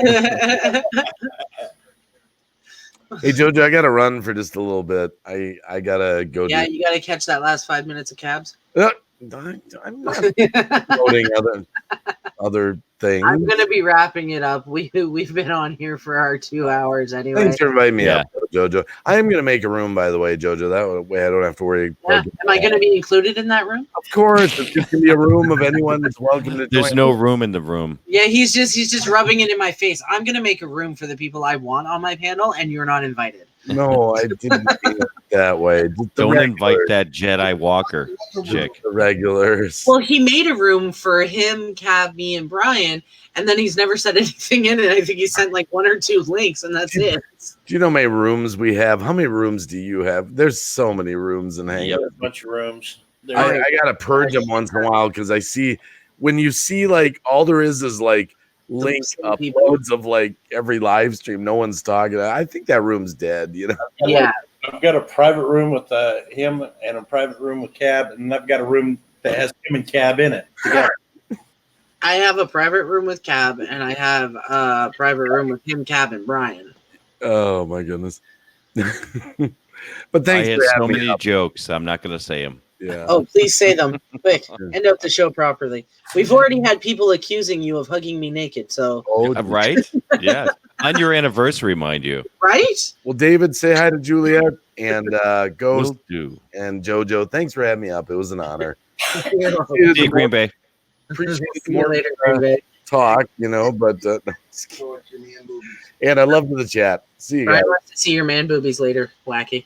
Hey Jojo, I gotta run for just a little bit. I gotta go. Yeah, you got to catch that last 5 minutes of cabs. I'm not voting other things. I'm gonna be wrapping it up. We've been on here for our 2 hours anyway. Thanks for inviting me up, Jojo. I am gonna make a room, by the way, Jojo. That way I don't have to worry. Yeah. Am I gonna be included in that room? Of course, it's just gonna be a room of anyone that's welcome to. There's join. no room in the room. Yeah, he's just rubbing it in my face. I'm gonna make a room for the people I want on my panel, and you're not invited. No, I didn't mean it that way. Just the Don't invite regulars. that Jedi Walker chick. The regulars. Well, he made a room for him, Cab, me, and Brian, and then he's never said anything in it. I think he sent like 1 or 2 links, and that's it. Do you know how many rooms we have? How many rooms do you have? There's so many rooms in Hangout. A bunch of rooms. I gotta purge them once in a while because I see when you see like all there is like link uploads of like every live stream. No one's talking. I think that room's dead. You know. Yeah. I've got a private room with him and a private room with Cab, and I've got a room that has him and Cab in it together. I have a private room with Cab, and I have a private room with him, Cab, and Brian. Oh my goodness! But thanks. I had for so having me many up. jokes. I'm not going to say them. Yeah. Oh, please say them. Quick, end up the show properly. We've already had people accusing you of hugging me naked, so Right? Yeah. On your anniversary, mind you. right? Well, David, say hi to Juliet and Ghost Will do. and JoJo. Thanks for having me up. It was an honor. See you, Green Bay. Appreciate See you later, Green Bay. talk, you know, but and I love the chat. See you guys. Brian wants to see your man boobies later, wacky.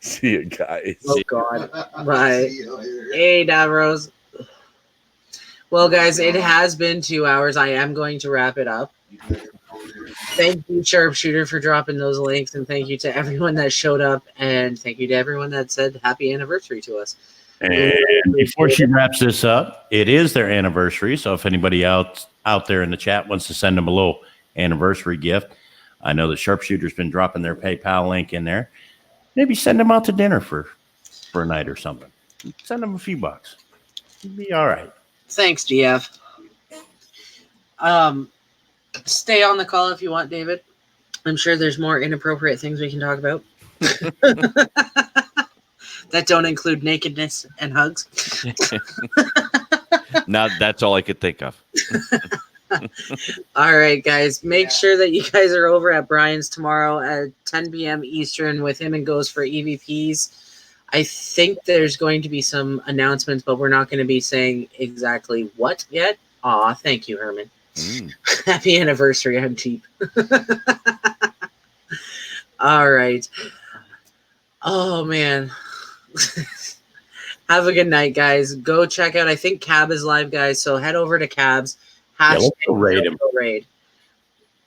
See you guys. Oh God. Bye. Hey, Davros. Well, guys, it has been 2 hours. I am going to wrap it up. Thank you, Sharpshooter, for dropping those links, and thank you to everyone that showed up, and thank you to everyone that said happy anniversary to us. And before she wraps this up, it is their anniversary. So if anybody out there in the chat wants to send them a little anniversary gift, I know the Sharpshooter's been dropping their PayPal link in there. Maybe send them out to dinner for a night or something. Send them a few bucks. It'd be all right. Thanks, GF. Stay on the call if you want, David. I'm sure there's more inappropriate things we can talk about. That don't include nakedness and hugs. Now that's all I could think of. All right, guys. Make sure that you guys are over at Brian's tomorrow at 10 p.m. Eastern with him and Goes for EVPs. I think there's going to be some announcements, but we're not going to be saying exactly what yet. Aw, thank you, Herman. Happy anniversary. I'm cheap. All right. Oh, man. Have a good night, guys. Go check out, I think Cab is live, guys. So head over to Cab's. Let's go raid him. Raid.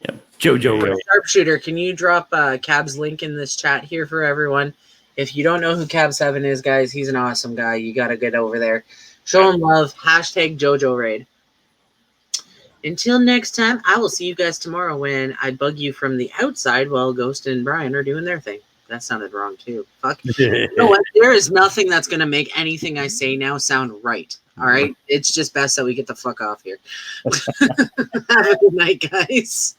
Yep. JoJo raid. Sharpshooter, can you drop Cab's link in this chat here for everyone? If you don't know who Cab7 is, guys, he's an awesome guy. You got to get over there. Show him love. Hashtag JoJo raid. Until next time, I will see you guys tomorrow when I bug you from the outside while Ghost and Brian are doing their thing. That sounded wrong, too. Fuck. You know what? There is nothing that's going to make anything I say now sound right. All right? It's just best that we get the fuck off here. Have a good night, guys.